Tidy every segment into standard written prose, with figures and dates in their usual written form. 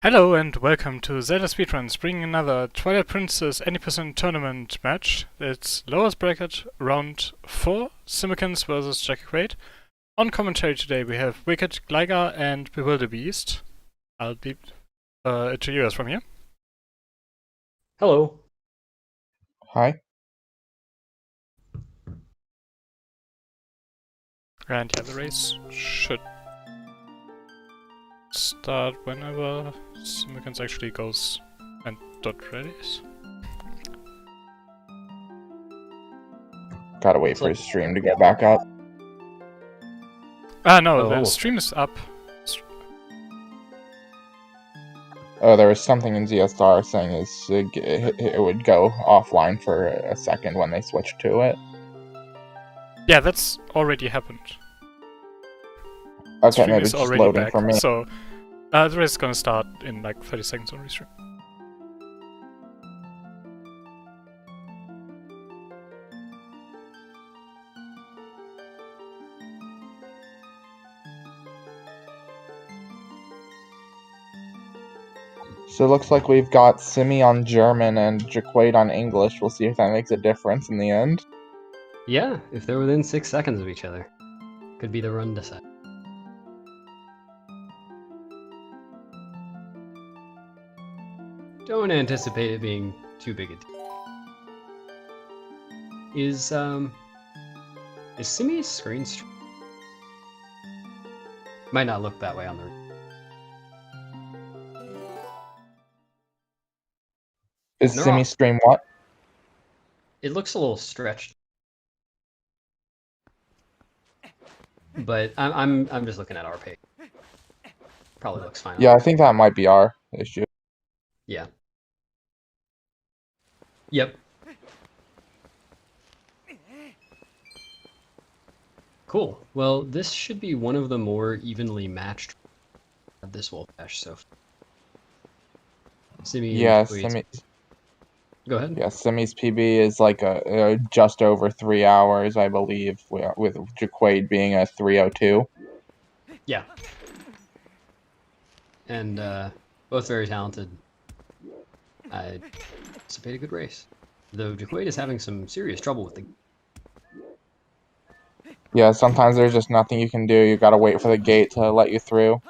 Hello and welcome to ZeldaSpeedRuns, bringing another Twilight Princess any% tournament match. It's lowest bracket, round 4, Simikins versus Jacquaid. On commentary today we have Wicked, Gligar and Bewilderbeast. I'll leave it to you as from here. Hello. Hi. And yeah, the race should start whenever Simikins actually goes and ready. Gotta wait for his stream to get back up. Ah no, the stream is up. Oh, there was something in ZSR saying it would go offline for a second when they switched to it. Yeah, that's already happened. Okay, maybe it's just loading for me. So, the race is gonna start in like 30 seconds on restream. So it looks like we've got Simi on German and Jacquaid on English. We'll see if that makes a difference in the end. Yeah, if they're within 6 seconds of each other. Could be the run decide. Don't anticipate it being too big a deal. Is Simi's screen might not look that way on the... Is Simi stream what? It looks a little stretched. But I'm just looking at our page. Probably looks fine. Yeah, I think that might be our issue. Yeah. Yep. Cool. Well, this should be one of the more evenly matched of this Wolfdash so far. Simi. Yeah, Simi. Go ahead. Yeah, Simi's PB is like a just over 3 hours, I believe, with Jacquaid being a 3:02. Yeah. And both very talented. I anticipate a good race. Though Jacquaid is having some serious trouble with the... Yeah, sometimes there's just nothing you can do. You gotta wait for the gate to let you through.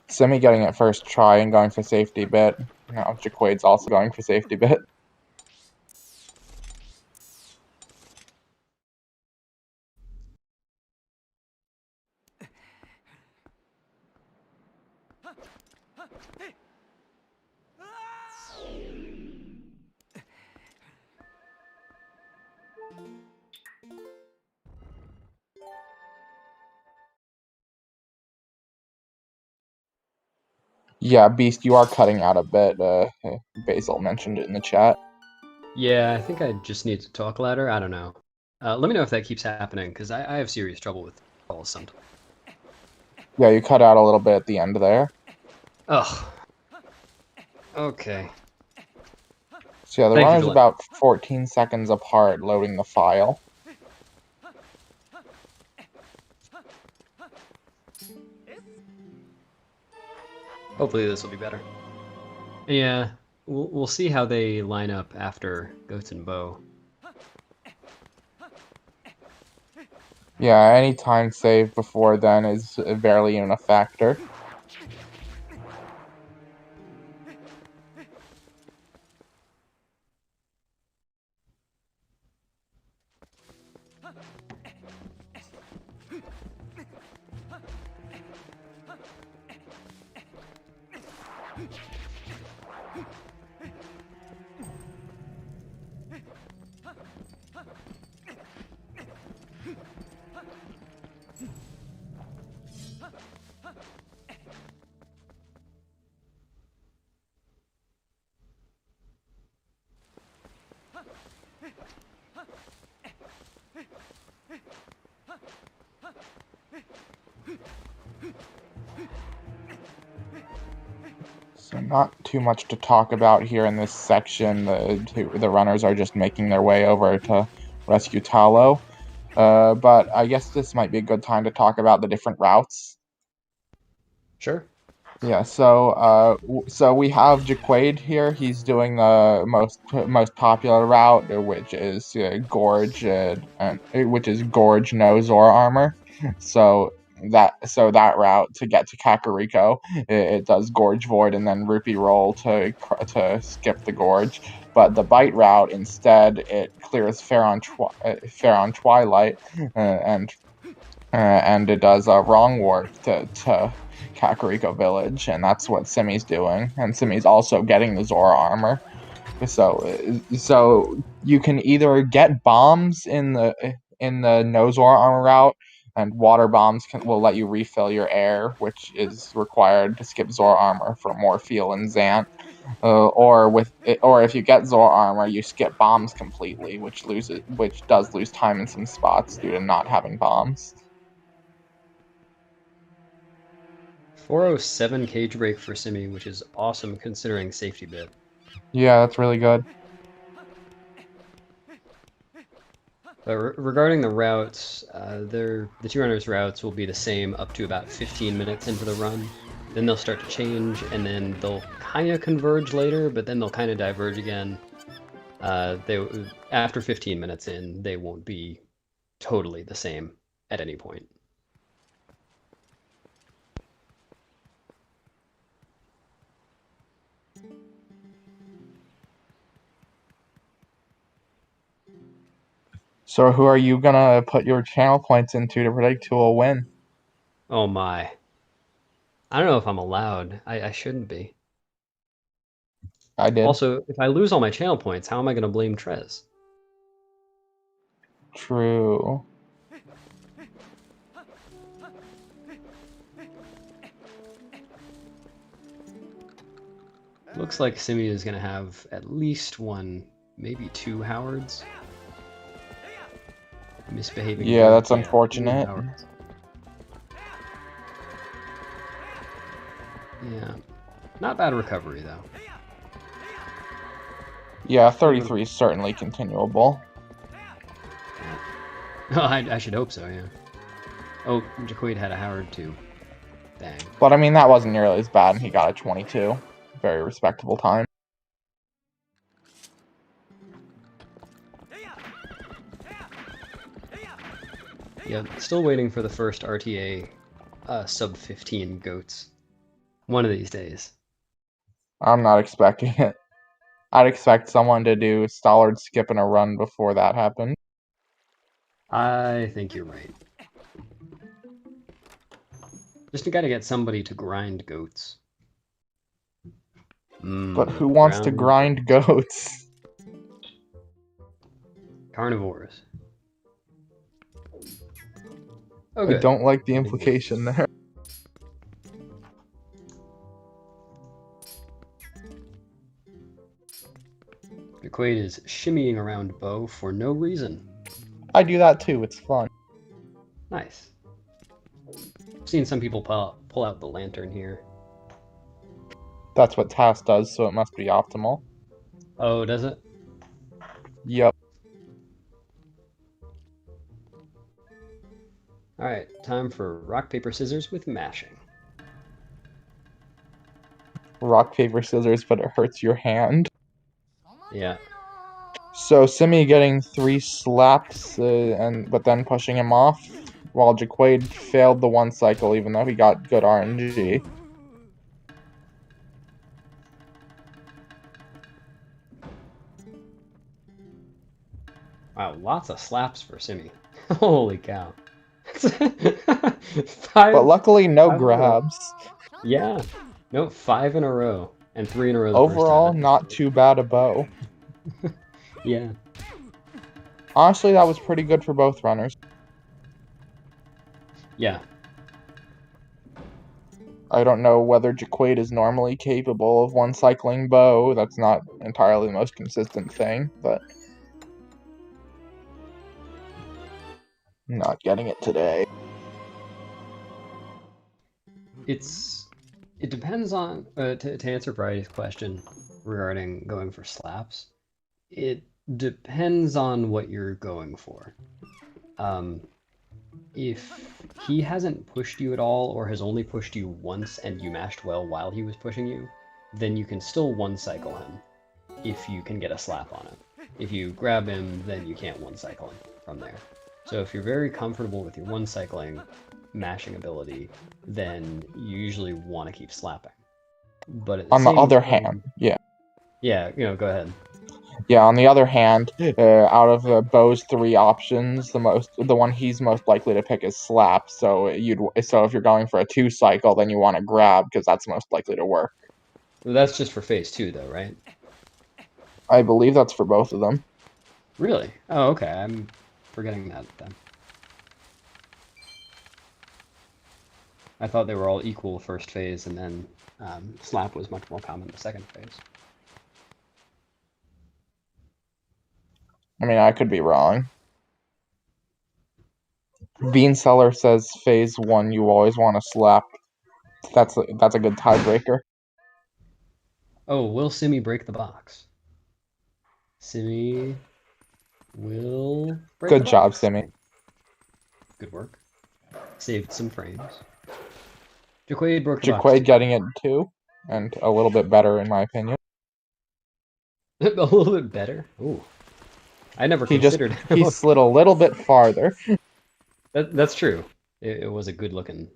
Simi getting it first try and going for safety bit. Now Jacquaid's also going for safety bit. Yeah, Beast, you are cutting out a bit. Basil mentioned it in the chat. Yeah, I think I just need to talk louder. I don't know. Let me know if that keeps happening, because I have serious trouble with calls sometimes. Yeah, you cut out a little bit at the end there. Ugh. Okay. So yeah, the runner's about 14 seconds apart loading the file. Hopefully this will be better. Yeah, we'll see how they line up after Goats and Bow. Yeah, any time save before then is barely even a factor. So not too much to talk about here in this section. The runners are just making their way over to rescue Talo. But I guess this might be a good time to talk about the different routes. Sure. Yeah, so we have Jacquaid here. He's doing the most popular route, which is Gorge, which is Gorge no Zora armor. So that route to get to Kakariko, it does Gorge Void and then Rupee Roll to skip the Gorge. But the Bite route instead, it clears Faron Twilight, and it does Wrong Warp to Kakariko Village, and that's what Simi's doing. And Simi's also getting the Zora armor. So you can either get bombs in the no Zora armor route, and water bombs will let you refill your air, which is required to skip Zora armor for more feel and Zant. Or if you get Zora armor, you skip bombs completely, which does lose time in some spots due to not having bombs. 407 cage break for Simi, which is awesome considering safety bit. Yeah, that's really good. But regarding the routes, the two runners' routes will be the same up to about 15 minutes into the run. Then they'll start to change, and then they'll kind of converge later, but then they'll kind of diverge again. After 15 minutes in, they won't be totally the same at any point. So who are you gonna put your channel points into to predict who will win? Oh my. I don't know if I'm allowed. I shouldn't be. I did. Also, if I lose all my channel points, how am I going to blame Trez? True. Looks like Simi is going to have at least one, maybe two Howards. Misbehaving. Yeah, that's unfortunate. Yeah. Not bad recovery, though. Yeah, 33 is certainly continuable. Oh, I should hope so, yeah. Oh, Jacquaid had a Howard, too. Dang. But, I mean, that wasn't nearly as bad, and he got a 22. Very respectable time. Yeah, still waiting for the first RTA sub-15 goats. One of these days. I'm not expecting it. I'd expect someone to do Stallard skip in a run before that happened. I think you're right. Just gotta get somebody to grind goats. But who wants to grind goats? Carnivores. Okay. I don't like the implication there. Jacquaid is shimmying around Bo for no reason. I do that too, it's fun. Nice. I've seen some people pull out the lantern here. That's what TAS does, so it must be optimal. Oh, does it? Yep. Alright, time for rock, paper, scissors with mashing. Rock, paper, scissors, but it hurts your hand. Yeah. So Simi getting 3 slaps, but then pushing him off, while Jacquaid failed the 1 cycle even though he got good RNG. Wow, lots of slaps for Simi. Holy cow. But luckily, no grabs. Yeah. No, 5 in a row. And 3 in a row the Overall, first time. not too bad a bow. Yeah. Honestly, that was pretty good for both runners. Yeah. I don't know whether Jacquaid is normally capable of 1 cycling bow. That's not entirely the most consistent thing, but not getting it today. It depends on to answer Bridie's question regarding going for slaps. It depends on what you're going for. Um, if he hasn't pushed you at all or has only pushed you once and you mashed well while he was pushing you, then you can still one cycle him if you can get a slap on him. If you grab him, then you can't one cycle him from there. So if you're very comfortable with your one cycling mashing ability, then you usually want to keep slapping. But at the On the same other time, hand, yeah. yeah, go ahead. Yeah, on the other hand, out of Bo's 3 options, the one he's most likely to pick is slap. So if you're going for a 2 cycle, then you want to grab because that's most likely to work. Well, that's just for phase 2 though, right? I believe that's for both of them. Really? Oh, okay. I'm forgetting that then. I thought they were all equal first phase, and then slap was much more common the second phase. I mean, I could be wrong. Bean Seller says phase 1 you always want to slap. That's a good tiebreaker. Oh, will Simi break the box? Simi will break Good the job, box. Simi. Good work. Saved some frames. Jacquaid broke the box Jacquaid too. getting it too, and a little bit better in my opinion. A little bit better. Ooh, I never He considered. slid a little bit farther. That's true. It was a good looking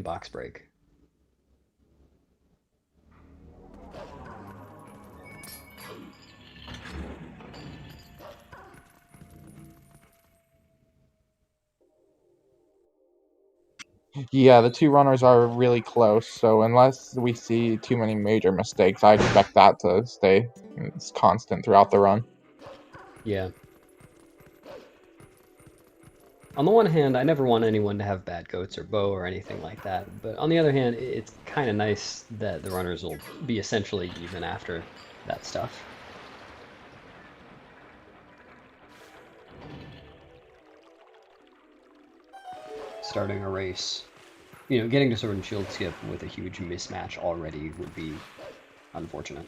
box break. Yeah, the 2 runners are really close, so unless we see too many major mistakes, I expect that to stay constant throughout the run. Yeah. On the one hand, I never want anyone to have bad goats or bow or anything like that, but on the other hand, it's kind of nice that the runners will be essentially even after that stuff. Starting a race, getting to Sword and Shield skip with a huge mismatch already would be unfortunate.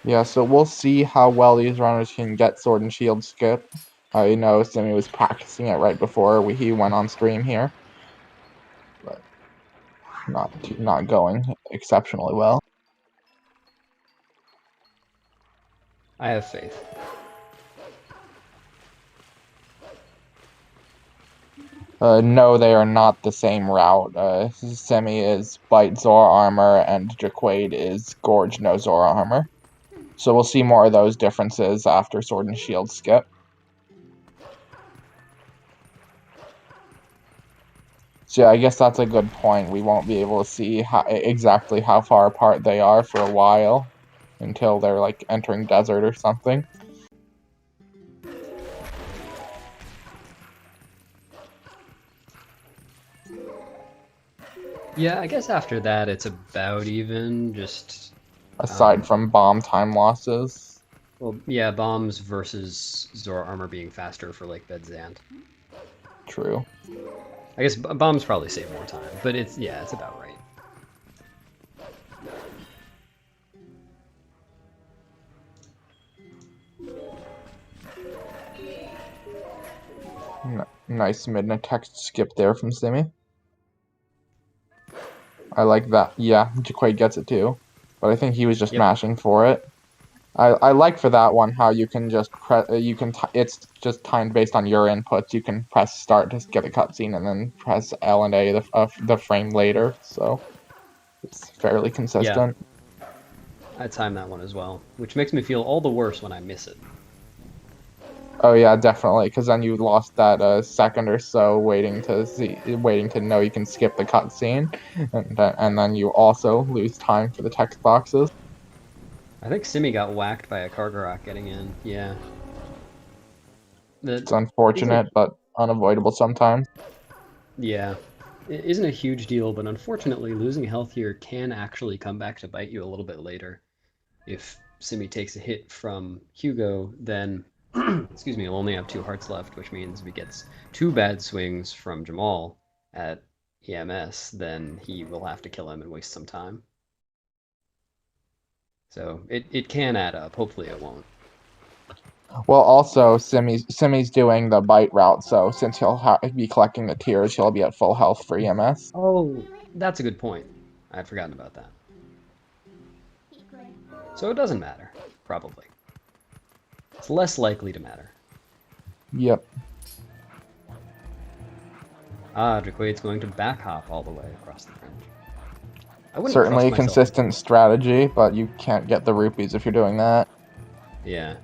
Yeah, so we'll see how well these runners can get Sword and Shield skip. I know Simi was practicing it right before he went on stream here, but not going exceptionally well. I have faith. No, they are not the same route. Semi is Bite Zora armor, and Jacquaid is Gorge no Zora armor. So we'll see more of those differences after Sword and Shield skip. So yeah, I guess that's a good point. We won't be able to see exactly how far apart they are for a while until they're like entering desert or something. Yeah, I guess after that it's about even, just Aside from bomb time losses. well, yeah, bombs versus Zora armor being faster for Lake Bed Zant. True. I guess bombs probably save more time, but it's about right. Nice midnight text skip there from Simi. I like that. Yeah, Jacquaid gets it too. But I think he was just mashing for it. I like for that one how you can just press. It's just timed based on your inputs. You can press start to get a cutscene and then press L and A the frame later. So it's fairly consistent. Yeah, I timed that one as well, which makes me feel all the worse when I miss it. Oh yeah, definitely. Because then you lost that second or so waiting to know you can skip the cutscene, and then you also lose time for the text boxes. I think Simi got whacked by a Kargarok getting in. Yeah. It's unfortunate, but unavoidable sometimes. Yeah. It isn't a huge deal, but unfortunately, losing health here can actually come back to bite you a little bit later. If Simi takes a hit from Hugo, then excuse me, he'll only have 2 hearts left, which means if he gets 2 bad swings from Jamal at EMS, then he will have to kill him and waste some time. So it can add up. Hopefully it won't. Well, also, Simi's doing the bite route, so since he'll be collecting the tears, he'll be at full health for EMS. Oh, that's a good point. I had forgotten about that. So it doesn't matter, probably. It's less likely to matter. Yep. Ah, Jacquaid's going to back hop all the way across the fringe. I wouldn't Certainly a trust myself. consistent strategy, but you can't get the rupees if you're doing that. Yeah.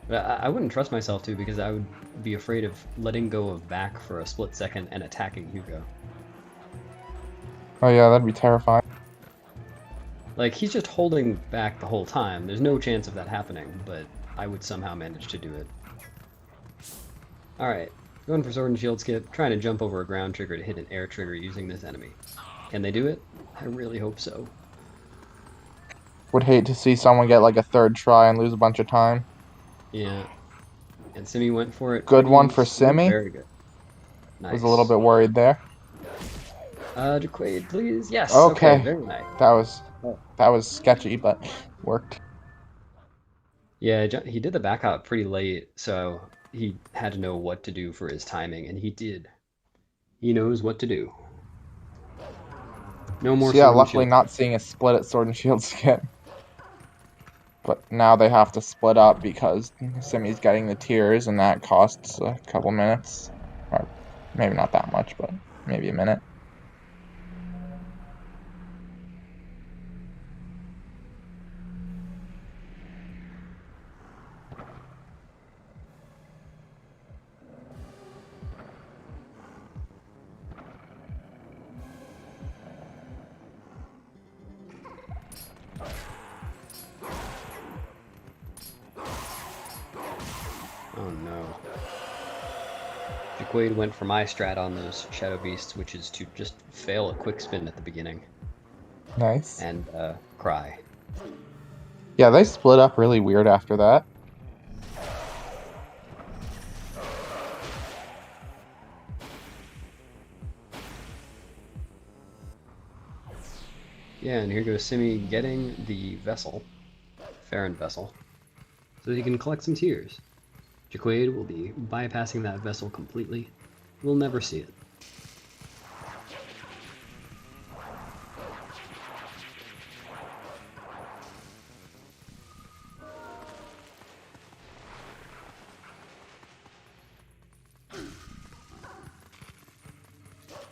But I wouldn't trust myself to because I would be afraid of letting go of back for a split second and attacking Hugo. Oh yeah, that'd be terrifying. Like, he's just holding back the whole time. There's no chance of that happening, but I would somehow manage to do it. Alright, going for Sword and Shield skip, trying to jump over a ground trigger to hit an air trigger using this enemy. Can they do it? I really hope so. Would hate to see someone get like a third try and lose a bunch of time. Yeah. And Simi went for it. Good one for Simi. Very good. Nice. Was a little bit worried there. Jacquaid, please. Yes. Okay. Very nice. That was sketchy, but worked. Yeah, he did the back hop pretty late, so he had to know what to do for his timing, and he did. He knows what to do. No more. So yeah, Sword and luckily Shield. not seeing a split at Sword and Shield skip. But now they have to split up because Simi's getting the tears, and that costs a couple minutes. Or maybe not that much, but maybe a minute. Oh no. Jacquaid went for my strat on those Shadow Beasts, which is to just fail a quick spin at the beginning. Nice. And cry. Yeah, they split up really weird after that. Yeah, and here goes Simi getting the vessel, Farron vessel, so he can collect some tears. Jacquaid will be bypassing that vessel completely. We'll never see it.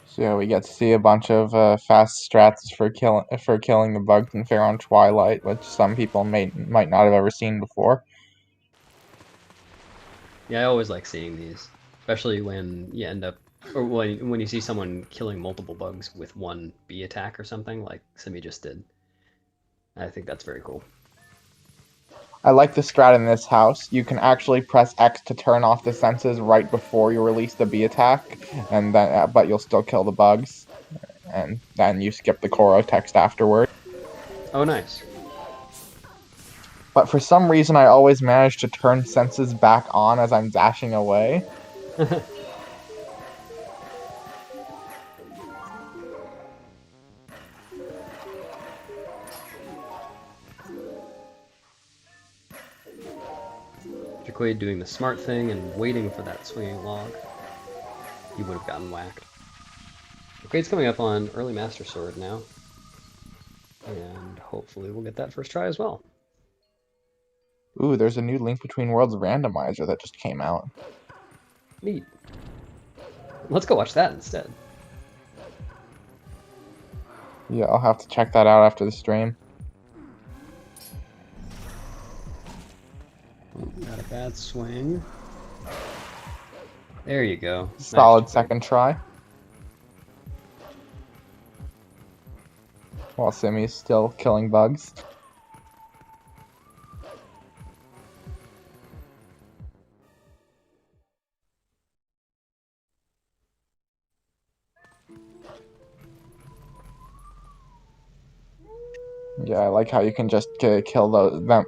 So yeah, we get to see a bunch of fast strats for killing the bugs in Fair Twilight, which some people might not have ever seen before. Yeah, I always like seeing these, especially when you end up, or when you see someone killing multiple bugs with one bee attack or something, like Simi just did. I think that's very cool. I like the strat in this house. You can actually press X to turn off the senses right before you release the bee attack, and then but you'll still kill the bugs, and then you skip the Koro text afterward. Oh, nice. But for some reason, I always manage to turn senses back on as I'm dashing away. Jacquaid doing the smart thing and waiting for that swinging log. He would have gotten whacked. Jacquaid's coming up on early Master Sword now. And hopefully we'll get that first try as well. Ooh, there's a new Link Between Worlds randomizer that just came out. Neat. Let's go watch that instead. Yeah, I'll have to check that out after the stream. Not a bad swing. There you go. Solid Nice. second try. While Simi's still killing bugs. Yeah, I like how you can just kill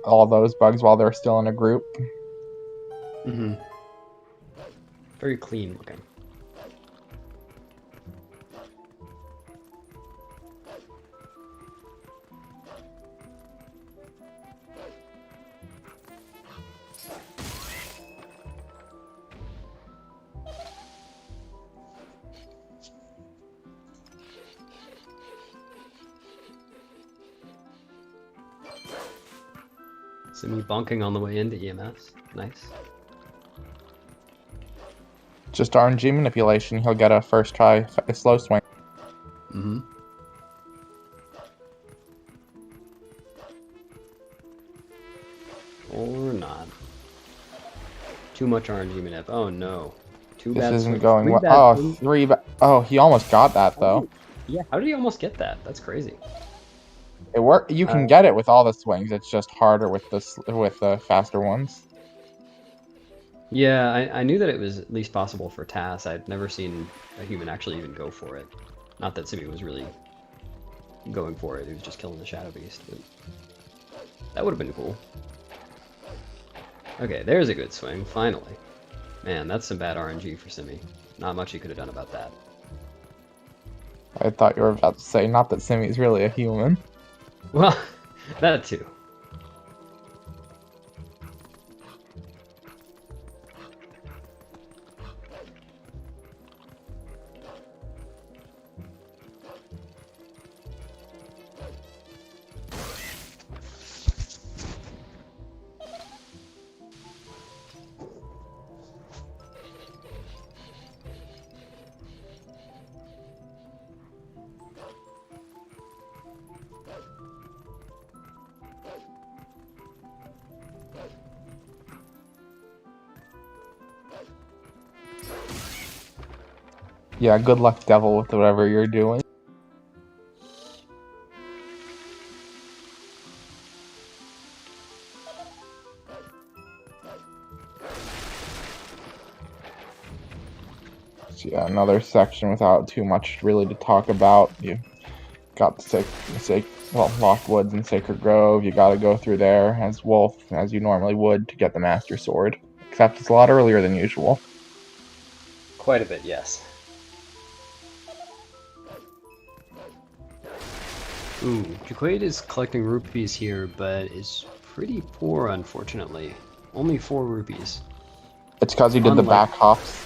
all those bugs while they're still in a group. Very clean looking. Simi bonking on the way into EMS. Nice. Just RNG manipulation. He'll get a first try slow swing. Mm-hmm. Or not. Too much RNG manip. Oh no. Two This bad isn't swings. going Three well. bad Oh, swings. three. Oh, he almost got that though. Yeah, how did he almost get that? That's crazy. It worked. You can get it with all the swings. It's just harder with the faster ones. Yeah, I knew that it was at least possible for TAS. I'd never seen a human actually even go for it. Not that Simi was really going for it. He was just killing the Shadow Beast. But that would have been cool. Okay, there's a good swing, finally. Man, that's some bad RNG for Simi. Not much he could have done about that. I thought you were about to say not that Simi's really a human. Well, that too. Yeah, good luck, devil, with whatever you're doing. So yeah, another section without too much really to talk about. You got the Lost Woods and Sacred Grove. You got to go through there as Wolf, as you normally would, to get the Master Sword. Except it's a lot earlier than usual. Quite a bit, yes. Ooh, Jacquaid is collecting rupees here, but is pretty poor, unfortunately. Only 4 rupees. It's because he did the back hops.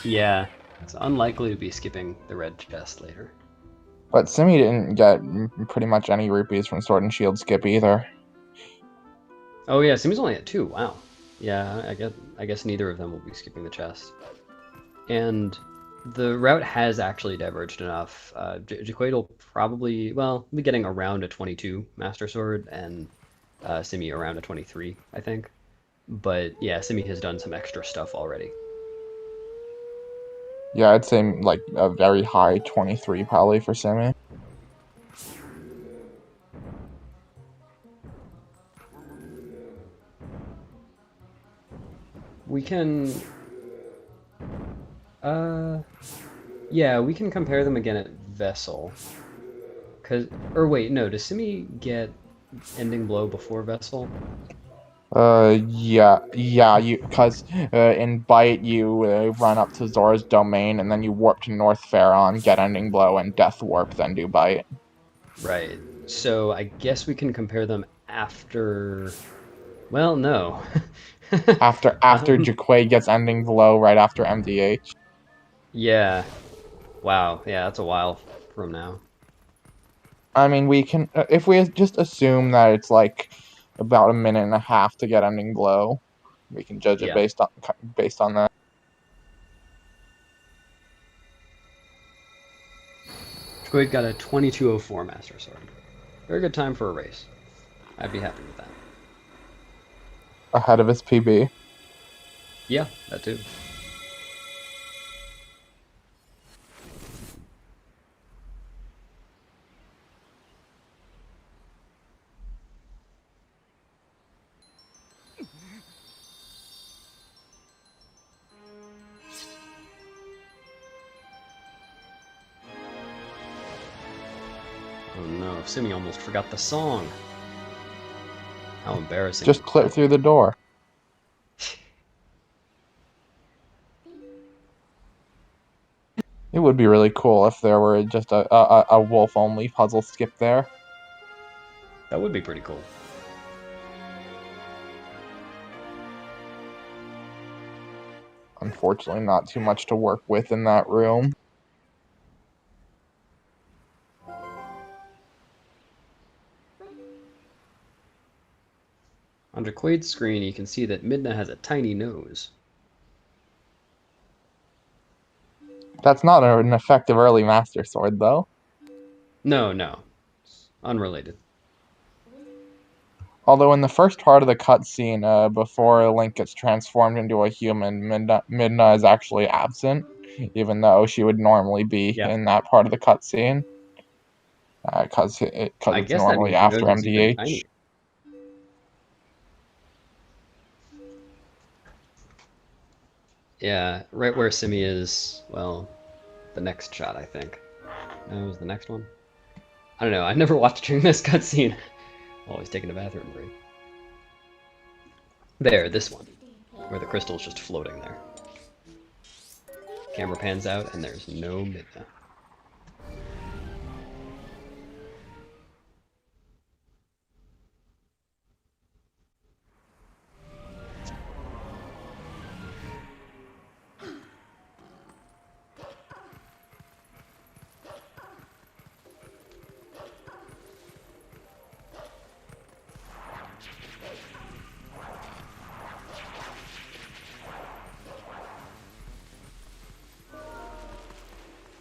Yeah, it's unlikely to be skipping the red chest later. But Simi didn't get pretty much any rupees from Sword and Shield skip either. Oh yeah, Simi's only at 2, wow. Yeah, I guess neither of them will be skipping the chest. And the route has actually diverged enough. Jacquaid will probably, well, be getting around a 22 Master Sword, and Simi around a 23, I think. But yeah, Simi has done some extra stuff already. Yeah, I'd say like a very high 23 probably for Simi. We can... yeah, we can compare them again at Vessel. Or wait, no, does Simi get Ending Blow before Vessel? Yeah, because in Bite you run up to Zora's domain and then you warp to North Faron, get Ending Blow and Death Warp, then do Bite. Right. So I guess we can compare them after. Well, no. After Jacquaid gets Ending Blow right after MDH. Yeah. Wow. Yeah, that's a while from now. I mean, we can if we just assume that it's like about a minute and a half to get Ending Blow, we can judge it Yeah. based on that. Jacquaid got a 22:04 Master Sword. Very good time for a race. I'd be happy with that. Ahead of his PB. Yeah, that too. Oh no, Simi almost forgot the song. How embarrassing. Just clip through the door. It would be really cool if there were just a wolf-only puzzle skip there. That would be pretty cool. Unfortunately, not too much to work with in that room. On Jacquaid's screen, you can see that Midna has a tiny nose. That's not an effective early Master Sword, though. No, no. It's unrelated. Although in the first part of the cutscene, before Link gets transformed into a human, Midna is actually absent, even though she would normally be in that part of the cutscene. Because I it's guess that normally means her after nose is even MDH. tinier. Yeah, right where Simi is, well, the next shot, I think. No, it was the next one? I don't know, I never watched during this cutscene. Always taking a bathroom break. There, this one, where the crystal's just floating there. Camera pans out, and there's no Midna.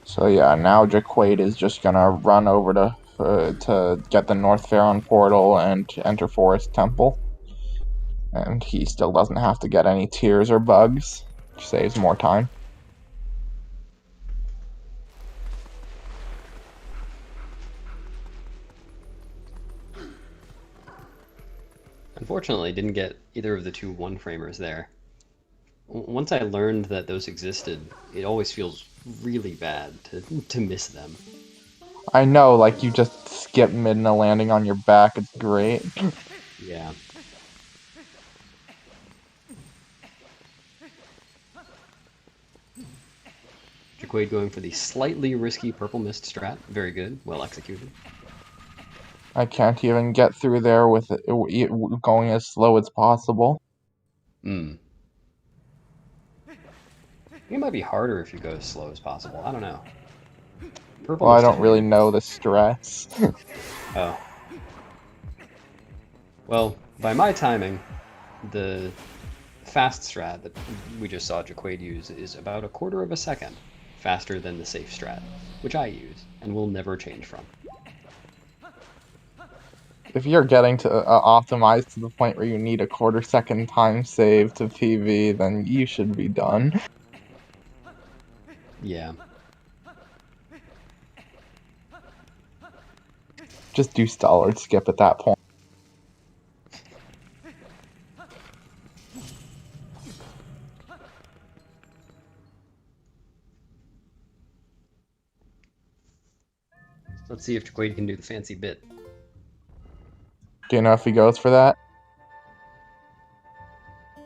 So yeah, now Jacquaid is just gonna run over to get the North Faron portal and enter Forest Temple. And he still doesn't have to get any tears or bugs, which saves more time. Unfortunately, didn't get either of the two one-framers there. Once I learned that those existed, it always feels really bad to miss them. I know, like, you just skip Midna landing on your back, it's great. Yeah. Jacquaid going for the slightly risky purple mist strat. Very good, well executed. I can't even get through there with it going as slow as possible. Hmm. It might be harder if you go as slow as possible. I don't know. Purple Well, I mist don't is really weird. know the stress. Oh. Well, by my timing, the fast strat that we just saw Jacquaid use is about 1/4 of a second faster than the safe strat, which I use and will never change from. If you're getting to optimize to the point where you need a 1/4 second time save to PV, then you should be done. Yeah. Just do stallard skip at that point. Let's see if Jacquaid can do the fancy bit. Do you know if he goes for that?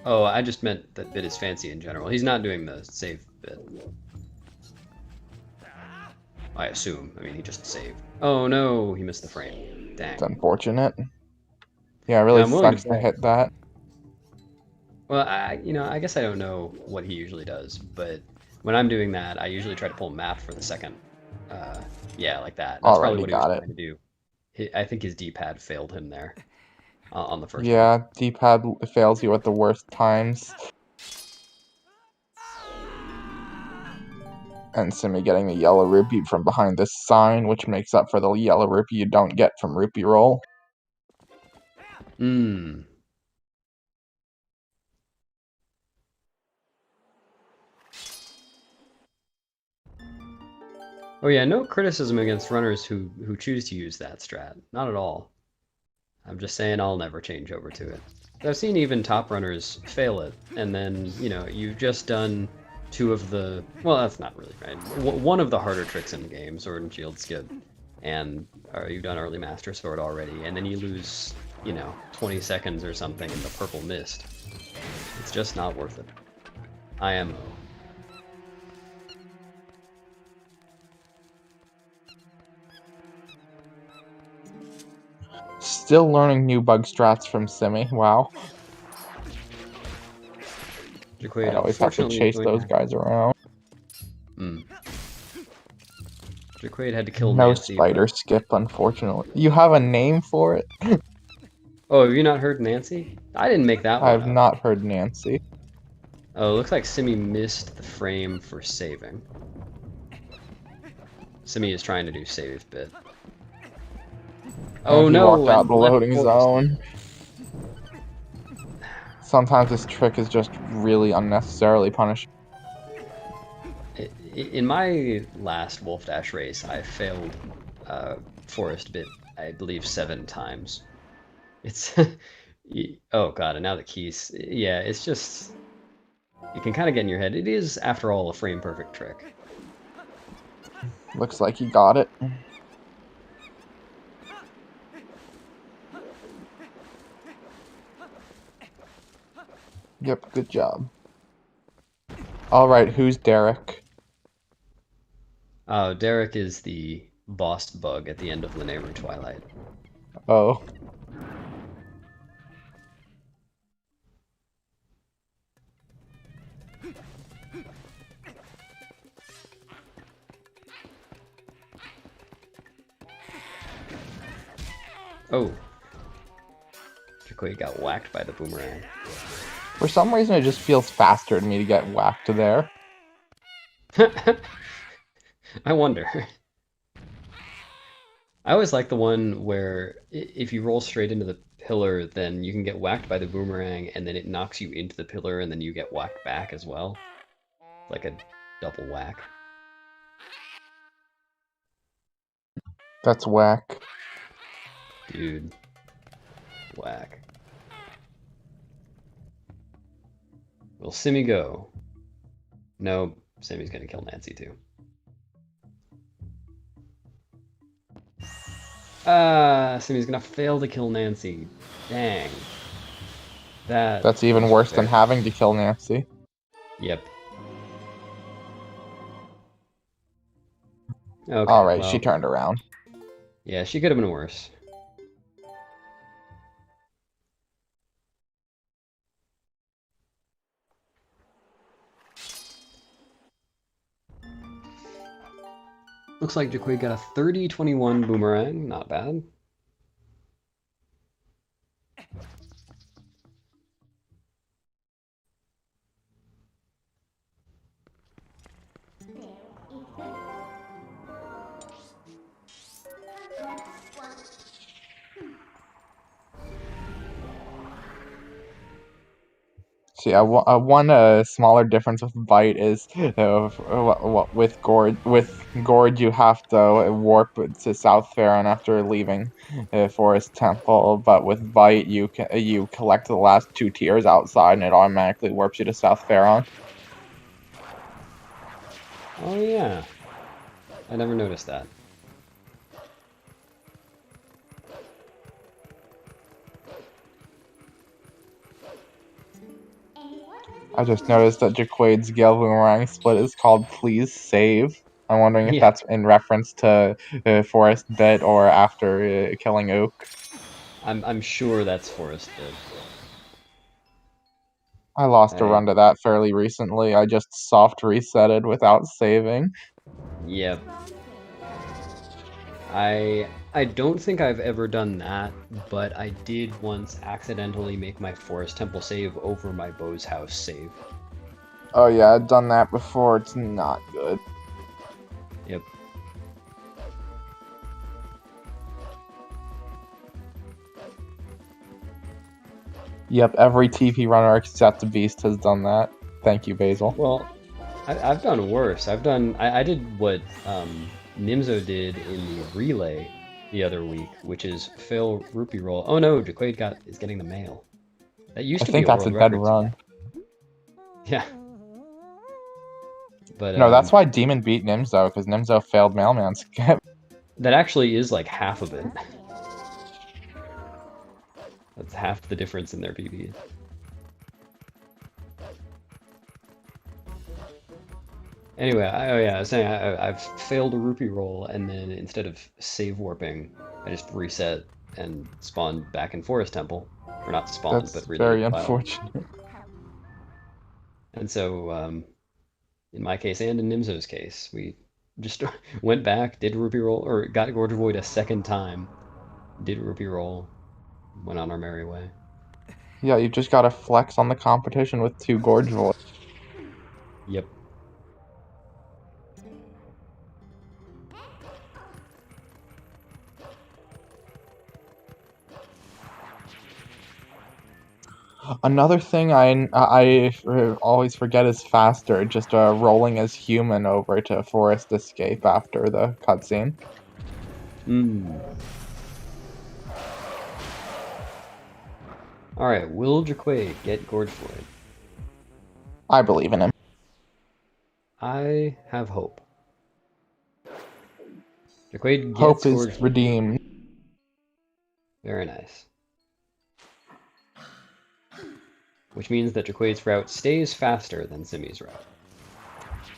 Oh, I just meant that bit is fancy in general. He's not doing the save bit. I assume. I mean, he just saved. Oh no, he missed the frame. Dang. It's unfortunate. Yeah, it really I'm willing sucks to to bet. hit that. Well, I guess I don't know what he usually does, but when I'm doing that, I usually try to pull map for the second. Yeah, like that. That's probably Alrighty, what he was got it. trying to do. I think his D-pad failed him there on the first one. Yeah, D-pad fails you at the worst times. And Simi getting the yellow rupee from behind this sign, which makes up for the yellow rupee you don't get from rupee roll. Hmm. Oh yeah, no criticism against runners who choose to use that strat. Not at all. I'm just saying I'll never change over to it. I've seen even top runners fail it, and then, you've just done two of the... Well, that's not really right. One of the harder tricks in the game, Sword and Shield Skip, and you've done Early Master Sword already, and then you lose, 20 seconds or something in the purple mist. It's just not worth it. IMO. Still learning new bug strats from Simi, wow. Jacquaid, I always have to chase those guys around. Jacquaid had to kill No Nancy, spider skip, unfortunately. You have a name for it? Oh, have you not heard Nancy? I didn't make that I one have up. not heard Nancy. Oh, it looks like Simi missed the frame for saving. Simi is trying to do save bit. And Oh he walked no, out and the left loading forest. zone. Sometimes this trick is just really unnecessarily punishing. In my last Wolfdash race, I failed forest bit, I believe, 7 times. It's oh god, and now the keys. Yeah, it's just you can kind of get in your head. It is, after all, a frame perfect trick. Looks like he got it. Yep, good job. Alright, who's Derek? Derek is the boss bug at the end of Linear Twilight. Oh. Oh, Jacquaid got whacked by the boomerang. For some reason, it just feels faster to me to get whacked there. I wonder. I always like the one where if you roll straight into the pillar, then you can get whacked by the boomerang, and then it knocks you into the pillar, and then you get whacked back as well. Like a double whack. That's whack. Dude. Whack. Will Simi go? No, Simi's gonna kill Nancy too. Simi's gonna fail to kill Nancy. Dang. That's even was worse than fair. having to kill Nancy. Yep. Okay, Alright, well, she turned around. yeah, she could have been worse. Looks like Jacquaid got a 30-21 boomerang. Not bad. See, one smaller difference with Bite is with Gorge you have to warp to South Farron after leaving Forest Temple, but with Bite you collect the last 2 tiers outside and it automatically warps you to South Farron. Oh yeah. I never noticed that. I just noticed that Jacquaid's Gale Boomerang split is called Please Save. I'm wondering if Yeah. that's in reference to Forest Bit or after killing Oak. I'm sure that's Forest Bit. I lost a I run to that fairly recently. I just soft resetted without saving. Yep. I don't think I've ever done that, but I did once accidentally make my Forest Temple save over my Beau's house save. Oh yeah, I've done that before. It's not good. Yep. Yep, every TP runner except the Beast has done that. Thank you, Basil. Well, I've done worse. I did what Nimzo did in the relay the other week, which is fail rupee roll. Oh no, Jacquaid is getting the mail. That used I to be think a that's a world dead record. run. Yeah. But No, that's why Demon beat Nimzo, because Nimzo failed Mailman skip. that actually is like half of it. That's half the difference in their PB. Anyway, I was saying I've failed a rupee roll, and then instead of save warping, I just reset and spawned back in Forest Temple. Or not spawned, That's but very relived Twilight. unfortunate. And so, in my case and in Nimzo's case, we just went back, did rupee roll, or got Gorge Void a second time, did rupee roll, went on our merry way. Yeah, you just gotta flex on the competition with 2 Gorge Voids. Yep. Another thing I always forget is faster, just rolling as human over to Forest Escape after the cutscene. Alright, will Jacquaid get Gorge Void? I believe in him. I have hope. Jacquaid gets Hope is Gorge Void. redeemed. Very nice. Which means that Jacquaid's route stays faster than Simi's route.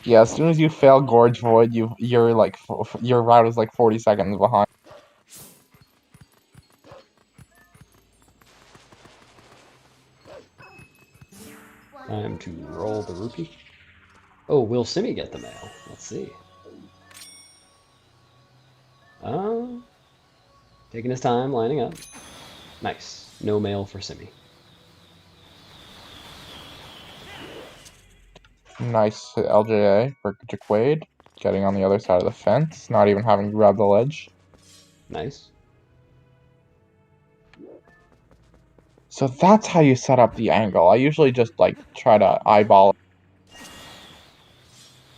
Yeah, as soon as you fail Gorge Void, your route is like 40 seconds behind. Time to roll the rupee. Oh, will Simi get the mail? Let's see. Taking his time, lining up. Nice. No mail for Simi. Nice LJA for Jacquaid, getting on the other side of the fence, not even having to grab the ledge. Nice. So that's how you set up the angle. I usually just like try to eyeball it.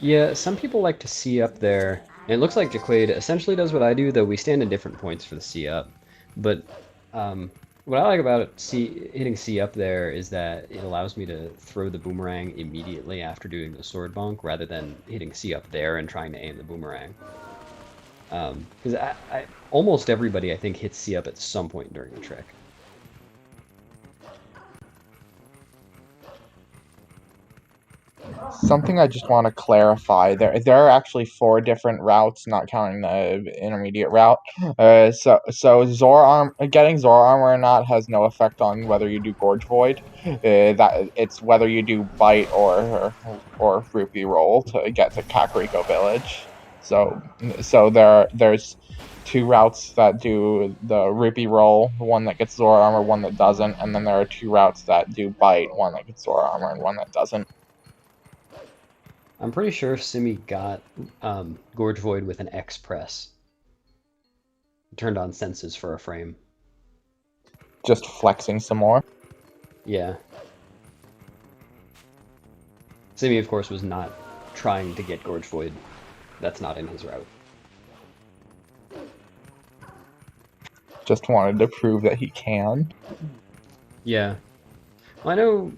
Yeah, some people like to see up there. And it looks like Jacquaid essentially does what I do, though we stand in different points for the see up. But what I like about hitting C up there is that it allows me to throw the boomerang immediately after doing the sword bonk, rather than hitting C up there and trying to aim the boomerang. Because almost everybody, I think, hits C up at some point during the trick. Something I just want to clarify, there are actually 4 different routes, not counting the intermediate route. So getting Zor Armor or not has no effect on whether you do Gorge Void. That it's whether you do Bite or Rupee Roll to get to Kakariko Village. So there's 2 routes that do the Rupee Roll, one that gets Zor Armor, one that doesn't, and then there are 2 routes that do Bite, one that gets Zor Armor and one that doesn't. I'm pretty sure Simi got Gorge Void with an X press. Turned on senses for a frame. Just flexing some more. Yeah. Simi, of course, was not trying to get Gorge Void. That's not in his route. Just wanted to prove that he can. Yeah. Well, I know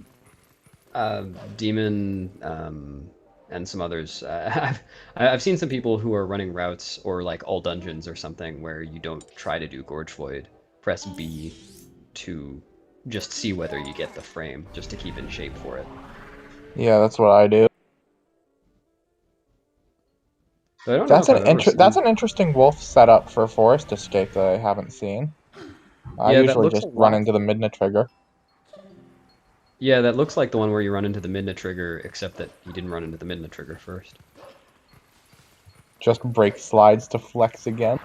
Demon and some others. I've seen some people who are running routes or like all dungeons or something where you don't try to do Gorge Void. Press B to just see whether you get the frame, just to keep in shape for it. Yeah, that's what I do. So I don't That's know if that's an interesting wolf setup for Forest Escape that I haven't seen. I usually just run into the Midna trigger. Yeah, that looks like the one where you run into the Midna trigger, except that you didn't run into the Midna trigger first. Just break slides to flex again.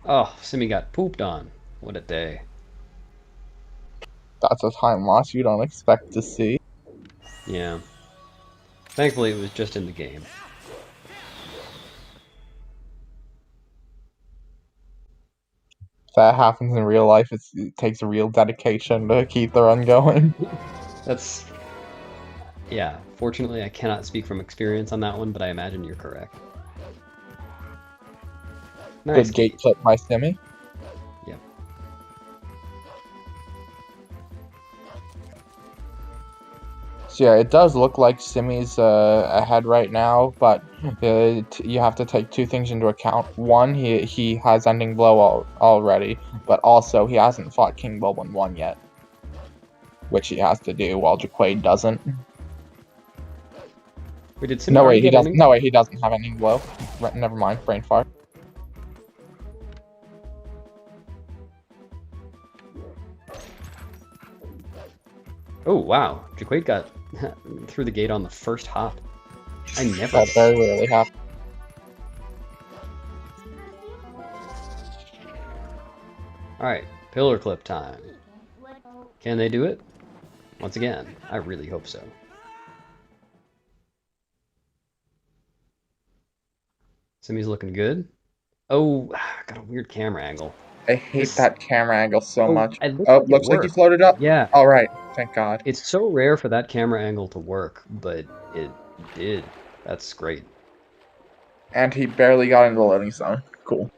Oh, Simi got pooped on. What a day. That's a time loss you don't expect to see. Yeah. Thankfully, it was just in the game. If that happens in real life, it takes a real dedication to keep the run going. That's... Yeah, fortunately I cannot speak from experience on that one, but I imagine you're correct. Nice. Good gate clip by Simi. Yep. So yeah, it does look like Simi's ahead right now, but you have to take 2 things into account. One, he has Ending Blow already, but also he hasn't fought King Bulblin 1 yet, which he has to do, while Jacquaid doesn't. Wait, did Simi already get doesn't. Ending? No, wait, he doesn't have Ending Blow. Never mind, brain fart. Oh, wow. Jacquaid got through the gate on the first hop. I never That get very rarely happens. Alright, pillar clip time. Can they do it? Once again, I really hope so. Simi's looking good. Oh, got a weird camera angle. I hate that camera angle so much. It looks Oh, like it looks like you worked. floated up. Yeah, All right, thank God. it's so rare for that camera angle to work, but it did. That's great. And he barely got into the loading zone. Cool.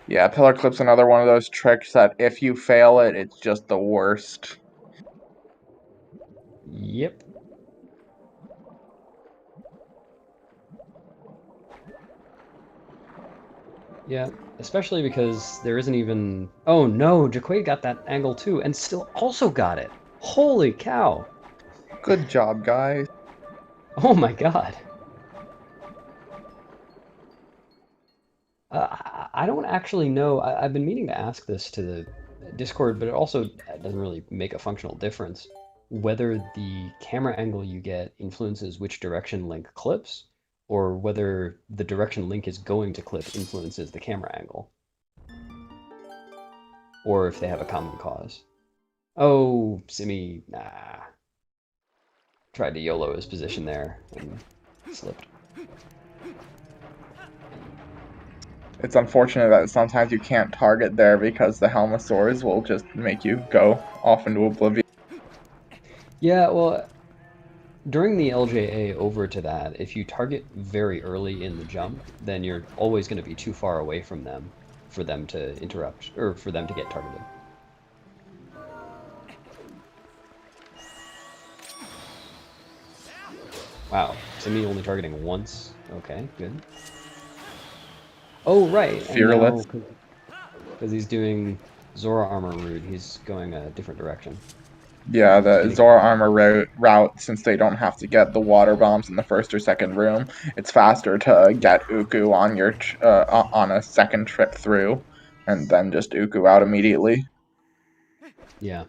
Yeah, pillar clip's another one of those tricks that if you fail it, it's just the worst. Yep. Yeah, especially because there isn't even... Oh no, Jacquaid got that angle too, and still also got it. Holy cow. Good job, guys. Oh my god. I don't actually know. I've been meaning to ask this to the Discord, but it also doesn't really make a functional difference. Whether the camera angle you get influences which direction Link clips, or whether the direction Link is going to clip influences the camera angle. Or if they have a common cause. Oh, Simi, nah. Tried to YOLO his position there and slipped. It's unfortunate that sometimes you can't target there because the Helmosaurs will just make you go off into oblivion. Yeah, well, during the LJA over to that, if you target very early in the jump, then you're always going to be too far away from them for them to interrupt, or for them to get targeted. Wow, Simi only targeting once. Okay, good. Oh, right, Fearless. and now, because he's doing Zora Armor route, he's going a different direction. Yeah, the Zora Armor route, since they don't have to get the water bombs in the first or second room, it's faster to get Uku on your on a second trip through, and then just Uku out immediately. Yeah.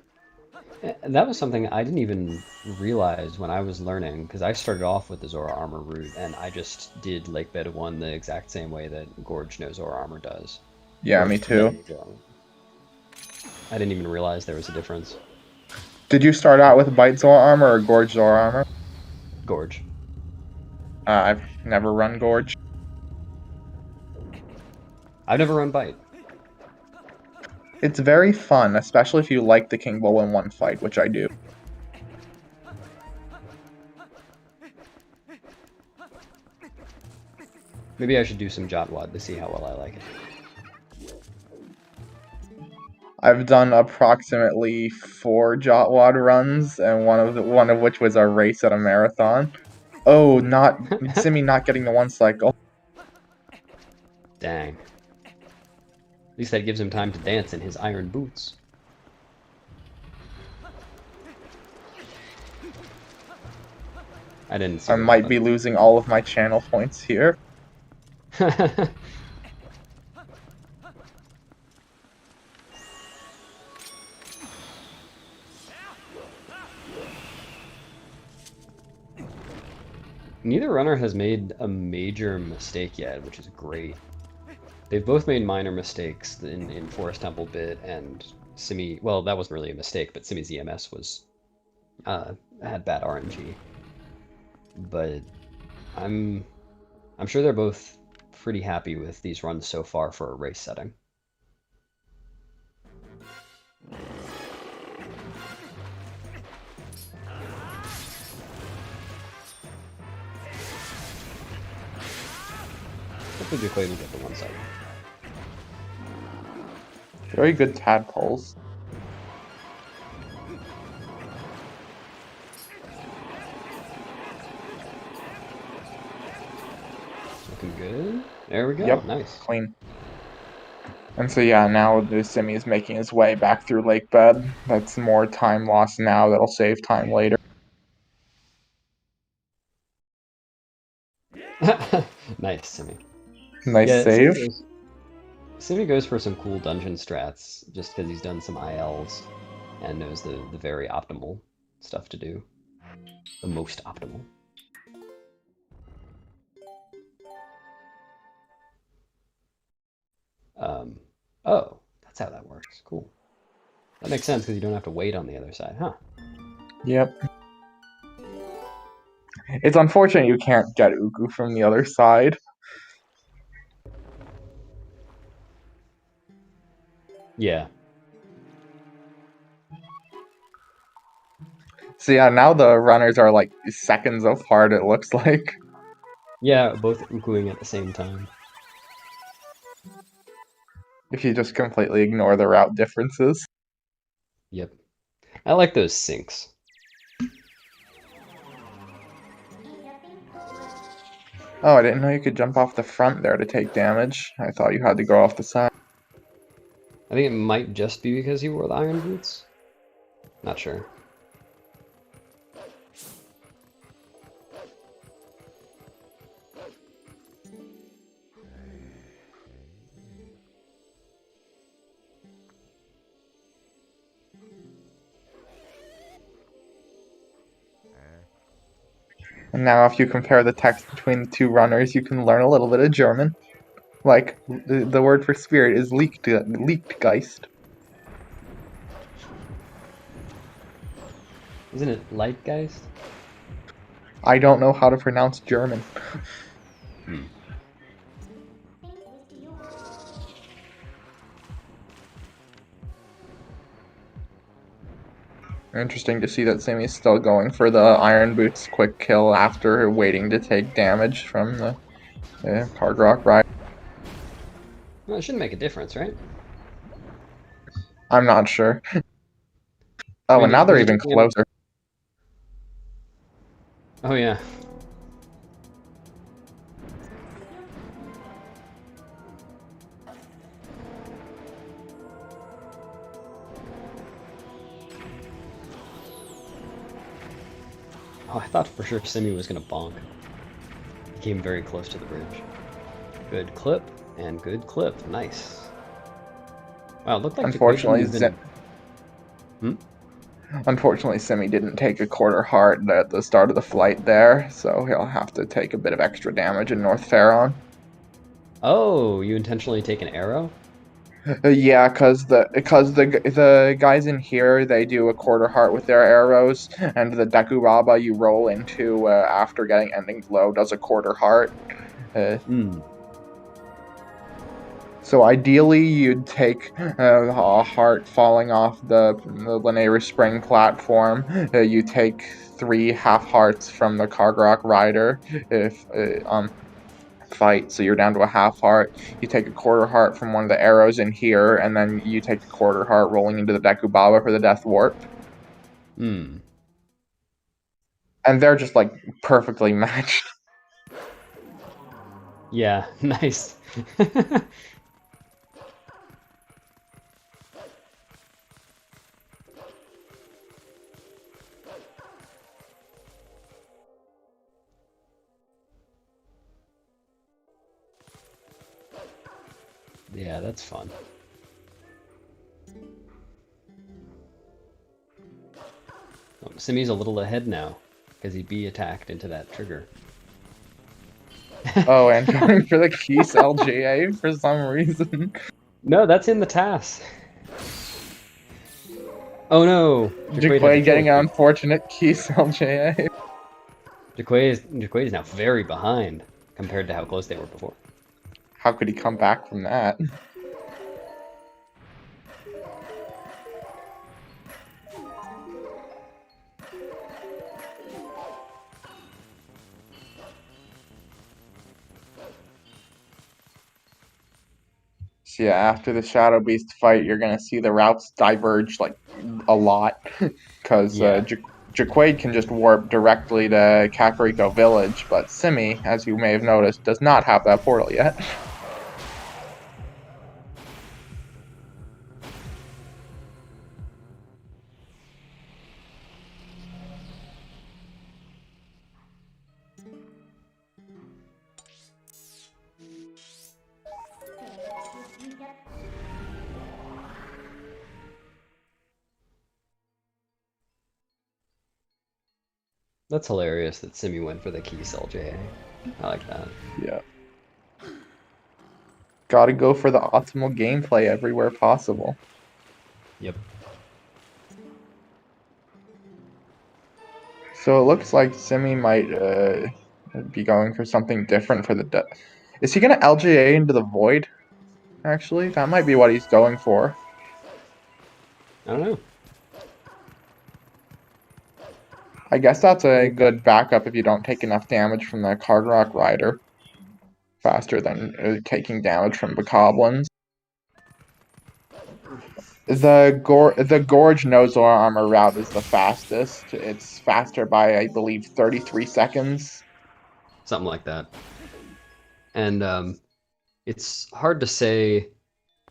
That was something I didn't even realize when I was learning, because I started off with the Zora Armor route, and I just did Lake Bed 1 the exact same way that Gorge knows Zora Armor does. Yeah, me too. I didn't even realize there was a difference. Did you start out with Bite Zora Armor or Gorge Zora Armor? Gorge. I've never run Gorge. I've never run Bite. It's very fun, especially if you like the King Bull in one fight, which I do. Maybe I should do some Jacquaid to see how well I like it. I've done approximately 4 Jacquaid runs, and one of which was a race at a marathon. Oh, Simi not getting the one cycle. Dang. At least that gives him time to dance in his iron boots. I didn't see I might be losing all of my channel points here. Neither runner has made a major mistake yet, which is great. They've both made minor mistakes in Forest Temple Bit and Simi. Well, that wasn't really a mistake, but Simi's EMS was had bad RNG. But I'm sure they're both pretty happy with these runs so far for a race setting. Hopefully Jacquaid will get the one cycle. Very good tadpoles. Looking good. There we go. Yep, Nice. clean. And so yeah, now the Simi is making his way back through Lake Bed. That's more time lost now that'll save time later. Nice, Simi. Nice Yeah, save. Simi goes for some cool dungeon strats just because he's done some ILs and knows the very optimal stuff to do. The most optimal. Oh, that's how that works. Cool. That makes sense because you don't have to wait on the other side, huh? Yep. It's unfortunate you can't get Uku from the other side. Yeah. So yeah, now the runners are like seconds apart, it looks like. Yeah, both Ukuing at the same time. If you just completely ignore the route differences. Yep. I like those syncs. Oh, I didn't know you could jump off the front there to take damage. I thought you had to go off the side. I think it might just be because he wore the iron boots. Not sure. And now if you compare the text between the two runners, you can learn a little bit of German. Like, the word for spirit is Lichtgeist. Isn't it Lightgeist? I don't know how to pronounce German. Hmm. Interesting to see that Simi's still going for the Iron Boots quick kill after waiting to take damage from the Kargrok Rider. Well, it shouldn't make a difference, right? I'm not sure. I Oh, mean, and now they're because even closer. Oh yeah. Oh, I thought for sure Simi was gonna bonk. He came very close to the bridge. Good clip and good clip. Nice. Wow, it looked like Jacquaid didn't even... Unfortunately, Simi didn't take a quarter heart at the start of the flight there, so he'll have to take a bit of extra damage in North Faron. Oh, you intentionally take an arrow? Yeah, because the guys in here, they do a quarter heart with their arrows, and the Dekuraba you roll into after getting ending blow does a quarter heart. So ideally, you'd take a heart falling off the Lanayra Spring platform. You take 3 half hearts from the Kargrok Rider if fight, so you're down to a half heart. You take a quarter heart from one of the arrows in here, and then you take a quarter heart rolling into the Dekubaba for the Death Warp. Hmm. And they're just like perfectly matched. Yeah, nice. Yeah, that's fun. Oh, Simi's a little ahead now, because he B attacked into that trigger. Oh, and going for the Keys LJA for some reason. No, that's in the task. Oh no! Jacquaid getting an unfortunate Keys LJA. Jacquaid is now very behind compared to how close they were before. How could he come back from that? So yeah, after the Shadow Beast fight, you're gonna see the routes diverge like a lot, because Jacquaid can just warp directly to Kakariko Village, but Simi, as you may have noticed, does not have that portal yet. That's hilarious that Simi went for the key cell JA. I like that. Yeah. Gotta go for the optimal gameplay everywhere possible. Yep. So it looks like Simi might be going for something different for the. Is he gonna LGA into the void? Actually, that might be what he's going for. I don't know. I guess that's a good backup if you don't take enough damage from the Card Rock Rider. Faster than taking damage from Bokoblins. The Gorge Nozel Armor route is the fastest. It's faster by, I believe, 33 seconds. Something like that. And it's hard to say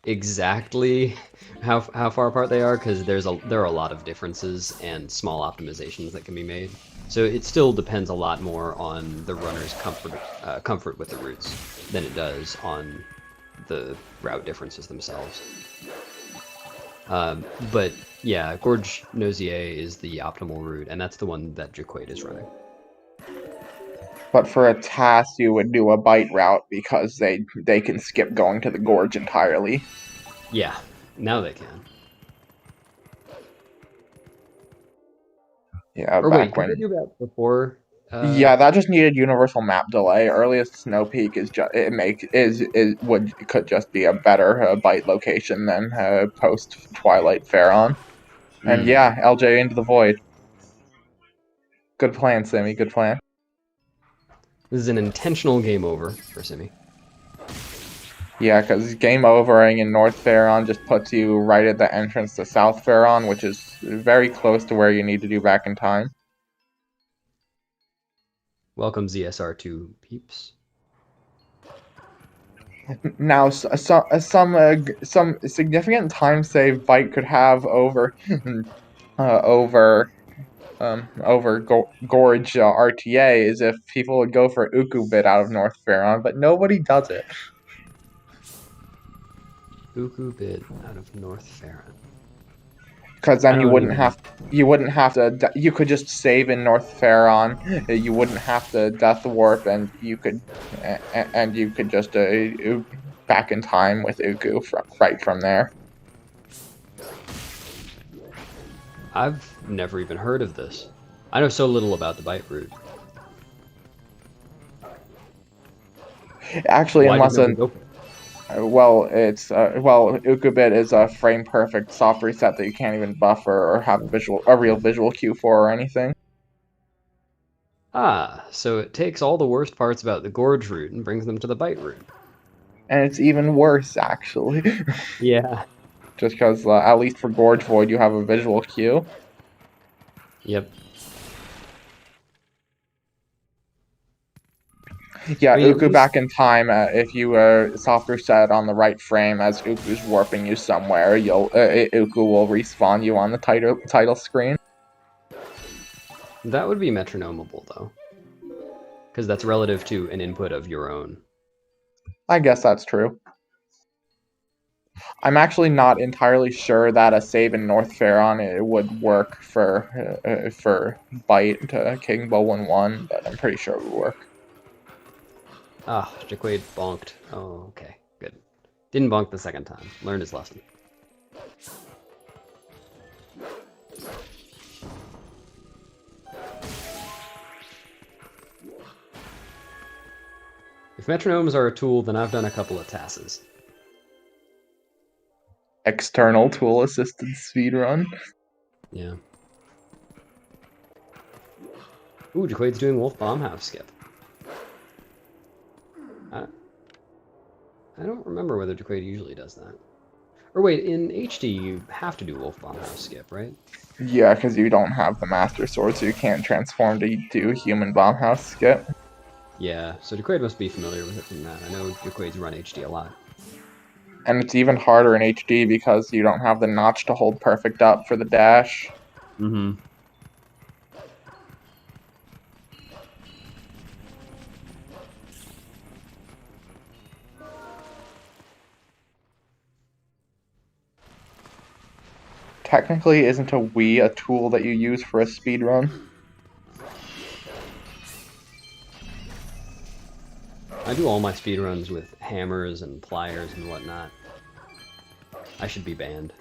exactly how far apart they are because there are a lot of differences and small optimizations that can be made. So it still depends a lot more on the runner's comfort with the routes than it does on the route differences themselves. But yeah, Gorge Nozier is the optimal route, and that's the one that Jacquaid is running. But for a task, you would do a bite route because they can skip going to the gorge entirely. Yeah, now they can. Yeah, Or back wait, did when. they do that before? Yeah, that just needed universal map delay. Earliest Snow Peak is just could just be a better bite location than post Twilight Pharaon. And yeah, LJ into the void. Good plan, Simi. Good plan. This is an intentional game over for Simi. Yeah, because game overing in North Pharaon just puts you right at the entrance to South Pharaon, which is very close to where you need to do back in time. Welcome ZSR2 peeps. Now, some significant time save Bite could have over Gorge RTA is if people would go for Uku bit out of North Pharaon, but nobody does it. Uku bit out of North Pharaon. Because then you wouldn't have to. You could just save in North Pharaon. You wouldn't have to death warp, and you could just back in time with Uku right from there. I've never even heard of this. I know so little about the bite route. Actually, Why unless did go for it? Ukubit is a frame perfect soft reset that you can't even buffer or have a real visual cue for or anything. Ah, so it takes all the worst parts about the Gorge route and brings them to the bite route. And it's even worse, actually. Yeah. Just because, at least for Gorge Void, you have a visual cue. Yep. Yeah, I mean, Uku back in time. If you soft reset on the right frame as Uku's warping you somewhere, Uku will respawn you on the title screen. That would be metronomable, though. Because that's relative to an input of your own. I guess that's true. I'm actually not entirely sure that a save in North Pharaon would work for Bite King Bow 1-1, but I'm pretty sure it would work. Ah, Jacquaid bonked. Oh, okay. Good. Didn't bonk the second time. Learned his lesson. If metronomes are a tool, then I've done a couple of tasks. External tool assisted speedrun. Yeah. Ooh, Jacquaid's doing Wolf Bomb House skip. I don't remember whether Jacquaid usually does that. Or wait, in HD you have to do Wolf Bomb House skip, right? Yeah, because you don't have the Master Sword, so you can't transform to do Human Bomb House skip. Yeah, so Jacquaid must be familiar with it from that. I know Jacquaid's run HD a lot. And it's even harder in HD because you don't have the notch to hold perfect up for the dash. Mm-hmm. Technically, isn't a Wii a tool that you use for a speedrun? I do all my speedruns with hammers and pliers and whatnot. I should be banned.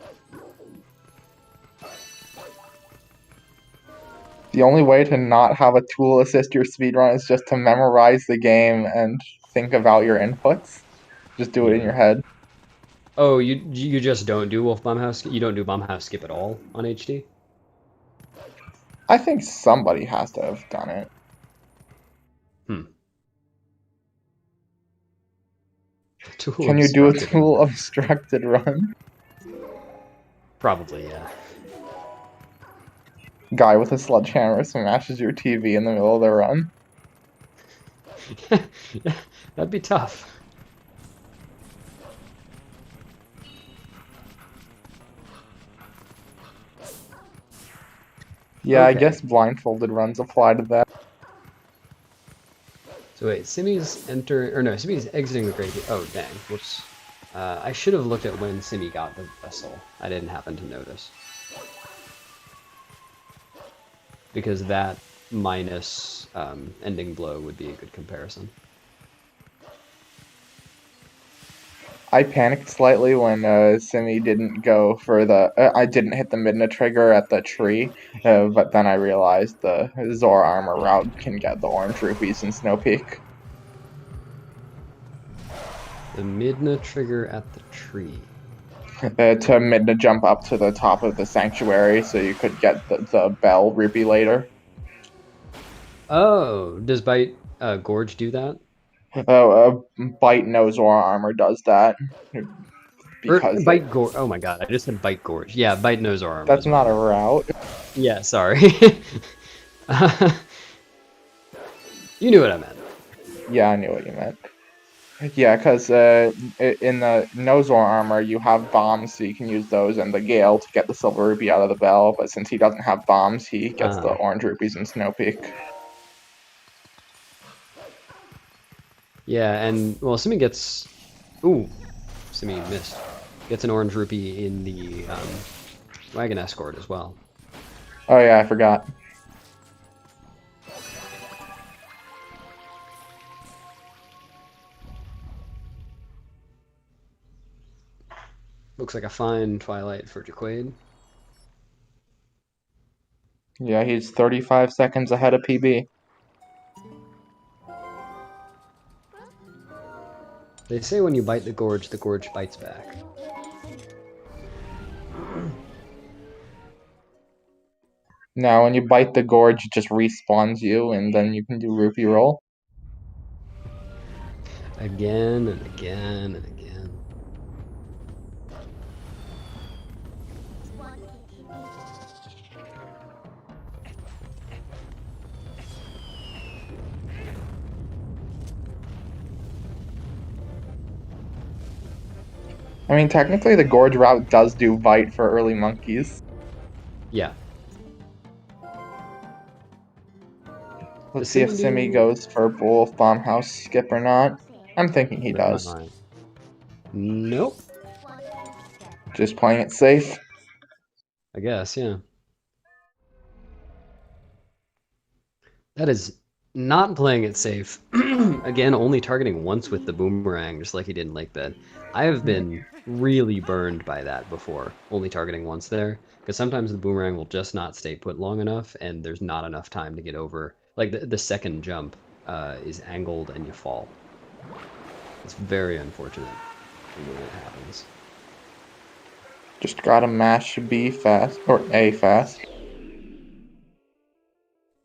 The only way to not have a tool assist your speedrun is just to memorize the game and think about your inputs. Just do it in your head. Oh, you just don't do Wolf Bomb House? You don't do Bomb House Skip at all on HD? I think somebody has to have done it. Can you do a tool obstructed run? Probably, yeah. Guy with a sledgehammer smashes your TV in the middle of the run. Yeah, that'd be tough. Yeah, Okay. I guess blindfolded runs apply to that. So wait, Simi's exiting the graveyard. Oh, dang. Whoops. I should have looked at when Simi got the vessel. I didn't happen to notice. Because that minus ending blow would be a good comparison. I panicked slightly when Simi didn't go for the... I didn't hit the Midna trigger at the tree, but then I realized the Zora armor route can get the orange rupees in Snow Peak. The Midna trigger at the tree. To Midna jump up to the top of the sanctuary so you could get the bell rupee later. Oh, does Bite Gorge do that? Bite no Zora armor does that. Because Bite Gorge. Oh my god, I just said Bite Gorge. Yeah, Bite knows our armor. That's not a route. Yeah, sorry. You knew what I meant. Yeah, I knew what you meant. Yeah, because in the no Zora armor, you have bombs, so you can use those and the Gale to get the silver rupee out of the bell, but since he doesn't have bombs, he gets the orange rupees in Snow Peak. Yeah, and, well, Simi gets... Ooh, Simi missed. Gets an orange rupee in the wagon escort as well. Oh yeah, I forgot. Looks like a fine Twilight for Jacquaid. Yeah, he's 35 seconds ahead of PB. They say when you bite the gorge bites back. Now, when you bite the gorge, it just respawns you, and then you can do rupee roll. Again and again and again. I mean, technically the gorge route does do bite for early monkeys. Yeah. Let's see if Simi goes for Wolf Bomb House Skip or not. I'm thinking he does. Nope. Just playing it safe. I guess, yeah. That is not playing it safe. Again, only targeting once with the boomerang, just like he did in Lake Bed. I have been really burned by that before, only targeting once there. Because sometimes the boomerang will just not stay put long enough, and there's not enough time to get over. Like, the second jump is angled and you fall. It's very unfortunate when it happens. Just gotta mash B fast, or A fast.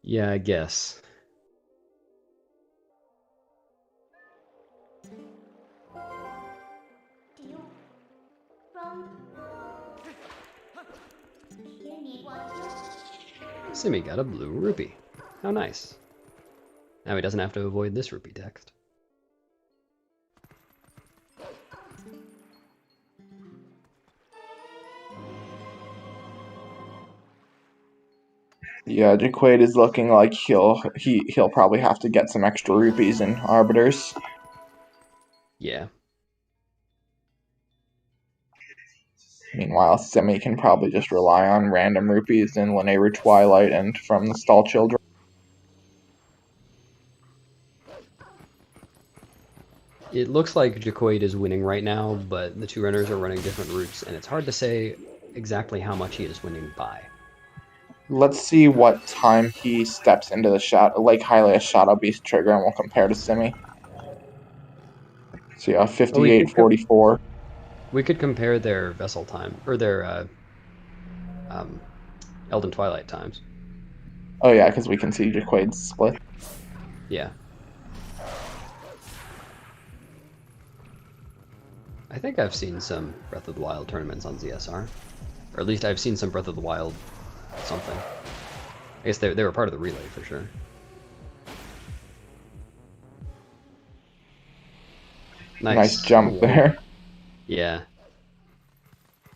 Yeah, I guess. Simi got a blue rupee. How nice. Now he doesn't have to avoid this rupee text. Yeah, Jacquaid is looking like he'll probably have to get some extra rupees in Arbiters. Yeah. Meanwhile, Simi can probably just rely on random rupees in Linear Twilight and from the Stall Children. It looks like Jacquaid is winning right now, but the two runners are running different routes, and it's hard to say exactly how much he is winning by. Let's see what time he steps into the Lake Hylia Shadow Beast trigger, and we'll compare to Simi. So yeah, 58:44. We could compare their vessel time, or their Elden Twilight times. Oh yeah, because we can see Jacquaid's split. Yeah. I think I've seen some Breath of the Wild tournaments on ZSR. Or at least I've seen some Breath of the Wild something. I guess they were part of the relay for sure. Nice jump there. Yeah.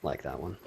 Like that one.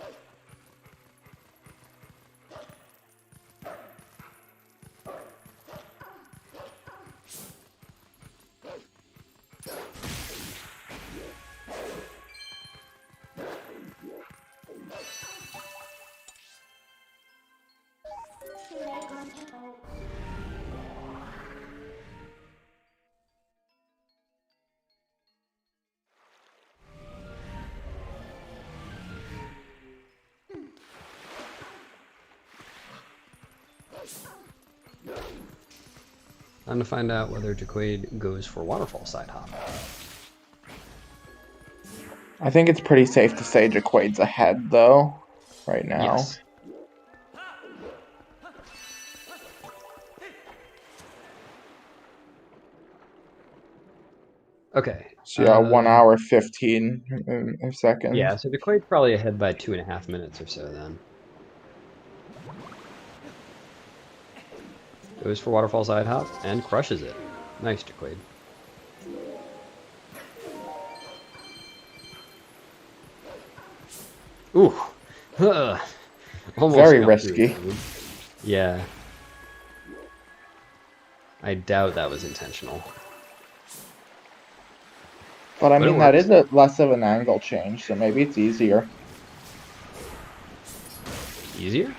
Time to find out whether Jacquaid goes for waterfall side hop. I think it's pretty safe to say Jacquaid's ahead, though, right now. Yes. Okay. So yeah, 1 hour 15 seconds. Yeah, so Jacquaid's probably ahead by 2.5 minutes or so then. Goes for waterfall side hop and crushes it. Nice, Jacquaid. Ooh. Almost Very got risky. through. Yeah. I doubt that was intentional. But I mean, that is less of an angle change, so maybe it's easier. Easier?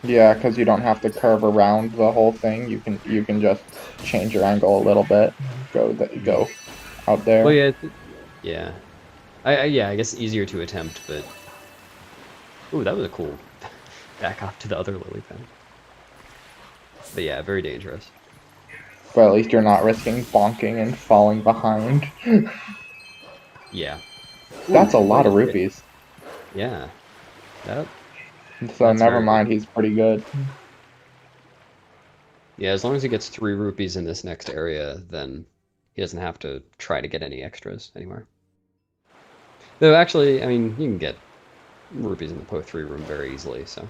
Yeah, because you don't have to curve around the whole thing. You can just change your angle a little bit. Go out there. Well, yeah. Yeah. I guess easier to attempt, but... Ooh, that was a cool back off to the other lily pad. But yeah, very dangerous. But at least you're not risking bonking and falling behind. Yeah. That's a lot of rupees. Yeah. So never mind, he's pretty good. Yeah, as long as he gets 3 rupees in this next area, then he doesn't have to try to get any extras anywhere. Though actually, I mean, you can get rupees in the Po 3 room very easily, so...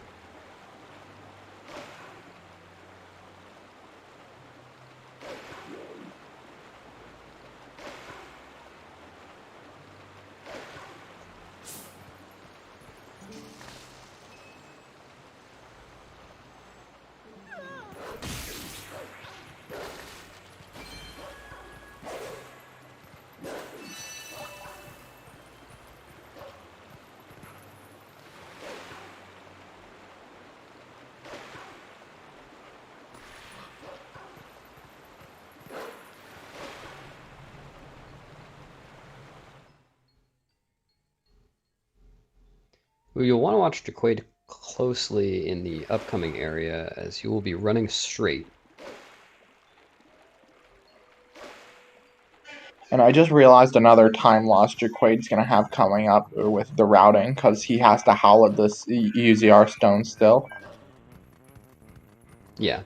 Well, you'll want to watch Jacquaid closely in the upcoming area, as you will be running straight. And I just realized another time loss Jacquaid's going to have coming up with the routing, because he has to howl at this UZR stone still. Yeah.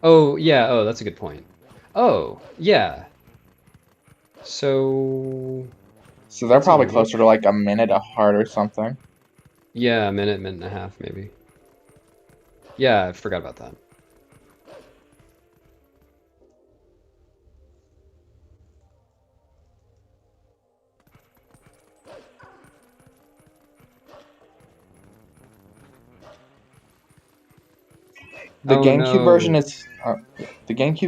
Oh, yeah, oh, that's a good point. Oh, yeah. So they're probably closer to like a minute apart or something. Yeah, a minute and a half, maybe. Yeah, I forgot about that. The GameCube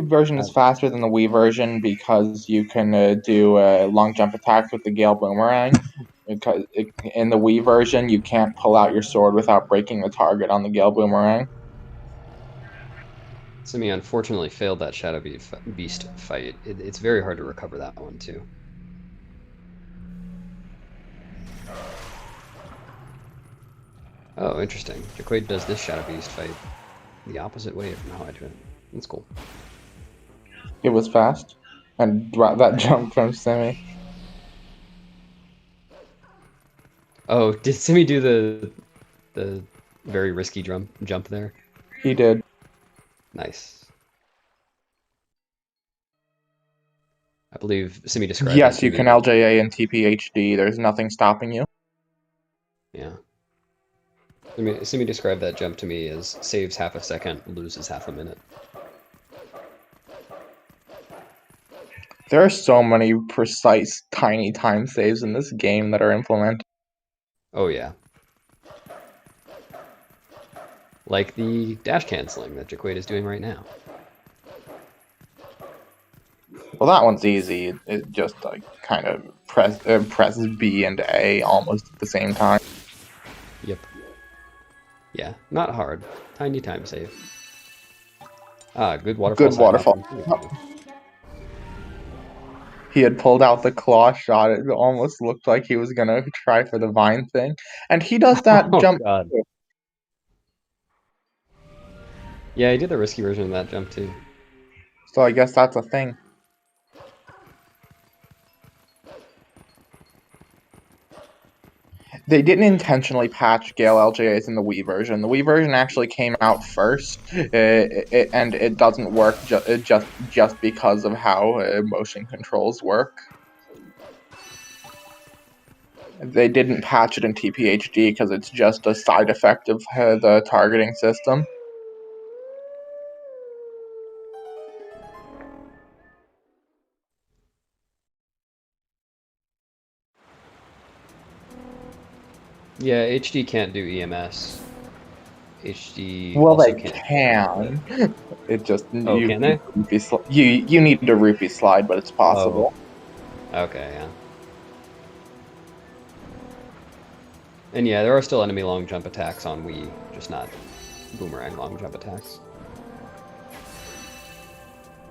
version is faster than the Wii version because you can do long jump attacks with the Gale Boomerang. Because in the Wii version, you can't pull out your sword without breaking the target on the Gale Boomerang. Simi unfortunately failed that Beast fight. It's very hard to recover that one, too. Oh, interesting. Jacquaid does this Shadow Beast fight the opposite way from how I do it. That's cool. It was fast. And that jump from Simi. Oh, did Simi do the very risky jump there? He did. Nice. I believe Simi described that Yes, to you me. can LJA and TPHD. There's nothing stopping you. Yeah. Simi described that jump to me as saves half a second, loses half a minute. There are so many precise, tiny time saves in this game that are implemented. Oh, yeah. Like the dash canceling that Jacquaid is doing right now. Well, that one's easy. It just like kind of presses B and A almost at the same time. Yep. Yeah, not hard. Tiny time save. Ah, good waterfall Good side hop. waterfall. He had pulled out the claw shot. It almost looked like he was gonna try for the vine thing, and he does that Oh, jump. God. Yeah, he did the risky version of that jump, too. So I guess that's a thing. They didn't intentionally patch Gale LJAs in the Wii version. The Wii version actually came out first, and it doesn't work just because of how motion controls work. They didn't patch it in TPHD because it's just a side effect of the targeting system. Yeah, HD can't do EMS. HD Well, also they can't. can. It just Oh, can they? you need a rupee slide, but it's possible. Oh, okay, yeah. And yeah, there are still enemy long jump attacks on Wii, just not boomerang long jump attacks.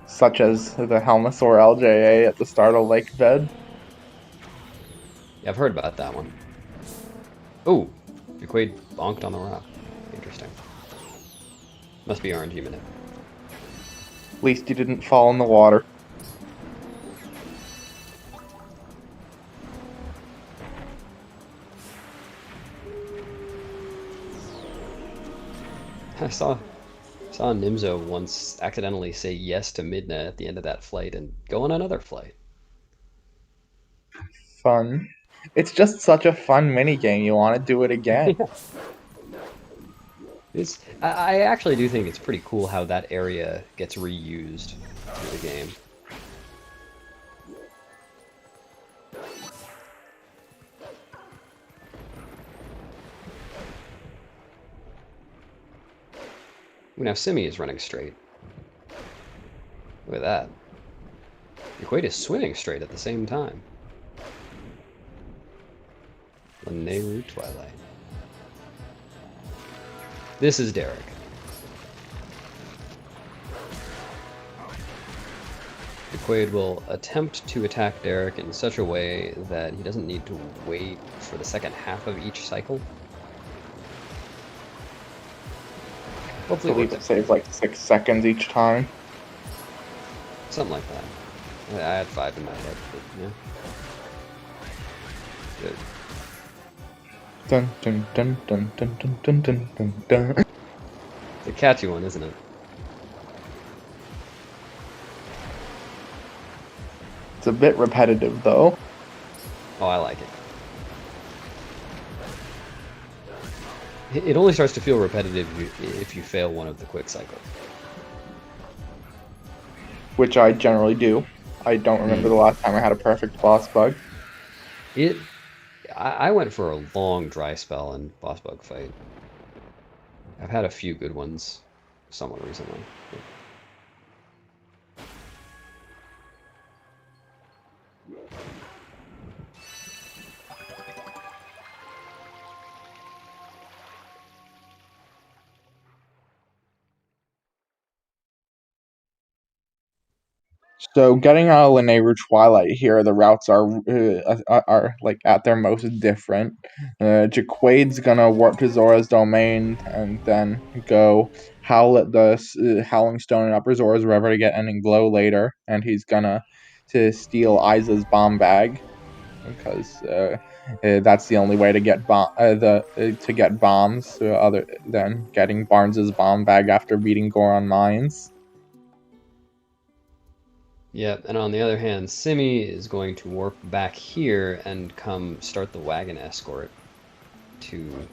Such as the Helmasaur LJA at the start of Lake Bed. Yeah, I've heard about that one. Oh, Jacquaid bonked on the rock. Interesting. Must be RNG minute. At least you didn't fall in the water. I saw Nimzo once accidentally say yes to Midna at the end of that flight and go on another flight. Fun. It's just such a fun minigame. You want to do it again. I actually do think it's pretty cool how that area gets reused through the game. Ooh, now Simi is running straight. Look at that. Jacquaid is swimming straight at the same time. Nehru Twilight. This is Derek. Jacquaid will attempt to attack Derek in such a way that he doesn't need to wait for the second half of each cycle. Hopefully I believe it saves like 6 seconds each time. Something like that. I had 5 in my head, but yeah. Good. Dun dun dun dun dun dun dun dun dun dun. It's a catchy one, isn't it? It's a bit repetitive though. Oh, I like it. It only starts to feel repetitive if you fail one of the quick cycles. Which I generally do. I don't remember the last time I had a perfect boss bug. I went for a long dry spell in boss bug fight. I've had a few good ones somewhat recently. So getting out of Lanayru Twilight here, the routes are like at their most different. Jacquaid's gonna warp to Zora's domain and then go howl at the Howling Stone in Upper Zora's River to get ending glow later, and he's gonna to steal Iza's bomb bag because that's the only way to get to get bombs other than getting Barnes's bomb bag after beating Goron Mines. Yep, and on the other hand, Simi is going to warp back here and come start the wagon escort to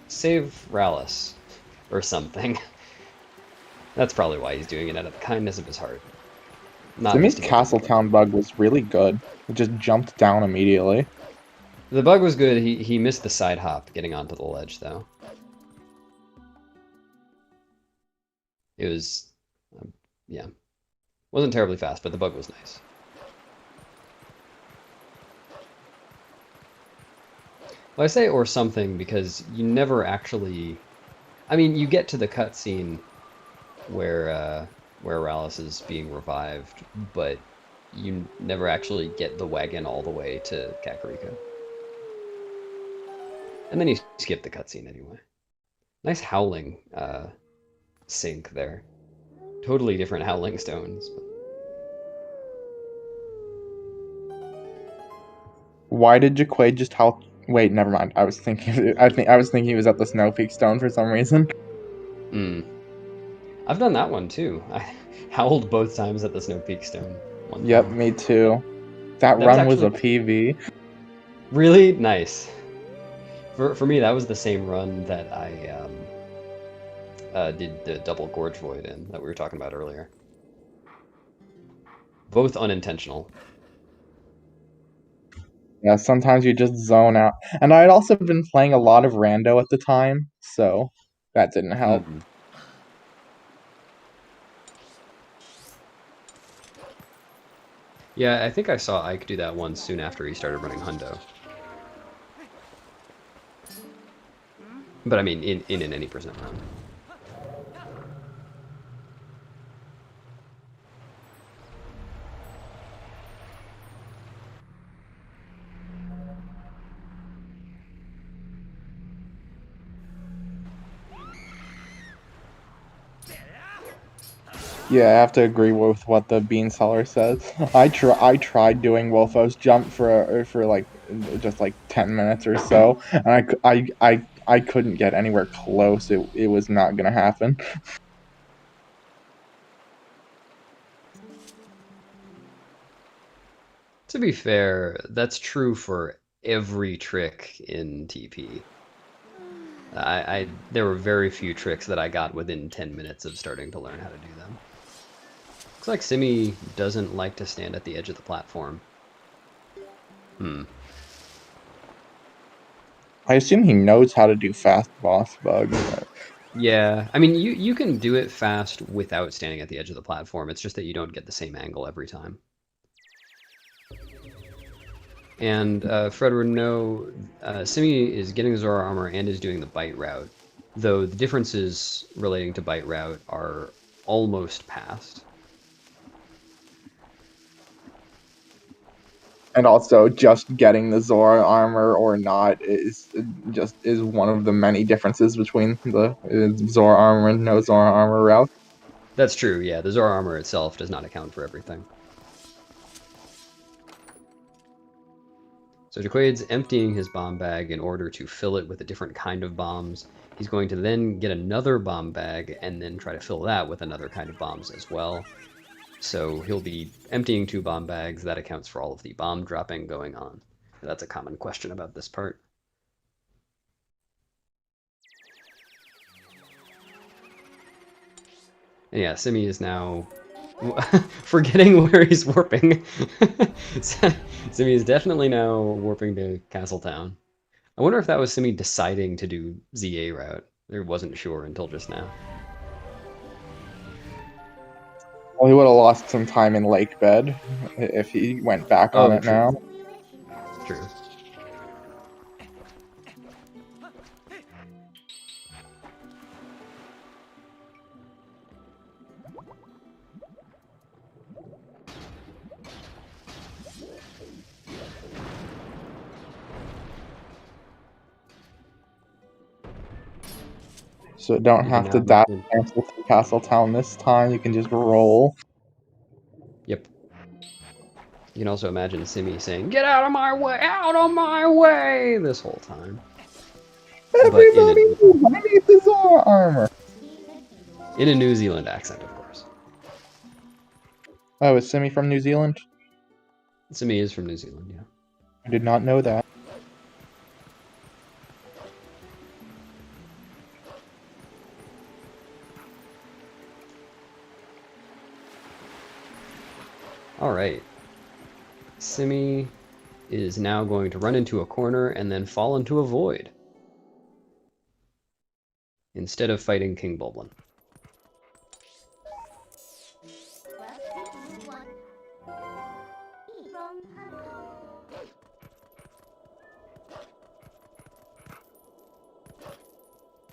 save Rallis or something. That's probably why he's doing it out of the kindness of his heart. Simi's Castletown bug was really good. It just jumped down immediately. The bug was good. He missed the side hop getting onto the ledge, though. It was, yeah. Wasn't terribly fast, but the bug was nice. Well, I say or something because you never actually... I mean, you get to the cutscene where Rallis is being revived, but you never actually get the wagon all the way to Kakariko. And then you skip the cutscene anyway. Nice howling sync there. Totally different howling stones. Why did Jacquaid just howl? Wait, never mind. I was thinking he was at the Snow Peak Stone for some reason. I've done that one too. I howled both times at the Snow Peak Stone. Yep, me too. That run was a PV. Really nice. For me, that was the same run that I did the double gorge void in that we were talking about earlier. Both unintentional. Yeah, sometimes you just zone out. And I had also been playing a lot of rando at the time, so that didn't help. Yeah, I think I saw Ike do that once soon after he started running Hundo. But I mean, in an any percent run. Yeah, I have to agree with what the bean seller says. I tried doing Wolfo's jump for like just like 10 minutes or so, and I couldn't get anywhere close. It was not gonna happen. To be fair, that's true for every trick in TP. There were very few tricks that I got within 10 minutes of starting to learn how to do them. Looks like Simi doesn't like to stand at the edge of the platform. I assume he knows how to do fast boss bug. Yeah, I mean, you can do it fast without standing at the edge of the platform. It's just that you don't get the same angle every time. And Fred would know Simi is getting Zora armor and is doing the bite route, though the differences relating to bite route are almost past. And also, just getting the Zora armor or not is one of the many differences between the Zora armor and no Zora armor route. That's true, yeah. The Zora armor itself does not account for everything. So Jacquaid's emptying his bomb bag in order to fill it with a different kind of bombs. He's going to then get another bomb bag and then try to fill that with another kind of bombs as well. So he'll be emptying 2 bomb bags. That accounts for all of the bomb dropping going on. That's a common question about this part. And yeah, Simi is now forgetting where he's warping. Simi is definitely now warping to Castletown. I wonder if that was Simi deciding to do ZA route. I wasn't sure until just now. Well, he would have lost some time in Lake Bed if he went back on it true. now. True. So don't You can have to now dash move in. cancel to Castle Town this time. You can just roll. Yep. You can also imagine Simi saying, "Get out of my way! Out of my way!" this whole time. But Everybody move! I need the Zora armor! in a New Zealand accent, of course. Oh, is Simi from New Zealand? Simi is from New Zealand, yeah. I did not know that. Alright. Simi is now going to run into a corner and then fall into a void. Instead of fighting King Bulblin.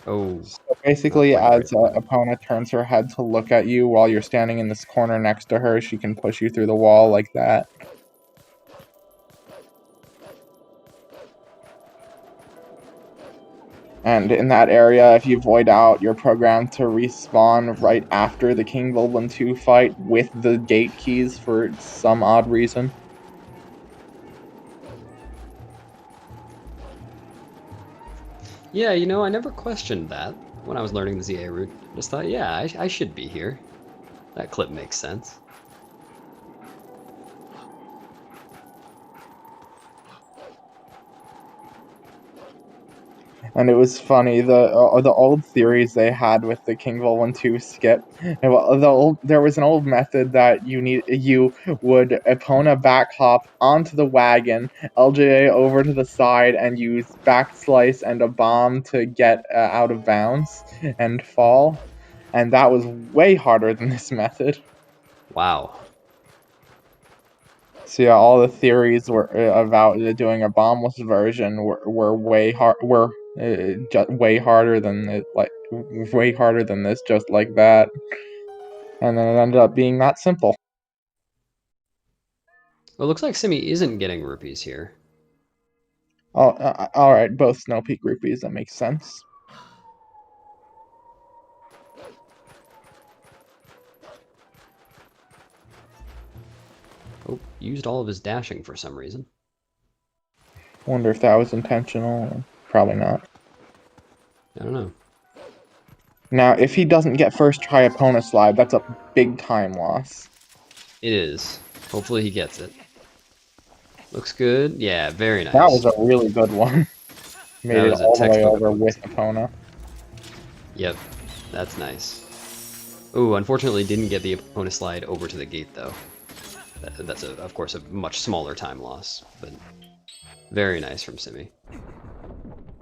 Oh, So not basically, quite the as right button. Epona turns her head to look at you while you're standing in this corner next to her, she can push you through the wall like that. And in that area, if you void out, you're programmed to respawn right after the King Bulblin 2 fight with the gate keys for some odd reason. Yeah, you know, I never questioned that when I was learning the ZA route. I just thought, yeah, I should be here. That clip makes sense. And it was funny, the old theories they had with the King Bulblin 2 skip. There was an old method that you would Epona back hop onto the wagon, LJA over to the side, and use back slice and a bomb to get out of bounds and fall. And that was way harder than this method. Wow. So yeah, all the theories were about doing a bombless version were way harder than way harder than this, just like that. And then it ended up being that simple. Well, it looks like Simi isn't getting rupees here. Oh, all right, both Snow Peak rupees. That makes sense. Oh, used all of his dashing for some reason. Wonder if that was intentional. Probably not. I don't know. Now, if he doesn't get first try Epona slide, that's a big time loss. It is. Hopefully he gets it. Looks good. Yeah, very nice. That was a really good one. Made That it was a all the way textbook over Epona with slide. Epona. Yep, that's nice. Ooh, unfortunately didn't get the Epona slide over to the gate though. That's of course a much smaller time loss, but very nice from Simi.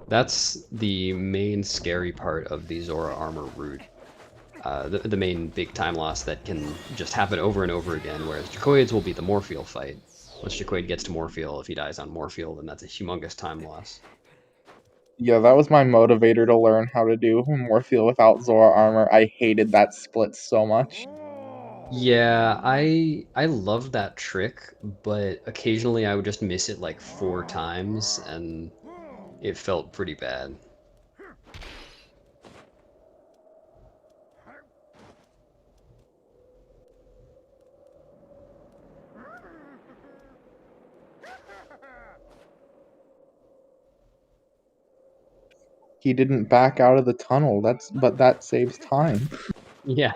That's the main scary part of the Zora armor route. The main big time loss that can just happen over and over again, whereas Jacquaid's will be the Morpheal fight. Once Jacquaid gets to Morpheal, if he dies on Morpheal, then that's a humongous time loss. Yeah, that was my motivator to learn how to do Morpheal without Zora armor. I hated that split so much. Yeah, I loved that trick, but occasionally I would just miss it like 4 times, and it felt pretty bad. He didn't back out of the tunnel. But that saves time. Yeah.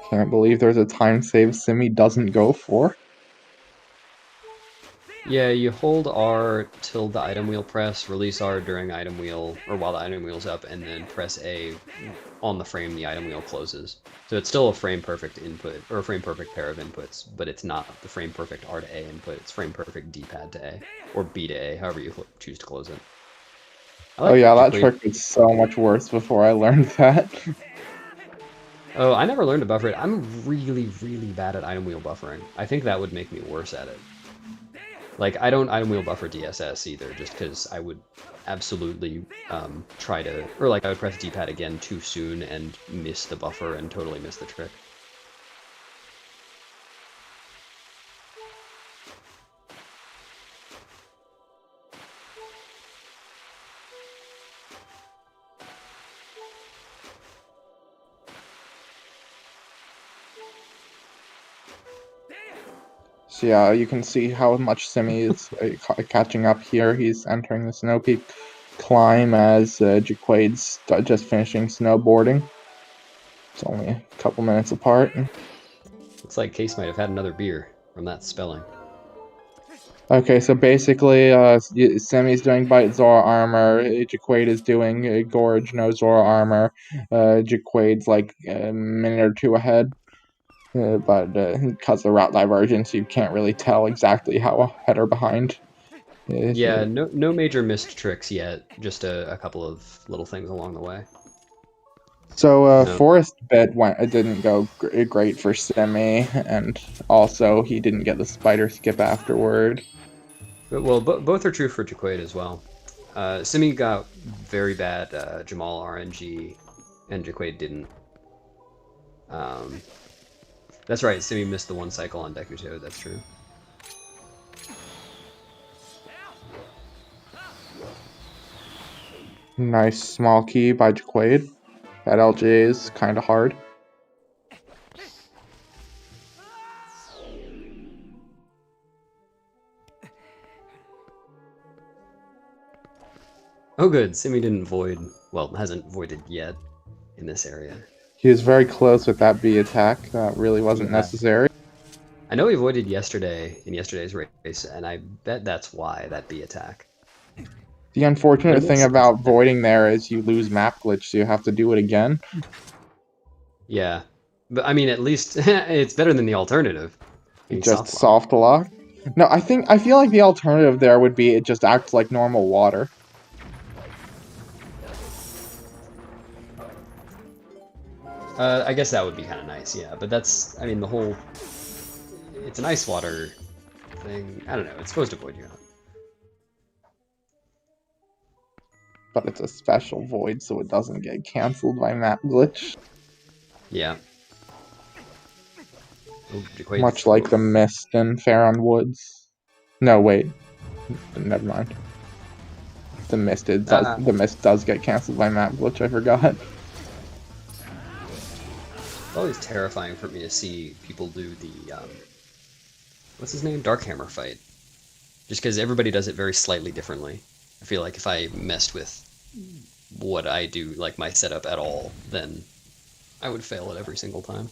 Can't believe there's a time save Simi doesn't go for. Yeah, you hold R till the item wheel press, release R during item wheel, or while the item wheel's up, and then press A on the frame the item wheel closes. So it's still a frame perfect input, or a frame perfect pair of inputs, but it's not the frame perfect R to A input, it's frame perfect D-pad to A, or B to A, however you choose to close it. I Oh like yeah, that Jacquaid. trick was so much worse before I learned that. Oh, I never learned to buffer it. I'm really, really bad at item wheel buffering. I think that would make me worse at it. Like, I don't item wheel buffer DSS either, just because I would absolutely try to, or like I would press D-pad again too soon and miss the buffer and totally miss the trick. So yeah, you can see how much Simi is catching up here. He's entering the Snow Peak climb as Jacquaid's just finishing snowboarding. It's only a couple minutes apart. Looks like Case might have had another beer from that spelling. Okay, so basically, Simi's doing Bite Zora armor, Jacquaid is doing Gorge no Zora armor, Jacquaid's like a minute or two ahead, but because of the route divergence, you can't really tell exactly how ahead or behind. Yeah, no major missed tricks yet, just a couple of little things along the way. So No. Forest Bit didn't go great for Simi, and also he didn't get the spider skip afterward. Well, both are true for Jacquaid as well. Simi got very bad Jamal RNG, and Jacquaid didn't. That's right, Simi missed the one cycle on Deku 2, that's true. Nice small key by Jacquaid. That LJ is kind of hard. Oh good, Simi didn't void, well, hasn't voided yet in this area. He was very close with that B attack. That really wasn't Yeah. necessary. I know he voided yesterday in yesterday's race, and I bet that's why, that B attack. The unfortunate thing about voiding there is you lose map glitch, so you have to do it again. Yeah, but I mean, at least it's better than the alternative. Just soft lock. No, I feel like the alternative there would be it just acts like normal water. I guess that would be kind of nice, yeah. But that's, I mean, the whole, it's an ice water thing. I don't know. It's supposed to void you out. But it's a special void, so it doesn't get canceled by map glitch. Yeah. Oh, much like the mist in Farron Woods. No, wait. Never mind. The mist the mist does get canceled by map glitch, I forgot. It's always terrifying for me to see people do the what's his name? Darkhammer fight. Just because everybody does it very slightly differently. I feel like if I messed with what I do, like my setup at all, then I would fail it every single time.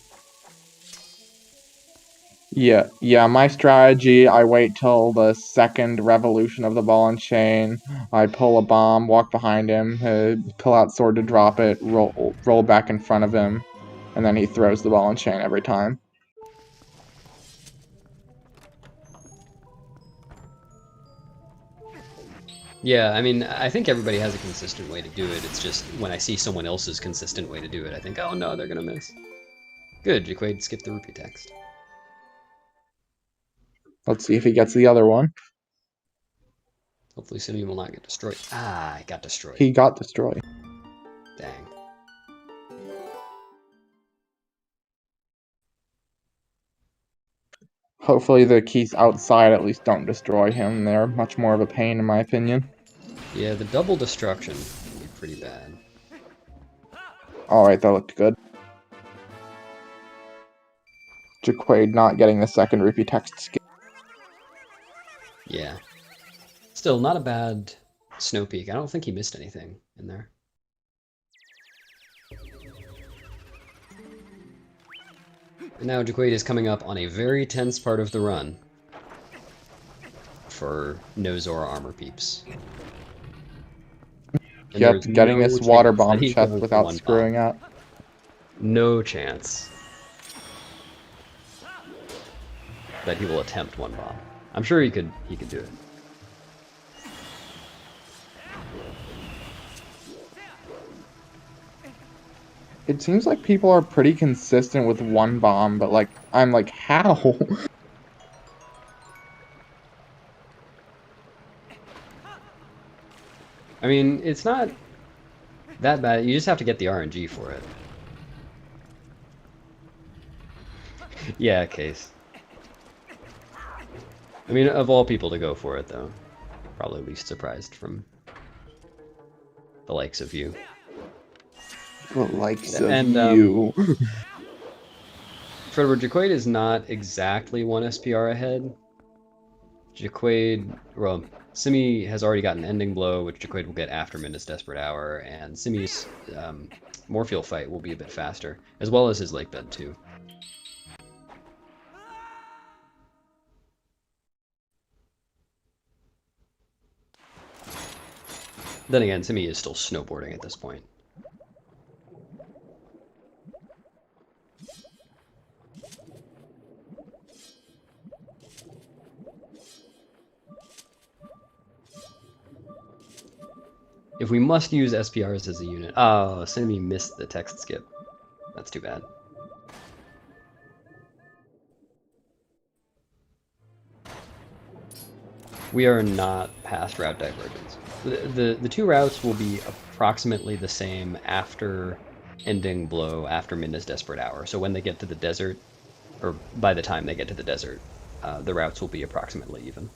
Yeah, my strategy, I wait till the second revolution of the ball and chain, I pull a bomb, walk behind him, pull out sword to drop it, roll back in front of him, and then he throws the ball and chain every time. Yeah, I mean, I think everybody has a consistent way to do it. It's just when I see someone else's consistent way to do it, I think, oh no, they're gonna miss. Good, Jacquaid skipped the rupee text. Let's see if he gets the other one. Hopefully Simi will not get destroyed. Ah, he got destroyed. He got destroyed. Dang. Hopefully the keys outside at least don't destroy him. They're much more of a pain in my opinion. Yeah, the double destruction would be pretty bad. Alright, that looked good. Jacquaid not getting the second rupee text skip. Yeah. Still, not a bad snow peak. I don't think he missed anything in there. And now Jacquaid is coming up on a very tense part of the run for no Zora armor peeps. And yep, getting this water bomb chest without screwing up. No chance that he will attempt one bomb. I'm sure he could do it. It seems like people are pretty consistent with one bomb, but like, I'm like, how? I mean, it's not that bad. You just have to get the RNG for it. Yeah, Case. I mean, of all people to go for it, though. Probably least surprised from the likes of you. The likes of you. Fredward, Jacquaid is not exactly 1 SPR ahead. Jacquaid, well, Simi has already gotten Ending Blow, which Jacquaid will get after Midna's Desperate Hour, and Simi's Morpheal fight will be a bit faster, as well as his Lake Bed too. Then again, Simi is still snowboarding at this point. If we must use SPRs as a unit... Oh, Simi missed the text skip. That's too bad. We are not past route divergence. The two routes will be approximately the same after Ending Blow, after Midna's Desperate Hour. So when they get to the desert, or by the time they get to the desert, the routes will be approximately even.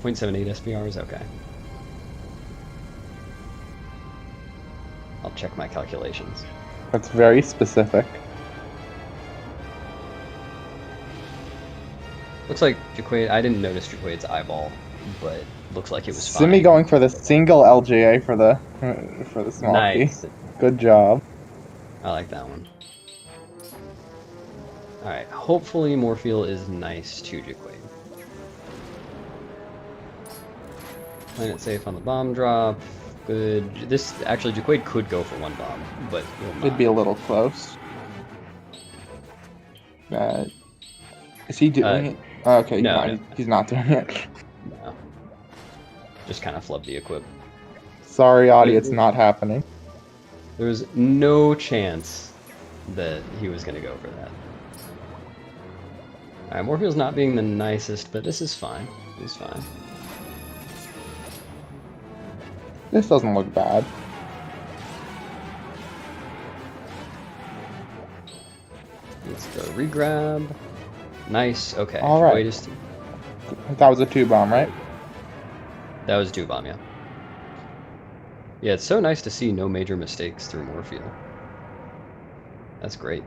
0.78 SPRs? Okay. I'll check my calculations. That's very specific. Looks like Jacquaid, I didn't notice Jacquaid's eyeball, but looks like it was fine. Simi going for the single LGA for the small Nice. key. Good job. I like that one. Alright, hopefully Morpheal is nice to Jacquaid. Playing it safe on the bomb drop. Good. This, actually, Jacquaid could go for 1 bomb, but will not. It'd be a little close. Is he doing it? Okay, no. He's not doing it. No. Just kind of flubbed the equip. Sorry, audience, not happening. There was no chance that he was going to go for that. Alright, Morpheal's not being the nicest, but this is fine. It's fine. This doesn't look bad. Let's go regrab. Nice. Okay. All right. That was a 2-bomb, right? That was a 2-bomb, yeah. Yeah, it's so nice to see no major mistakes through Morpheal. That's great.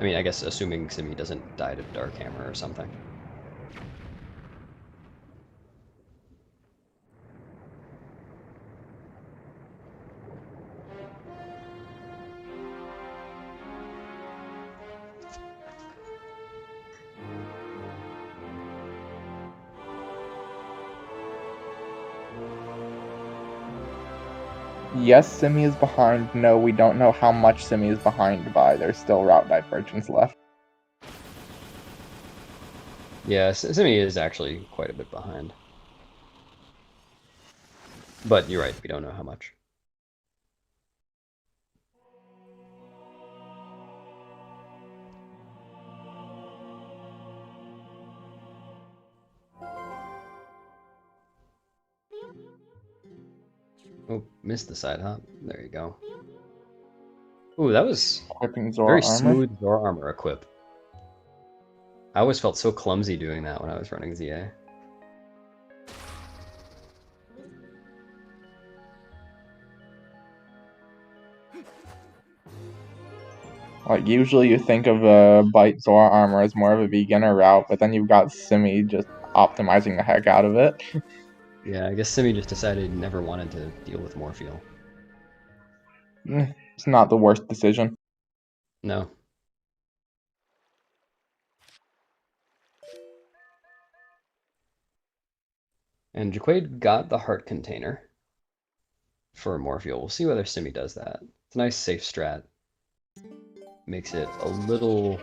I mean, I guess assuming Simi doesn't die to Dark Hammer or something. Yes, Simi is behind. No, we don't know how much Simi is behind by. There's still route divergence left. Yeah, Simi is actually quite a bit behind. But you're right, we don't know how much. Oh, missed the side hop. There you go. Ooh, that was Equipping Zora very armor. smooth Zora armor equip. I always felt so clumsy doing that when I was running ZA. Like, usually you think of Bite Zora armor as more of a beginner route, but then you've got Simi just optimizing the heck out of it. Yeah, I guess Simi just decided he never wanted to deal with Morpheal. It's not the worst decision. No. And Jacquaid got the heart container for Morpheal. We'll see whether Simi does that. It's a nice safe strat. Makes it a little,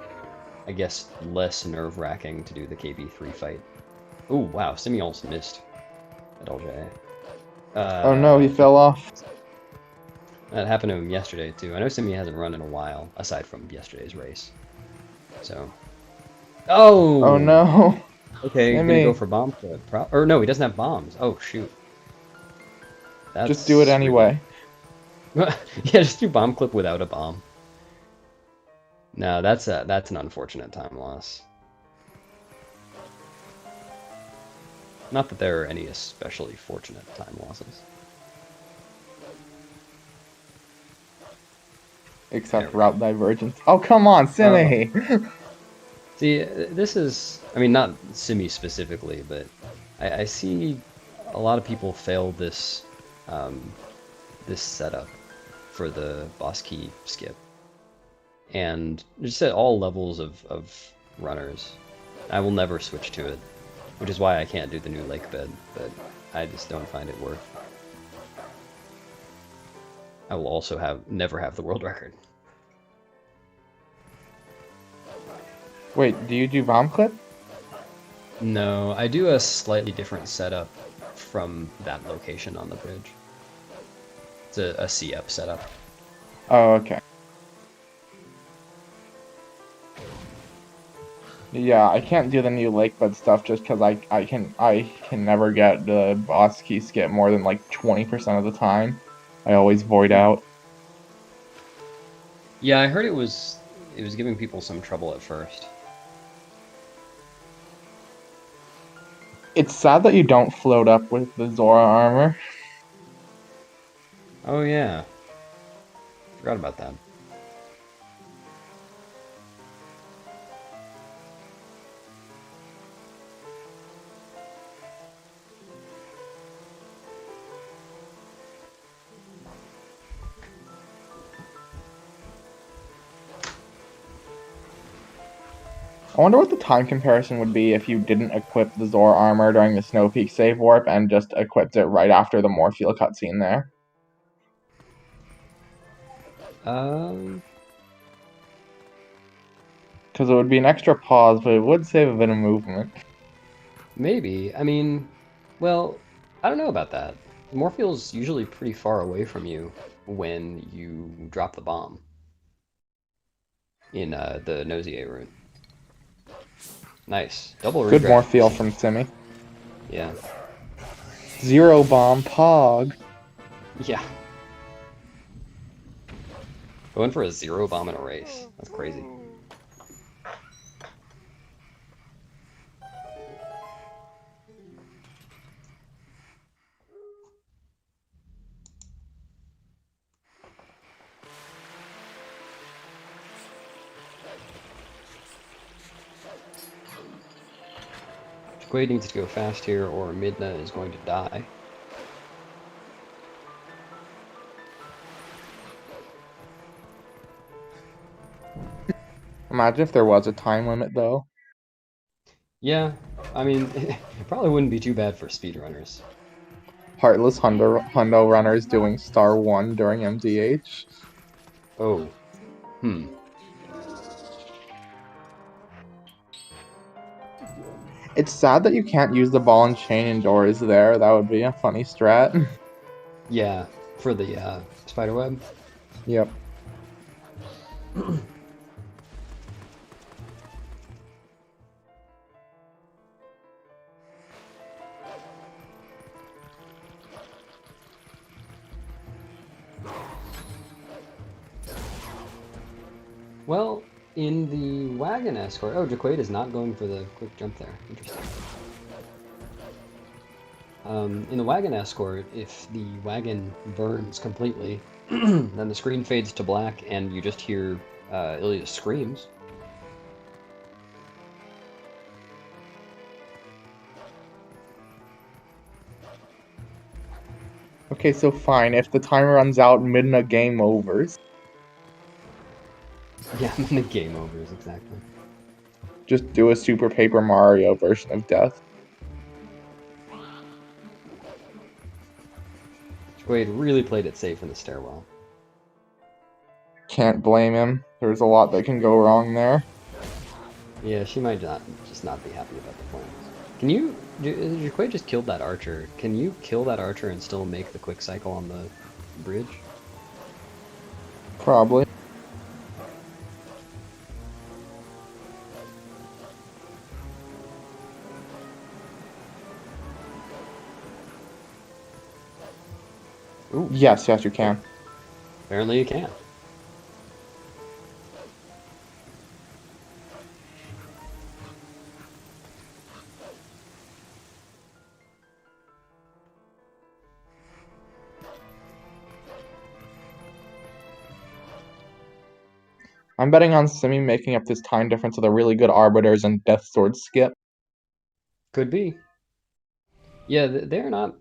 I guess, less nerve-wracking to do the KB3 fight. Oh, wow, Simi almost missed at LJ. Oh no, he fell off. That happened to him yesterday, too. I know Simi hasn't run in a while, aside from yesterday's race. So... Oh! Oh no. Okay, he's Simi. gonna go for bomb clip. Or no, he doesn't have bombs. Oh, shoot. That's Just do it anyway. yeah, just do bomb clip without a bomb. No, that's an unfortunate time loss. Not that there are any especially fortunate time losses. Except route divergence. Oh, come on, Simi! See, this is, I mean, not Simi specifically, but I see a lot of people fail this this setup for the boss key skip. And just at all levels of runners, I will never switch to it, which is why I can't do the new lake bed, but I just don't find it worth. I will also never have the world record. Wait, do you do bomb clip? No, I do a slightly different setup from that location on the bridge. It's a C-up setup. Oh, okay. Yeah, I can't do the new lakebed stuff just because I can never get the boss key skip more than like 20% of the time. I always void out. Yeah, I heard it was giving people some trouble at first. It's sad that you don't float up with the Zora armor. Oh yeah, forgot about that. I wonder what the time comparison would be if you didn't equip the Zora armor during the Snow Peak save warp and just equipped it right after the Morpheal cutscene there. Because it would be an extra pause, but it would save a bit of movement. Maybe. I mean, well, I don't know about that. Morpheal's usually pretty far away from you when you drop the bomb in the Nosier route. Nice. Double Good regrab. Morpheal from Simi. Yeah. Zero bomb pog. Yeah. Going for a zero bomb in a race. That's crazy. Jacquaid needs to go fast here or Midna is going to die. Imagine if there was a time limit, though. Yeah, I mean, it probably wouldn't be too bad for speedrunners. Heartless Hundo runners doing star 1 during MDH. Oh. Hmm. It's sad that you can't use the ball and chain indoors there. That would be a funny strat. Yeah, for the spiderweb. Yep. Well, in the wagon escort... Oh, Jacquaid is not going for the quick jump there. Interesting. In the wagon escort, if the wagon burns completely, then the screen fades to black and you just hear Ilya's screams. Okay, so fine. If the time runs out, Midna game overs. Yeah, the game overs, exactly. Just do a Super Paper Mario version of death. Jacquaid really played it safe in the stairwell. Can't blame him. There's a lot that can go wrong there. Yeah, she might just not be happy about the plans. Can you... Jacquaid just killed that archer. Can you kill that archer and still make the quick cycle on the bridge? Probably. Ooh. Yes, you can. Apparently you can. I'm betting on Simi making up this time difference with a really good Arbiters and Death Sword skip. Could be. Yeah, they're not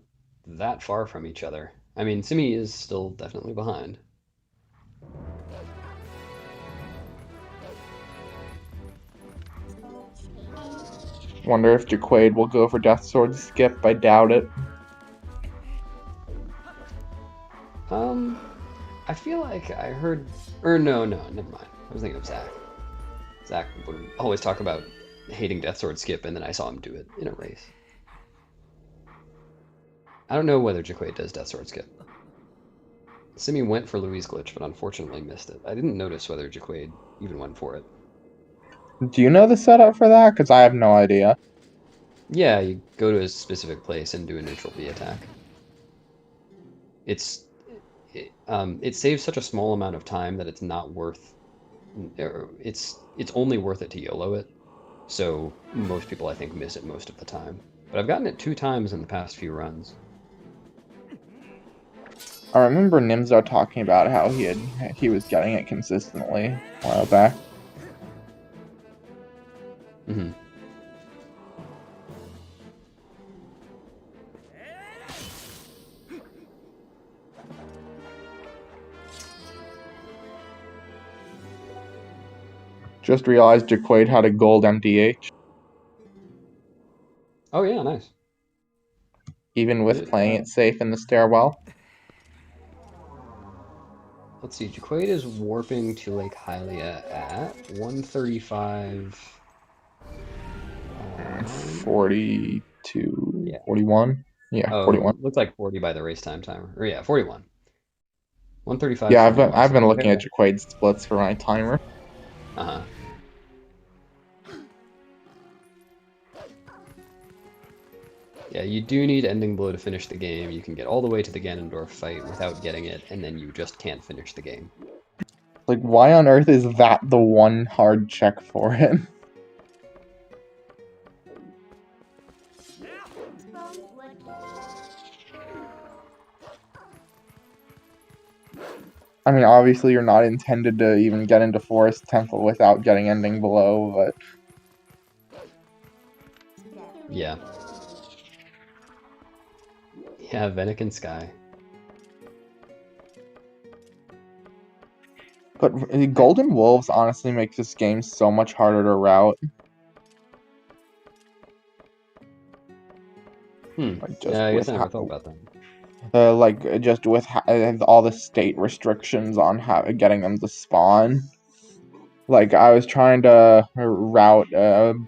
that far from each other. I mean, Simi is still definitely behind. Wonder if Jacquaid will go for Death Sword skip. I doubt it. I feel like I heard, or no, never mind. I was thinking of Zach. Zach would always talk about hating Death Sword skip, and then I saw him do it in a race. I don't know whether Jacquaid does Death Sword skip. Simi went for Louise glitch, but unfortunately missed it. I didn't notice whether Jacquaid even went for it. Do you know the setup for that? Because I have no idea. Yeah, you go to a specific place and do a neutral B attack. It saves such a small amount of time that it's not worth. It's only worth it to YOLO it. So most people, I think, miss it most of the time. But I've gotten it 2 times in the past few runs. I remember Nimzo talking about how he was getting it consistently a while back. Mm-hmm. Just realized Jacquaid had a gold MDH. Oh yeah, nice. Even with playing it safe in the stairwell. Let's see, Jacquaid is warping to Lake Hylia at 135. 42, Yeah. 41? Yeah, Oh, 41. looks like 40 by the race time timer. Or yeah, 41. 135. Yeah, 41, I've so been looking at compare Jacquaid's splits for my timer. that. Uh-huh. Yeah, you do need Ending Blow to finish the game. You can get all the way to the Ganondorf fight without getting it, and then you just can't finish the game. Like, why on earth is that the one hard check for him? I mean, obviously you're not intended to even get into Forest Temple without getting Ending Below, but... Yeah. Yeah, Venican Sky. But Golden Wolves honestly makes this game so much harder to route. Like, just Yeah, I with guess I never thought about that. just with all the state restrictions on getting them to spawn. Like, I was trying to route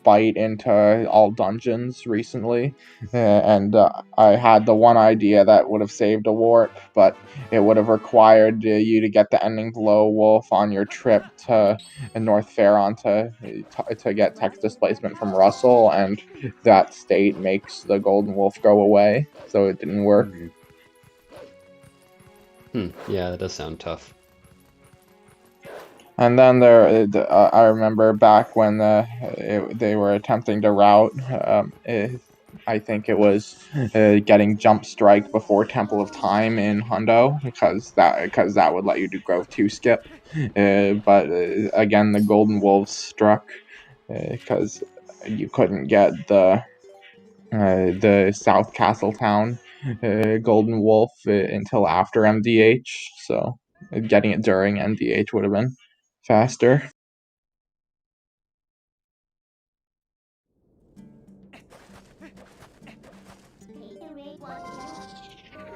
Bite into all dungeons recently, and I had the one idea that would have saved a warp, but it would have required you to get the Ending Blow Wolf on your trip to North Faron to get text displacement from Russell, and that state makes the Golden Wolf go away, so it didn't work. Yeah, that does sound tough. And then I remember back when they were attempting to route, I think it was getting Jump Strike before Temple of Time in Hundo, because that would let you do Grove 2 skip. But again, the Golden Wolves struck because you couldn't get the South Castletown Golden Wolf until after MDH, so getting it during MDH would have been faster.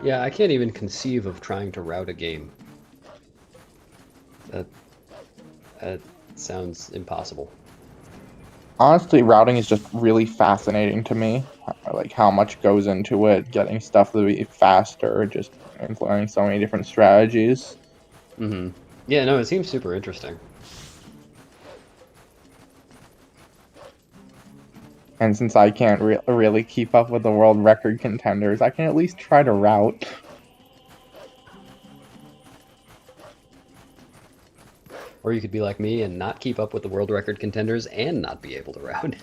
Yeah, I can't even conceive of trying to route a game. That sounds impossible. Honestly, routing is just really fascinating to me. Like how much goes into it, getting stuff to be faster, just employing so many different strategies. Yeah, no, it seems super interesting. And since I can't really keep up with the world record contenders, I can at least try to route. Or you could be like me and not keep up with the world record contenders and not be able to route.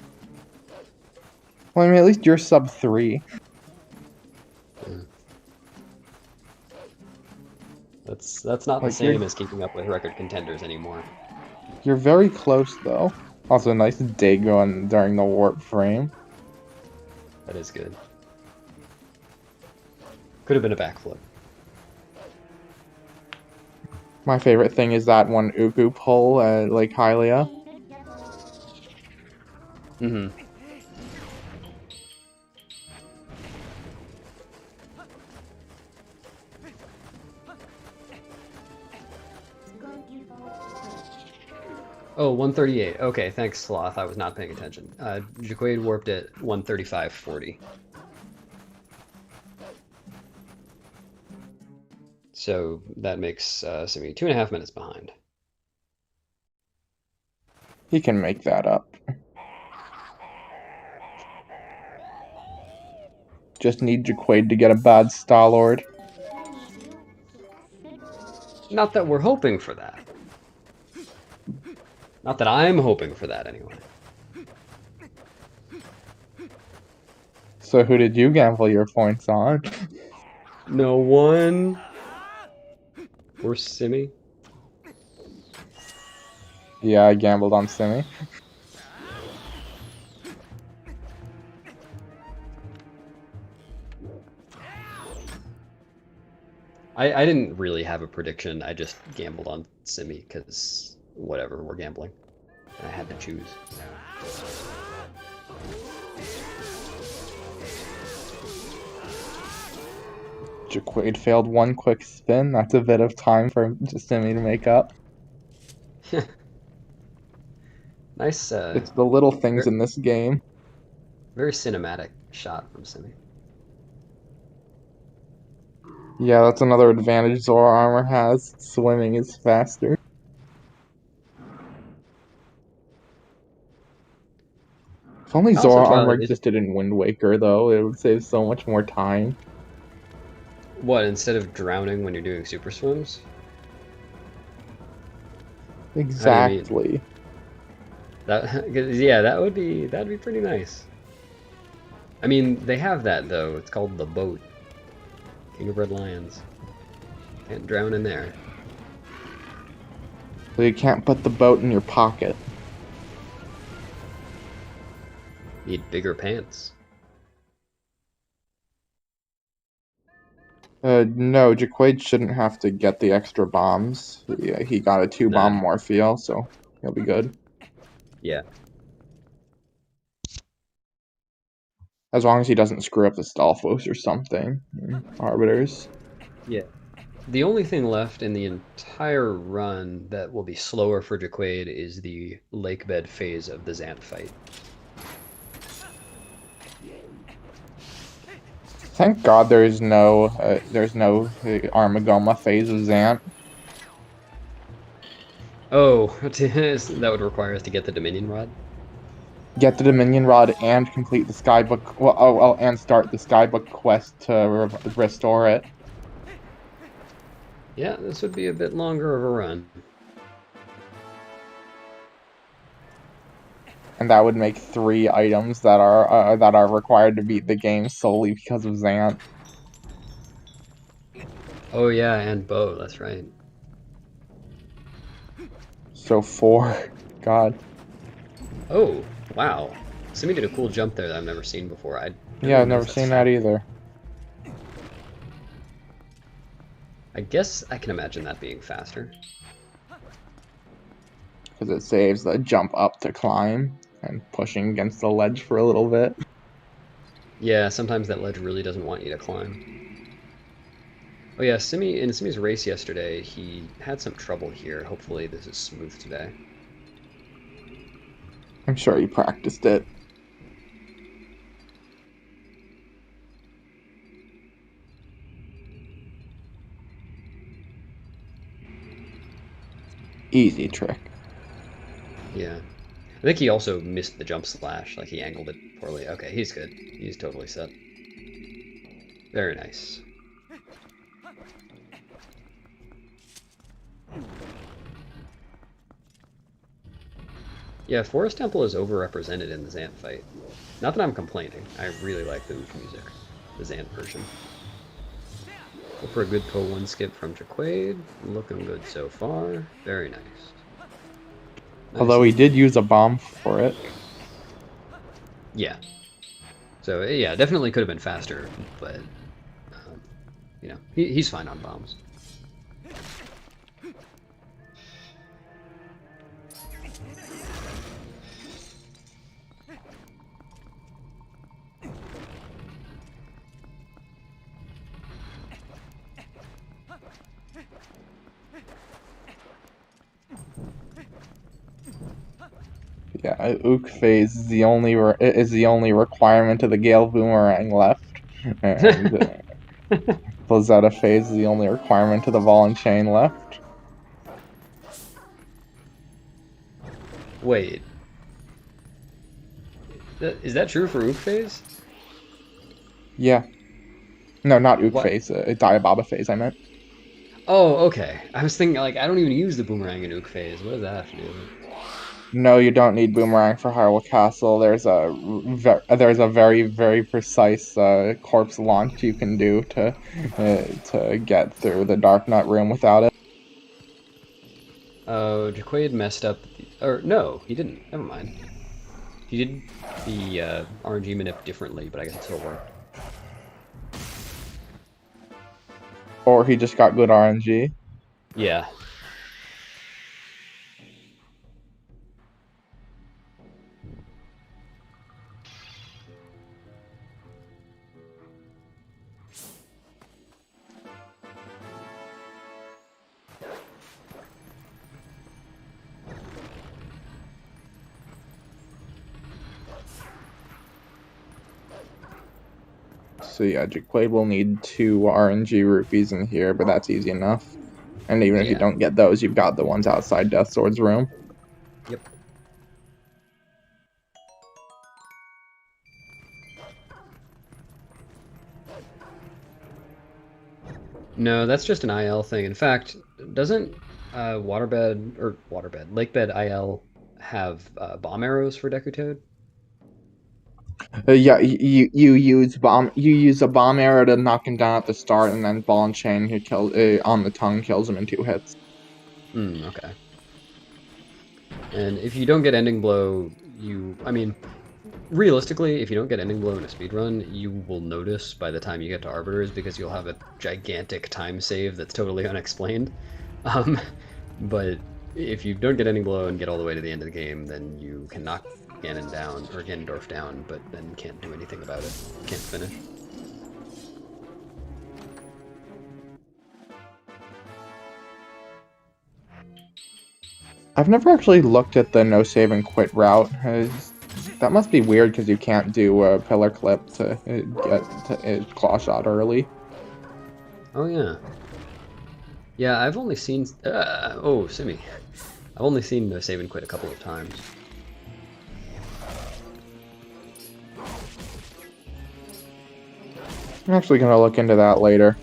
Well, I mean, at least you're sub 3. That's not the same as keeping up with record contenders anymore. You're very close, though. Also, nice dig on during the warp frame. That is good. Could have been a backflip. My favorite thing is that one Uku pull at Lake Hylia. Mm-hmm. Oh, 138. Okay, thanks, Sloth. I was not paying attention. Jacquaid warped at 135.40. So that makes Simi 2.5 minutes behind. He can make that up. Just need Jacquaid to get a bad Star-Lord. Not that we're hoping for that. Not that I'm hoping for that, anyway. So who did you gamble your points on? No one. Or Simi. Yeah, I gambled on Simi. I didn't really have a prediction. I just gambled on Simi because whatever, we're gambling. And I had to choose. Jacquaid failed one quick spin. That's a bit of time for Simi to make up. Nice. It's the little things in this game. Very cinematic shot from Simi. Yeah, that's another advantage Zora Armor has. Swimming is faster. If only Also, Zora Armor Twilight, existed in Wind Waker, though, it would save so much more time. what, instead of drowning when you're doing super swims? Exactly. That yeah, that'd be pretty nice. I mean, they have that though. It's called the boat. King of Red Lions. Can't drown in there. So you can't put the boat in your pocket. Need bigger pants. No, Jacquaid shouldn't have to get the extra bombs. Yeah, he got a 2-bomb Nah. Morpheal, so he'll be good. Yeah. As long as he doesn't screw up the Stalfos or something. Arbiters. Yeah. The only thing left in the entire run that will be slower for Jacquaid is the lake bed phase of the Zant fight. Thank God there's no Armagoma phase of Zant. Oh, that would require us to get the Dominion Rod? Get the Dominion Rod and complete the Skybook. Well, and start the Skybook quest to restore it. Yeah, this would be a bit longer of a run. And that would make 3 items that are required to beat the game solely because of Zant. Oh yeah, and Bo, that's right. So 4. God. Oh, wow. Simi did a cool jump there that I've never seen before. Yeah, I've never seen that either. I guess I can imagine that being faster. Because it saves the jump up to climb and pushing against the ledge for a little bit. Yeah, sometimes that ledge really doesn't want you to climb. Oh yeah, in Simi's race yesterday, he had some trouble here. Hopefully this is smooth today. I'm sure he practiced it. Easy trick. Yeah. I think he also missed the jump slash, like he angled it poorly. Okay, he's good. He's totally set. Very nice. Yeah, Forest Temple is overrepresented in the Zant fight. Not that I'm complaining. I really like the Oof music, the Zant version. Go for a good pull 1 skip from Jacquaid. Looking good so far. Very nice. Although he did use a bomb for it. Yeah. So yeah, definitely could have been faster, but you know, he's fine on bombs. Yeah, Ook phase is the only requirement of the Gale Boomerang left, and Blizzetta phase is the only requirement of the Ball and Chain left. Wait, is that true for Ook phase? Yeah. No, not Ook What? phase. Diababa phase, I meant. Oh, okay. I was thinking, like, I don't even use the boomerang in Ook phase. What does that have to do with it? No, you don't need Boomerang for Hyrule Castle. There's a very, very precise corpse launch you can do to get through the Dark Nut room without it. Oh, Jacquaid messed up. Or, no, he didn't. Never mind. He did the RNG manip differently, but I guess it still worked. Or he just got good RNG. Yeah. So yeah, Jacquaid will need 2 RNG rupees in here, but that's easy enough. And even if you don't get those, you've got the ones outside Death Sword's room. Yep. No, that's just an IL thing. In fact, doesn't Lakebed IL have bomb arrows for Deku Toad? Yeah, you use a bomb arrow to knock him down at the start, and then Ball and Chain who kills on the tongue kills him in 2 hits. Okay. And if you don't get Ending Blow, I mean, realistically, if you don't get Ending Blow in a speedrun, you will notice by the time you get to Arbiters because you'll have a gigantic time save that's totally unexplained. But if you don't get Ending Blow and get all the way to the end of the game, then you can knock Ganon down, or Ganondorf down, but then can't do anything about it. Can't finish. I've never actually looked at the no save and quit route. That must be weird because you can't do a pillar clip to get a claw shot early. Oh yeah. Yeah, I've only seen oh, Simi. I've only seen no save and quit a couple of times. I'm actually gonna look into that later.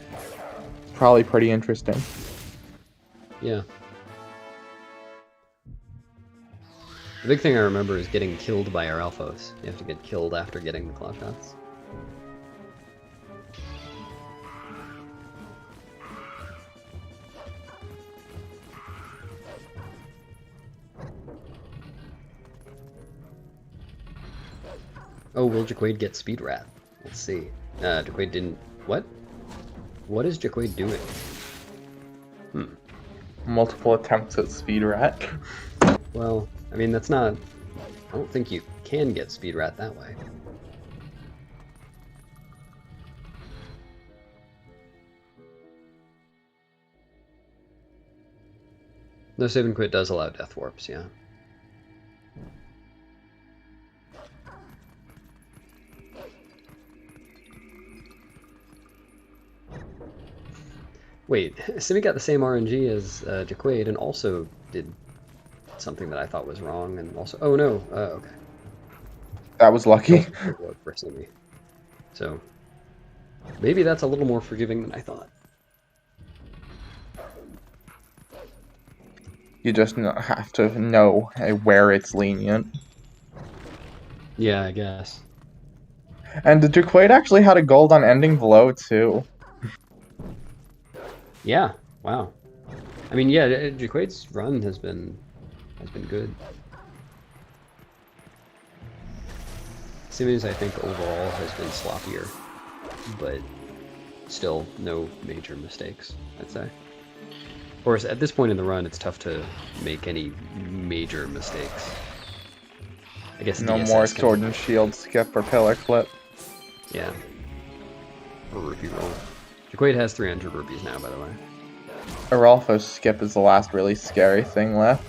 It's probably pretty interesting. Yeah. The big thing I remember is getting killed by our Alphos. You have to get killed after getting the claw shots. Oh, will Jacquaid get Speed Rat? Let's see. Jacquaid didn't... What? What is Jacquaid doing? Multiple attempts at Speed Rat. Well, I mean, that's not... I don't think you can get Speed Rat that way. No save and quit does allow death warps, yeah. Wait, Simi got the same RNG as Jacquaid and also did something that I thought was wrong, and also... Oh no, okay. That was lucky. For Simi. So, maybe that's a little more forgiving than I thought. You just have to know where it's lenient. Yeah, I guess. And Jacquaid actually had a gold on Ending Blow, too. Yeah, wow. I mean, yeah, Jacquaid's run has been good. Simmons, I think, overall has been sloppier, but still no major mistakes, I'd say. Of course, at this point in the run, it's tough to make any major mistakes. I guess No DSS more can... sword and shield skip or pillar clip. Yeah. Or rupee roll. Jacquaid has 300 rupees now, by the way. Aralfo's skip is the last really scary thing left.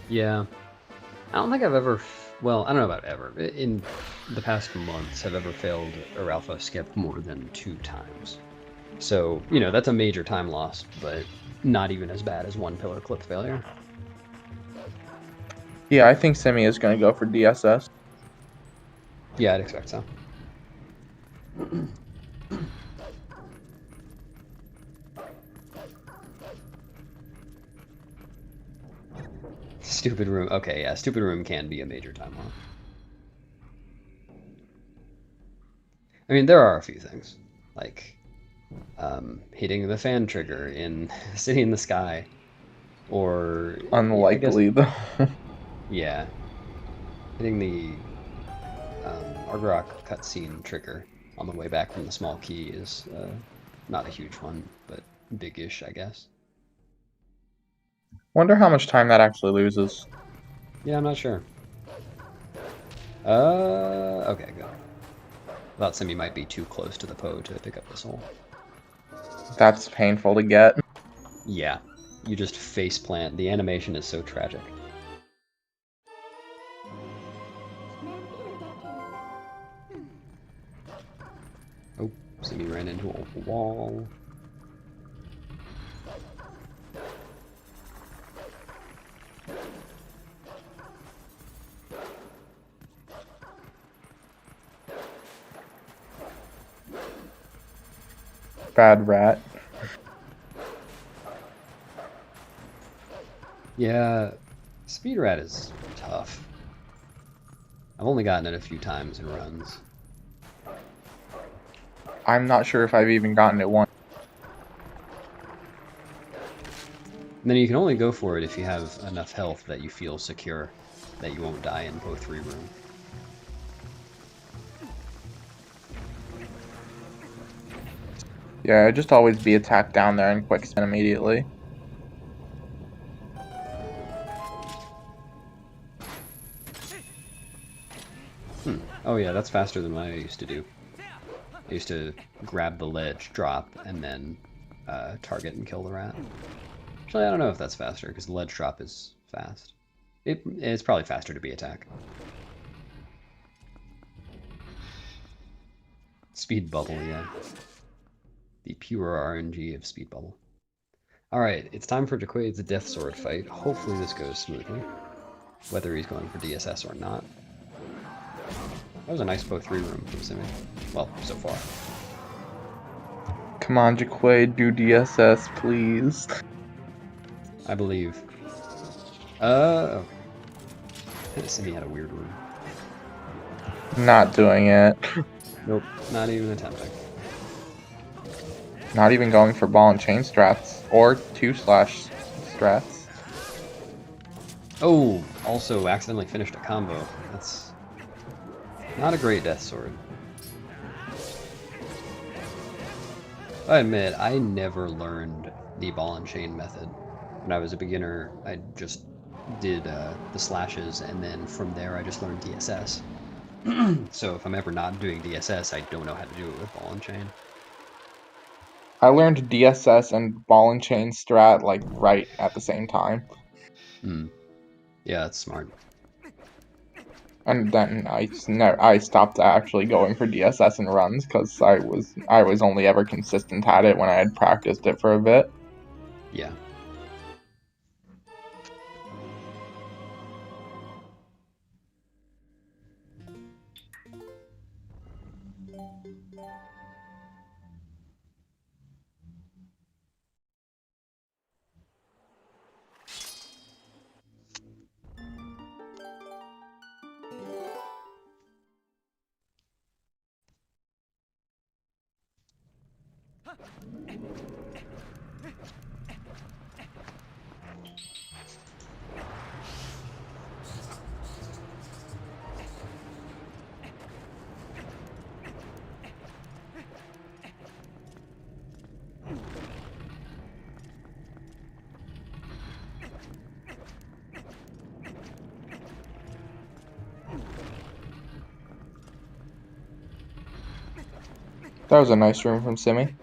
Yeah. I don't think I've ever... Well, I don't know about ever. In the past months, have ever failed Aralfo skip more than 2 times. So, you know, that's a major time loss, but not even as bad as 1 pillar clip failure. Yeah, I think Simi is going to go for DSS. Yeah, I'd expect so. Stupid room. Okay, yeah, stupid room can be a major time loss. I mean, there are a few things, like hitting the fan trigger in City in the Sky, or Unlikely, though. Yeah, hitting the Argarok cutscene trigger on the way back from the small key is not a huge one, but big-ish, I guess. Wonder how much time that actually loses. Yeah, I'm not sure. Okay, good. I thought Simi might be too close to the Poe to pick up the soul. That's painful to get. Yeah, you just face plant. The animation is so tragic. Oh, Simi ran into a wall. Bad rat. Yeah, Speed Rat is tough. I've only gotten it a few times in runs. I'm not sure if I've even gotten it once. And then you can only go for it if you have enough health that you feel secure that you won't die in Poe 3 room. Yeah, just always be attacked down there and quick spin immediately. Oh yeah, that's faster than what I used to do. I used to grab the ledge, drop, and then target and kill the rat. Actually, I don't know if that's faster, because the ledge drop is fast. It's probably faster to be attack. Speed bubble, yeah. The pure RNG of speed bubble. Alright, it's time for Jacquaid's Death Sword fight. Hopefully this goes smoothly. Whether he's going for DSS or not. That was a nice Poe 3 room from Simi. Well, so far. Come on, Jacquaid, do DSS, please. I believe. Okay. Simi had a weird room. Not doing it. Nope, not even attempting. Not even going for ball and chain strats. Or 2/slash strats. Oh, also accidentally finished a combo. That's not a great Death Sword. I admit, I never learned the ball and chain method. When I was a beginner, I just did the slashes, and then from there I just learned DSS. So if I'm ever not doing DSS, I don't know how to do it with ball and chain. I learned DSS and ball and chain strat like right at the same time. Yeah, that's smart. And then I stopped actually going for DSS and runs because I was only ever consistent at it when I had practiced it for a bit. Yeah. That was a nice room from Simi.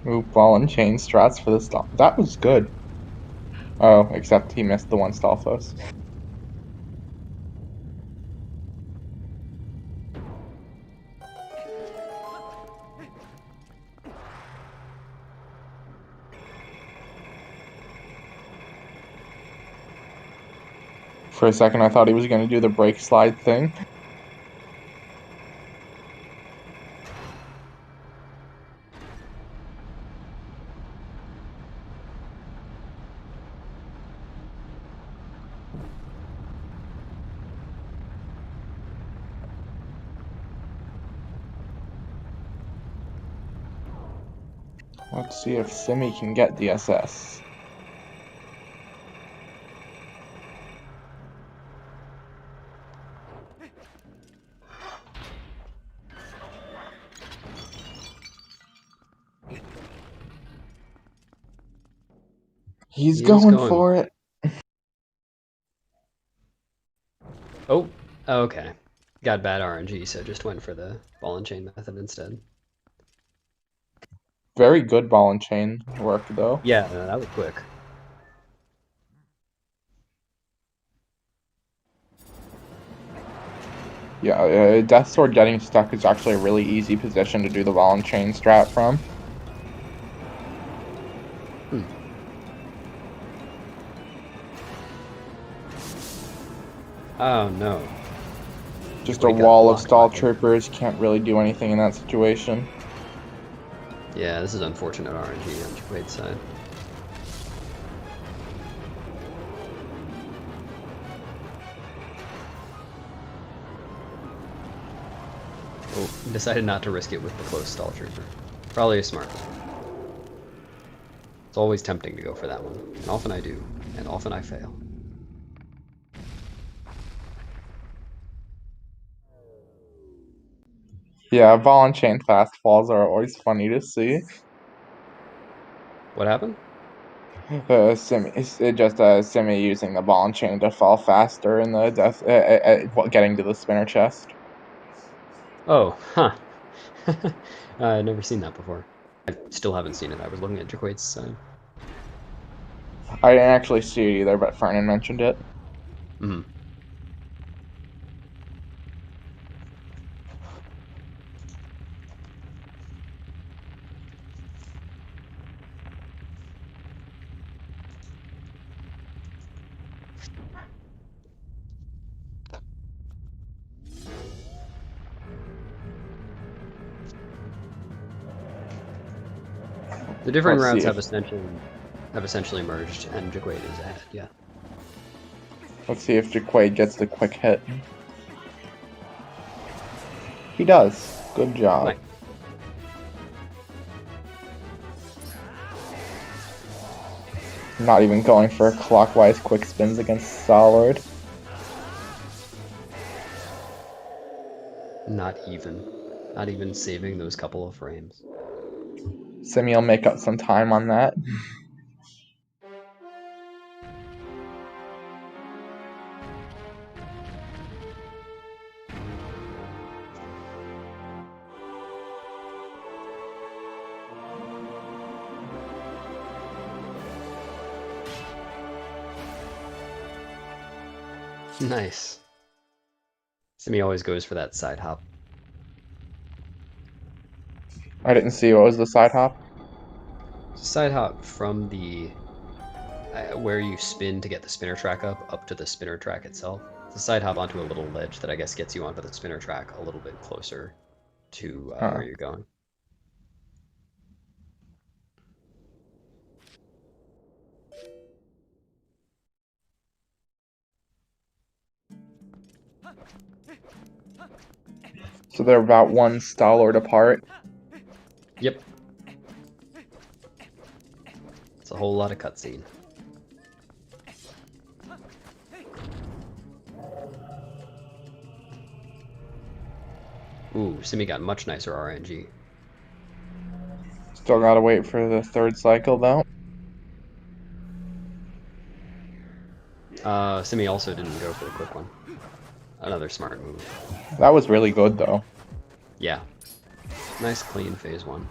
Ooh, ball and chain strats for the stall. That was good. Oh, except he missed the one Stalfos. For a second, I thought he was going to do the brake slide thing. Let's see if Simi can get the SS. He's going for it. Oh, okay. Got bad RNG, so just went for the ball and chain method instead. Very good ball and chain work, though. Yeah, no, that was quick. Yeah, Death Sword getting stuck is actually a really easy position to do the ball and chain strat from. Oh no. Just a wall of stall troopers, can't really do anything in that situation. Yeah, this is unfortunate RNG on Jacquaid's side. Oh, decided not to risk it with the close stall trooper. Probably a smart one. It's always tempting to go for that one, and often I do, and often I fail. Yeah, ball and chain fast falls are always funny to see. What happened? Simi using the ball and chain to fall faster in the getting to the spinner chest. Oh, huh. I've never seen that before. I still haven't seen it. I was looking at Jacquaid's side. I didn't actually see it either, but Fernan mentioned it. Mm-hmm. The differing routes have essentially merged, and Jacquaid is ahead. Yeah. Let's see if Jacquaid gets the quick hit. He does. Good job. Nice. Not even going for clockwise quick spins against Solid. Not even saving those couple of frames. Simi will make up some time on that. Nice. Simi always goes for that side hop. I didn't see what was the side hop. Side hop from the where you spin to get the spinner track up to the spinner track itself. It's a side hop onto a little ledge that I guess gets you onto the spinner track a little bit closer to where you're going. So they're about one stalwart apart. Yep. It's a whole lot of cutscene. Ooh, Simi got much nicer RNG. Still gotta wait for the third cycle though. Simi also didn't go for the quick one. Another smart move. That was really good though. Yeah. Nice clean phase 1.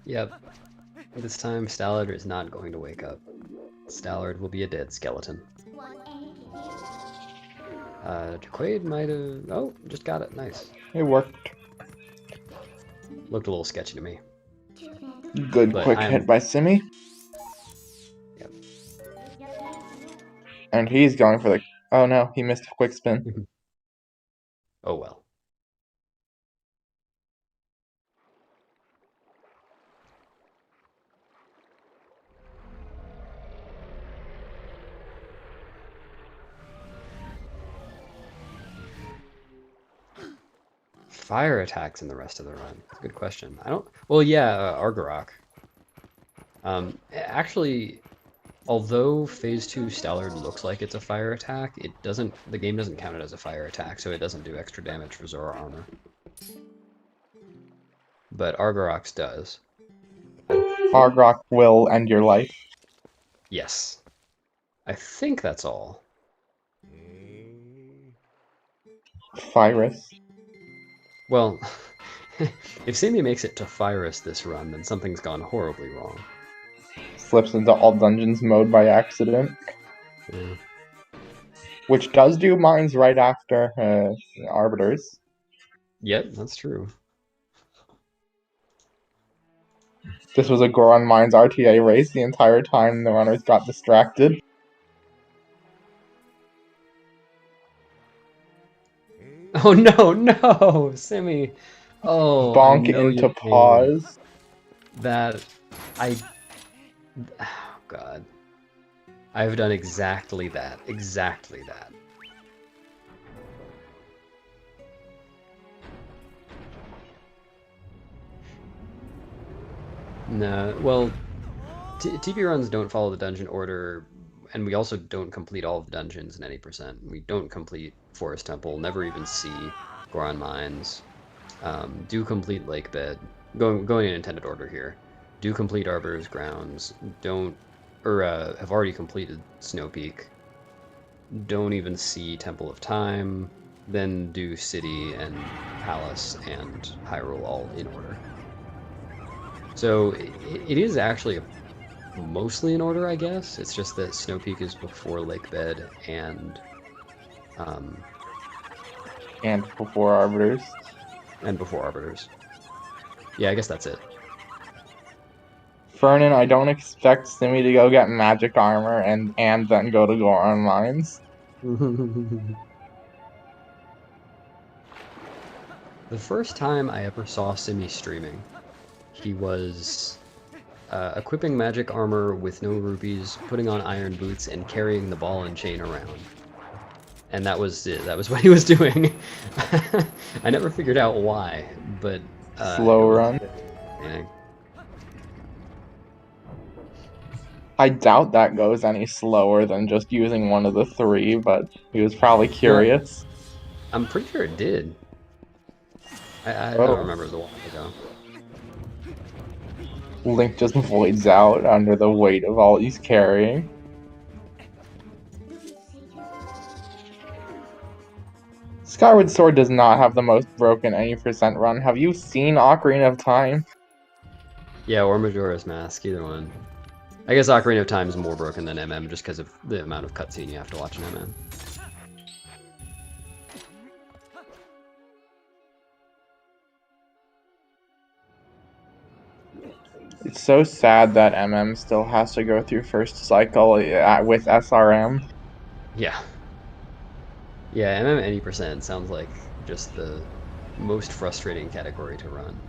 Yep. This time, Stallard is not going to wake up. Stallard will be a dead skeleton. Jacquaid might have... Oh, just got it. Nice. It worked. Looked a little sketchy to me. Good But quick hit by Simi. Yep. And he's going for the... Oh no, he missed a quick spin. Oh well. Fire attacks in the rest of the run. That's a good question. I don't... Well, yeah, Argarok. Actually, although Phase 2 Stallard looks like it's a fire attack, it doesn't... The game doesn't count it as a fire attack, so it doesn't do extra damage for Zora armor. But Argarok's does. Argrok will end your life. Yes. I think that's all. Virus. Well, if Simi makes it to Fyrus this run, then something's gone horribly wrong. Slips into all dungeons mode by accident. Yeah. Which does do mines right after Arbiters. Yep, that's true. This was a Goron Mines RTA race the entire time the runners got distracted. Oh no, no! Simi! Oh, Bonk I know into your pain. pause. That... Oh god. I've done exactly that. Exactly that. No, well, TP runs don't follow the dungeon order, and we also don't complete all of the dungeons in any percent. We don't complete Forest Temple, never even see Goron Mines. Do complete Lake Bed, going in intended order here. Do complete Arbiter's Grounds, have already completed Snow Peak. Don't even see Temple of Time, then do City and Palace and Hyrule all in order. So it is actually mostly in order, I guess. It's just that Snow Peak is before Lake Bed and before Arbiters. And before Arbiters. Yeah, I guess that's it. Fernan, I don't expect Simi to go get magic armor and then go to Goron Mines. The first time I ever saw Simi streaming, he was equipping magic armor with no rupees, putting on iron boots, and carrying the ball and chain around. And that was it. That was what he was doing. I never figured out why, but... Slow run. Yeah. I doubt that goes any slower than just using one of the three, but he was probably curious. I'm pretty sure it did. I don't remember, it was a while ago. Link just voids out under the weight of all he's carrying. Skyward Sword does not have the most broken any percent run. Have you seen Ocarina of Time? Yeah, or Majora's Mask, either one. I guess Ocarina of Time is more broken than MM just because of the amount of cutscene you have to watch in MM. It's so sad that MM still has to go through first cycle with SRM. Yeah. Yeah, MM any percent sounds like just the most frustrating category to run.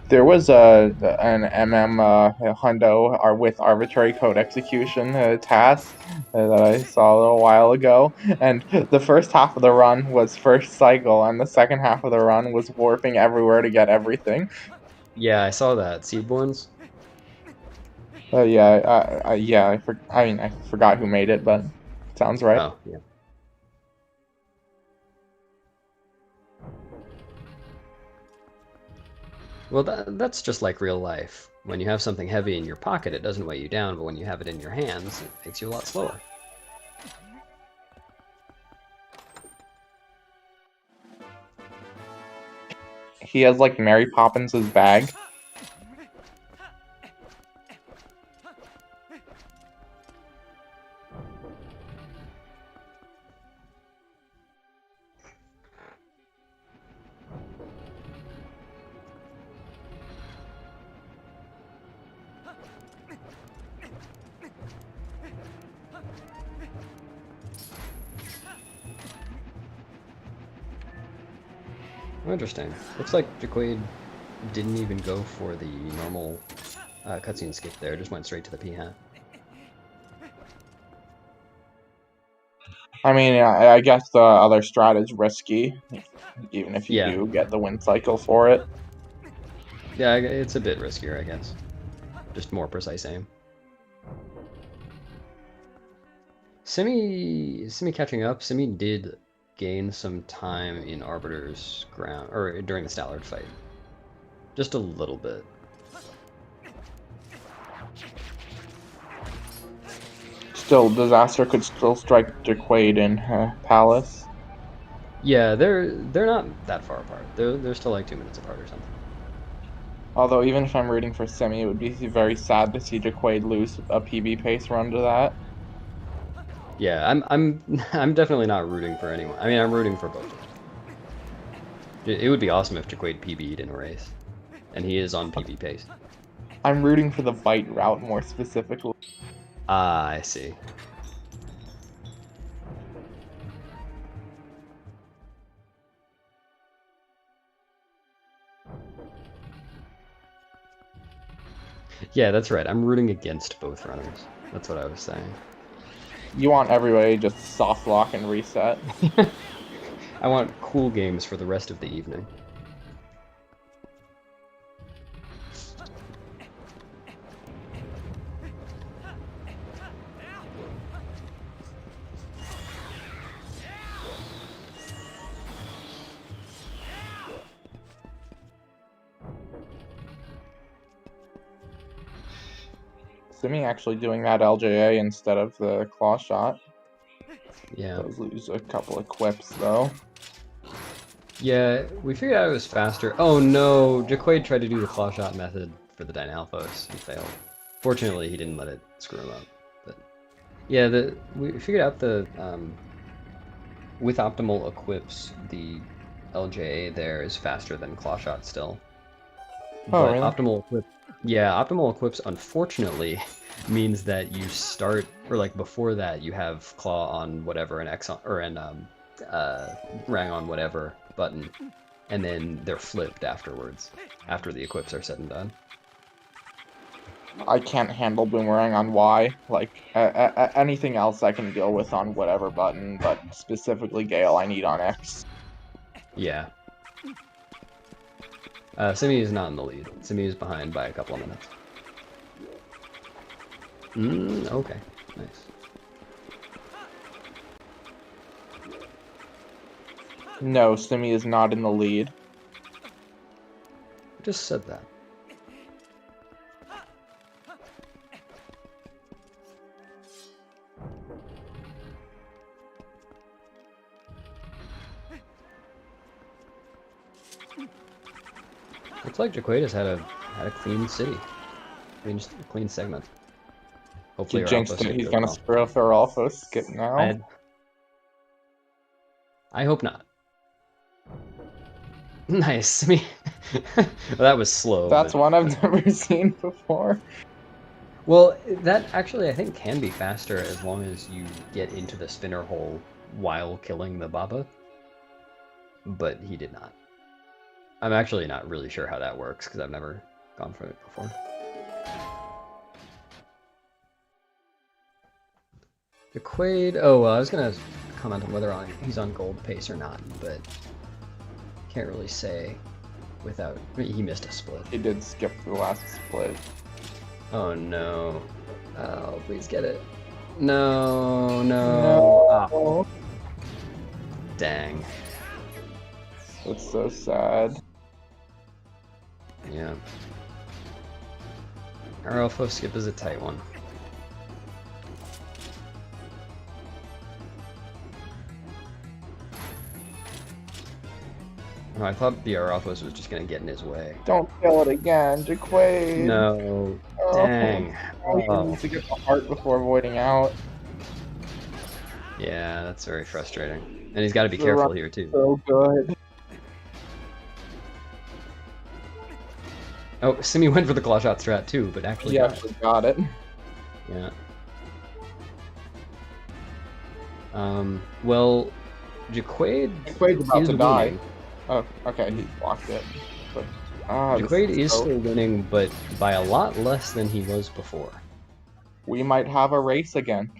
There was an MM hundo with arbitrary code execution task that I saw a little while ago, and the first half of the run was first cycle, and the second half of the run was warping everywhere to get everything. Yeah, I saw that. Seedborns? I mean, I forgot who made it, but it sounds right. Oh, yeah. Well, that's just like real life. When you have something heavy in your pocket, it doesn't weigh you down, but when you have it in your hands, it makes you a lot slower. He has like Mary Poppins' bag. Interesting. Looks like Jacquaid didn't even go for the normal cutscene skip there, just went straight to the P-hat. I mean, I guess the other strat is risky, even if you do get the win cycle for it. Yeah, it's a bit riskier, I guess. Just more precise aim. Simi catching up. Simi did gain some time in Arbiter's ground, or during the Stallard fight. Just a little bit. Still, Disaster could still strike Jacquaid in Palace. Yeah, they're not that far apart. They're still like 2 minutes apart or something. Although, even if I'm rooting for Simi, it would be very sad to see Jacquaid lose a PB pace run to that. Yeah, I'm definitely not rooting for anyone. I mean, I'm rooting for both of them. It would be awesome if Jacquaid PB'd in a race, and he is on PB pace. I'm rooting for the bite route more specifically. Ah, I see. Yeah, that's right. I'm rooting against both runners. That's what I was saying. You want everybody just soft lock and reset. I want cool games for the rest of the evening. Simi actually doing that LJA instead of the claw shot. Yeah. Does lose a couple of quips though. Yeah, we figured out it was faster. Oh no, Jacquaid tried to do the claw shot method for the Dynalphos and failed. Fortunately, he didn't let it screw him up. But yeah, we figured out the with optimal equips, the LJA there is faster than claw shot still. Oh, But really? optimal equips unfortunately means that you start, or like before that you have claw on whatever and X on, or an rang on whatever button, and then they're flipped afterwards, after the equips are said and done. I can't handle boomerang on Y. Like, anything else I can deal with on whatever button, but specifically Gale I need on X. Yeah. Simi is not in the lead. Simi is behind by a couple of minutes. Okay. Nice. No, Simi is not in the lead. I just said that. Looks like Jacquaid has had a clean city, clean segment. Hopefully He our jinxed outpost it. will He's do gonna well. screw up our alpha skip now. I hope not. Nice. Well, that was slow. That's but one I've never seen before. Well, that actually I think can be faster as long as you get into the spinner hole while killing the Baba. But he did not. I'm actually not really sure how that works because I've never gone for it before. Jacquaid. Oh, well, I was gonna comment on whether he's on gold pace or not, but can't really say without. I mean, he missed a split. He did skip the last split. Oh no! Oh, please get it. No, no. No. Dang. That's so sad. Yeah. Our alpha skip is a tight one. Oh, I thought the Arathos was just gonna get in his way. Don't kill it again, Jacquaid. No. Oh, Dang. He needs to get the heart before voiding out. Yeah, that's very frustrating. And he's got to be careful here too. So good. Oh, Simi went for the claw shot strat too, but actually got it. Yeah. Well, Jacquaid's about is to die. winning. Oh, okay, he blocked it. But Jacquaid is still winning, but by a lot less than he was before. We might have a race again.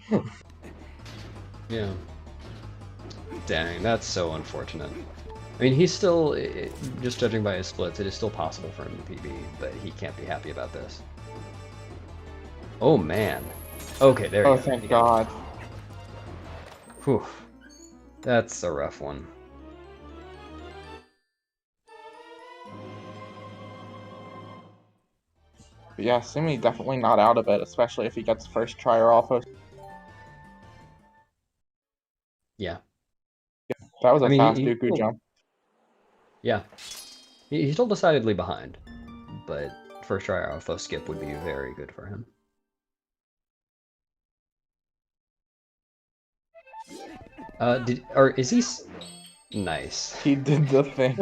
Yeah. Dang, that's so unfortunate. I mean, he's still, just judging by his splits, it is still possible for him to PB, but he can't be happy about this. Oh, man. Okay, there you Oh, go. thank God. Whew. That's a rough one. But yeah, Simi definitely not out of it, especially if he gets first try or alpha. Yeah. That was a fast he Dooku jump. Yeah. He's still decidedly behind, but first try alpha skip would be very good for him. Is he... Nice. He did the thing.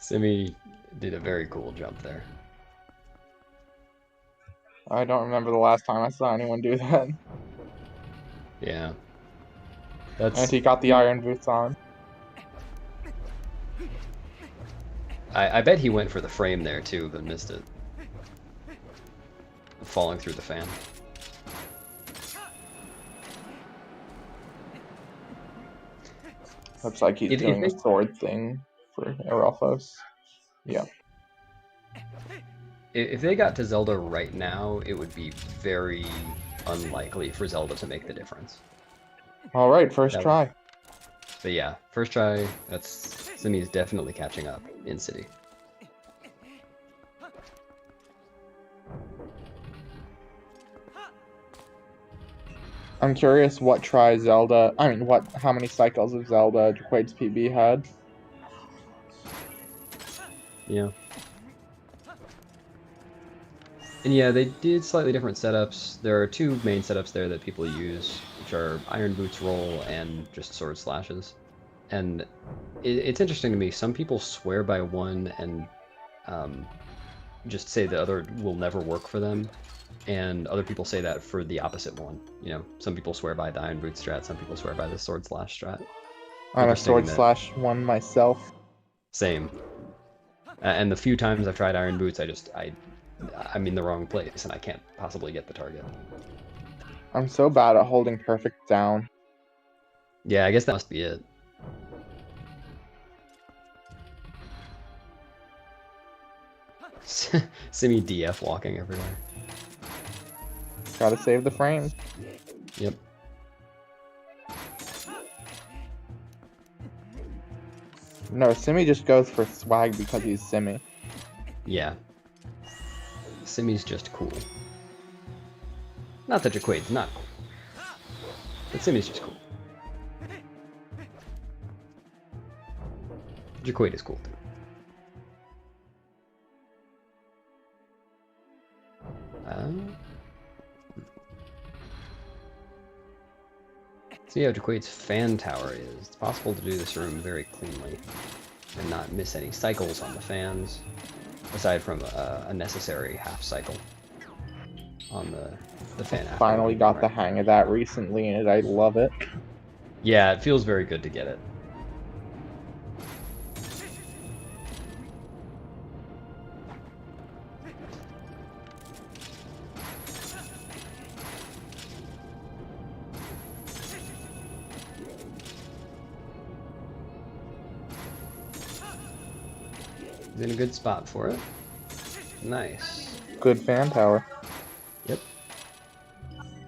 Simi did a very cool jump there. I don't remember the last time I saw anyone do that. Yeah. And he got the iron boots on. I bet he went for the frame there too, but missed it. Falling through the fan. Looks like he's doing the sword thing for Erelphos. Yeah. If they got to Zelda right now, it would be very unlikely for Zelda to make the difference. Alright, first try. But yeah, first try, Simi's definitely catching up in City. I'm curious what how many cycles of Zelda Jacquaid's PB had. Yeah. And yeah, they did slightly different setups. There are two main setups there that people use, which are Iron Boots roll and just sword slashes. And it's interesting to me, some people swear by one and just say the other will never work for them. And other people say that for the opposite one. You know, some people swear by the Iron Boot strat, some people swear by the sword slash strat. I'm a sword slash one myself. Same. And the few times I've tried Iron Boots, I'm in the wrong place and I can't possibly get the target. I'm so bad at holding perfect down. Yeah, I guess that must be it. Simi DF walking everywhere. Gotta save the frame. Yep. No, Simi just goes for swag because he's Simi. Yeah. Simi's just cool. Not that Jacquaid's not cool. But Simi's just cool. Jacquaid is cool too. See how Jacquaid's fan tower is. It's possible to do this room very cleanly and not miss any cycles on the fans, aside from a necessary half cycle on the fan. Finally got the hang of that recently, and I love it. Yeah, it feels very good to get it. He's in a good spot for it. Nice. Good fan tower. Yep.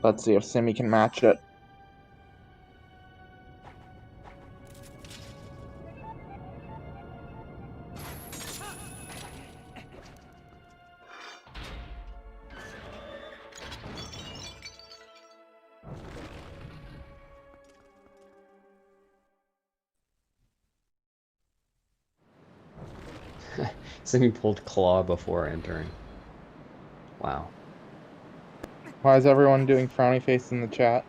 Let's see if Simi can match it. Simi pulled claw before entering. Wow. Why is everyone doing frowny face in the chat?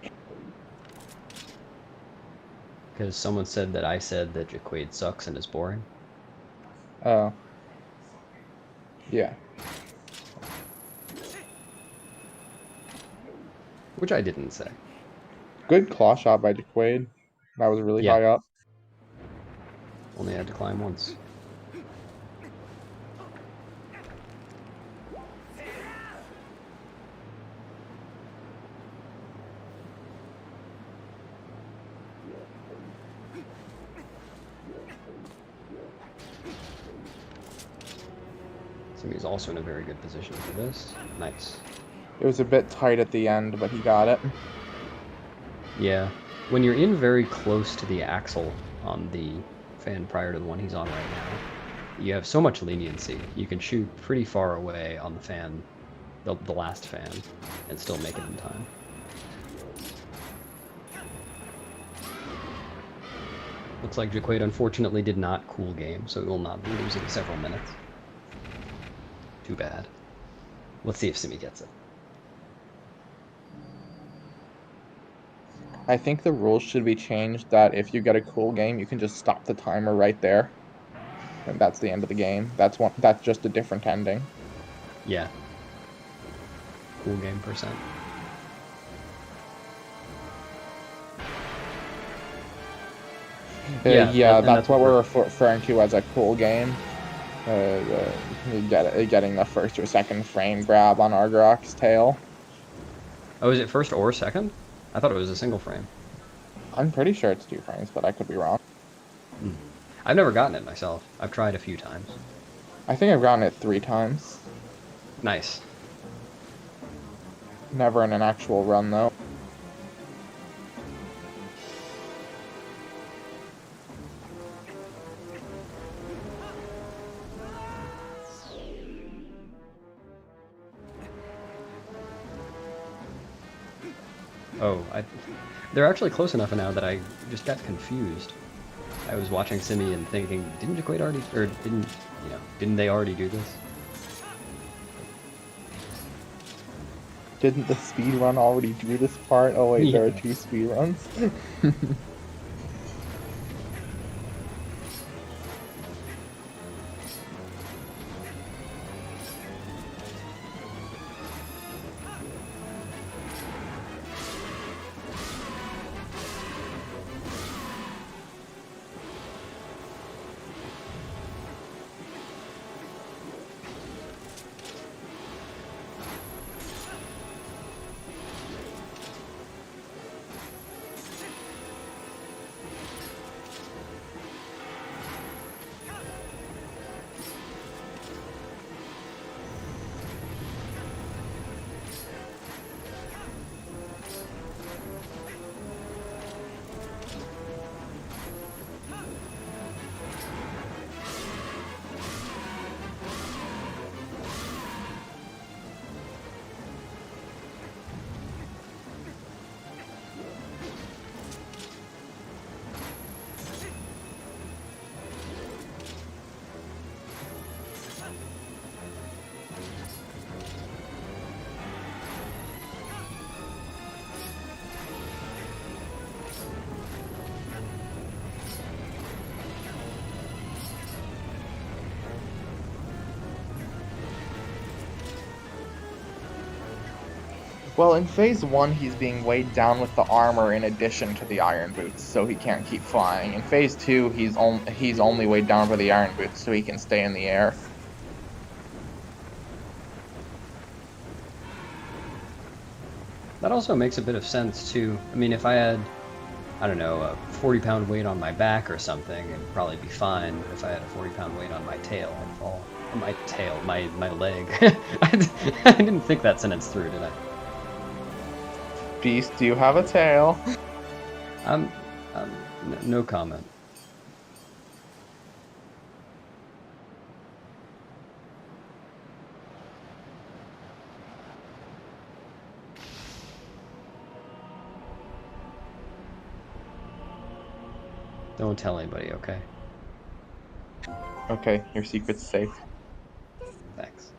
Because someone said that I said that Jacquaid sucks and is boring. Oh. Yeah. Which I didn't say. Good claw shot by Jacquaid. That was really Yeah. high up. Only had to climb once. Simi's also in a very good position for this. Nice. It was a bit tight at the end, but he got it. Yeah. When you're in very close to the axle on the fan prior to the one he's on right now, you have so much leniency. You can shoot pretty far away on the fan, the last fan, and still make it in time. Looks like Jacquaid unfortunately did not cool game, so he will not be losing several minutes. Too bad. Let's see if Simi gets it. I think the rules should be changed that if you get a cool game, you can just stop the timer right there. And that's the end of the game. That's just a different ending. Yeah. Cool game percent. Yeah, that's what we're referring to as a cool game. Getting the first or second frame grab on Argorok's tail. Oh, is it first or second? I thought it was a single frame. I'm pretty sure it's 2 frames, but I could be wrong. I've never gotten it myself. I've tried a few times. I think I've gotten it 3 times. Nice. Never in an actual run, though. Oh, they're actually close enough now that I just got confused. I was watching Simi and thinking, didn't Jacquaid already, or didn't they already do this? Didn't the speedrun already do this part? Oh wait, Yeah. There are 2 speedruns? Well, in phase 1, he's being weighed down with the armor in addition to the iron boots, so he can't keep flying. In phase 2, he's only weighed down by the iron boots, so he can stay in the air. That also makes a bit of sense too. I mean, if I had, I don't know, a 40-pound weight on my back or something, it'd probably be fine. But if I had a 40-pound weight on my tail, I'd fall. My tail, my leg. I didn't think that sentence through, did I? Beast, do you have a tail? Um, no comment. Don't tell anybody, okay? Okay, your secret's safe. Thanks.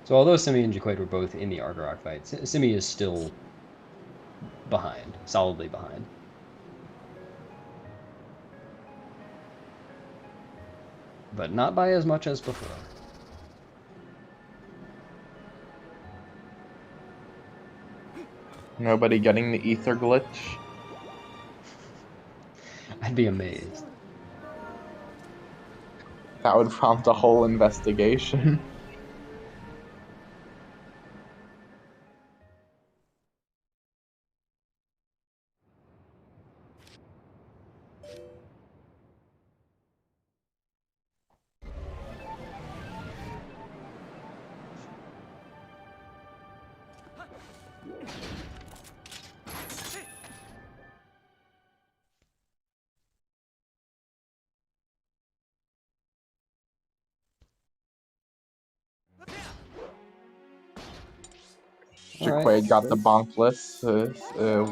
So although Simi and Jacquaid were both in the Argarok fight, Simi is still behind, solidly behind. But not by as much as before. Nobody getting the ether glitch? I'd be amazed. That would prompt a whole investigation. Jacquaid got the bonkless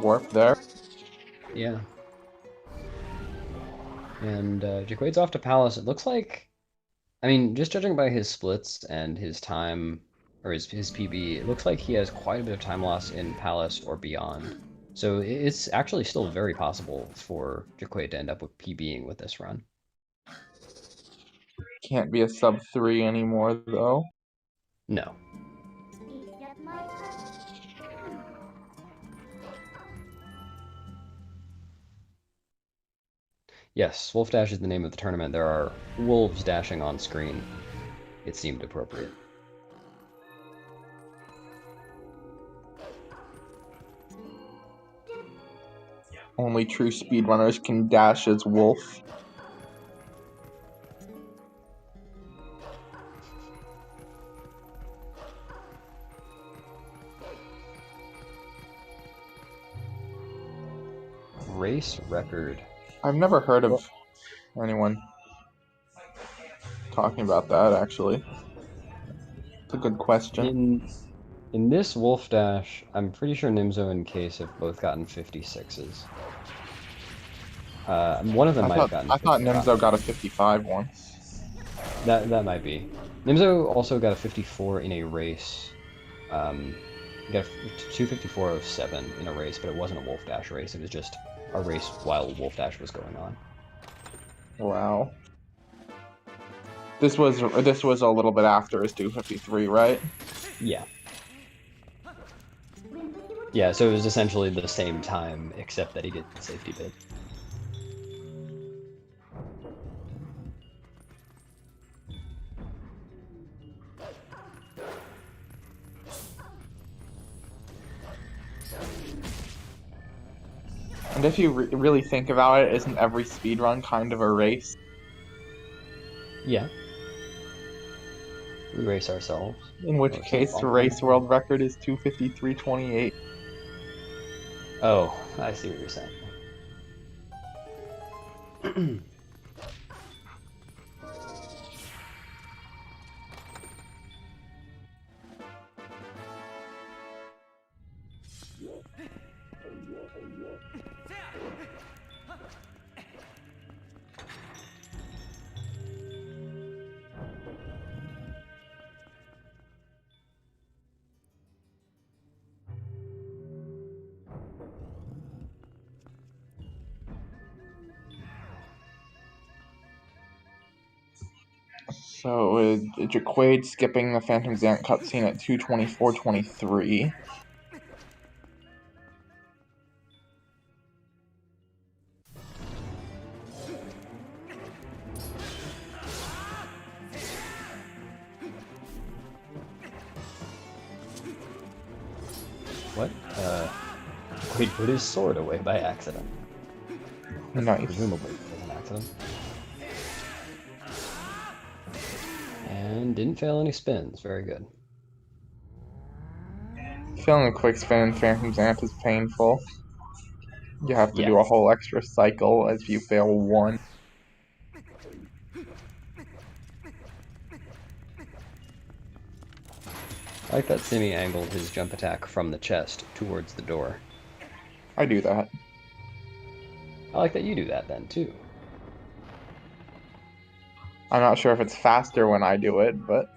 warp there. Yeah. And Jacquaid's off to Palace. It looks like, I mean, just judging by his splits and his time, or his PB, it looks like he has quite a bit of time loss in Palace or beyond. So it's actually still very possible for Jacquaid to end up with PBing with this run. Can't be a sub 3 anymore, though. No. Yes, Wolfdash is the name of the tournament. There are wolves dashing on screen. It seemed appropriate. Only true speedrunners can dash as wolf. Race record. I've never heard of anyone talking about that, actually. It's a good question. In this Wolfdash, I'm pretty sure Nimzo and Case have both gotten 56s. One of them might have gotten I thought 55. Nimzo got a 55 once. That might be. Nimzo also got a 54 in a race. He got a 254.07 in a race, but it wasn't a Wolfdash race. It was just a race while Wolfdash was going on. Wow. This was a little bit after his 253, right? Yeah. Yeah, so it was essentially the same time, except that he did the safety bid. And if you really think about it, isn't every speedrun kind of a race? Yeah. We race ourselves. In which case, the race world record is 253.28. Oh, I see what you're saying. So Jacquaid skipping the Phantom Zant cutscene at 2:24:23. What? Jacquaid put his sword away by accident. Nice. Presumably it was an accident. And didn't fail any spins. Very good. Failing a quick spin in Phantom Zant is painful. You have to Yeah. do a whole extra cycle if you fail one. I like that Simi angled his jump attack from the chest towards the door. I do that. I like that you do that then, too. I'm not sure if it's faster when I do it, but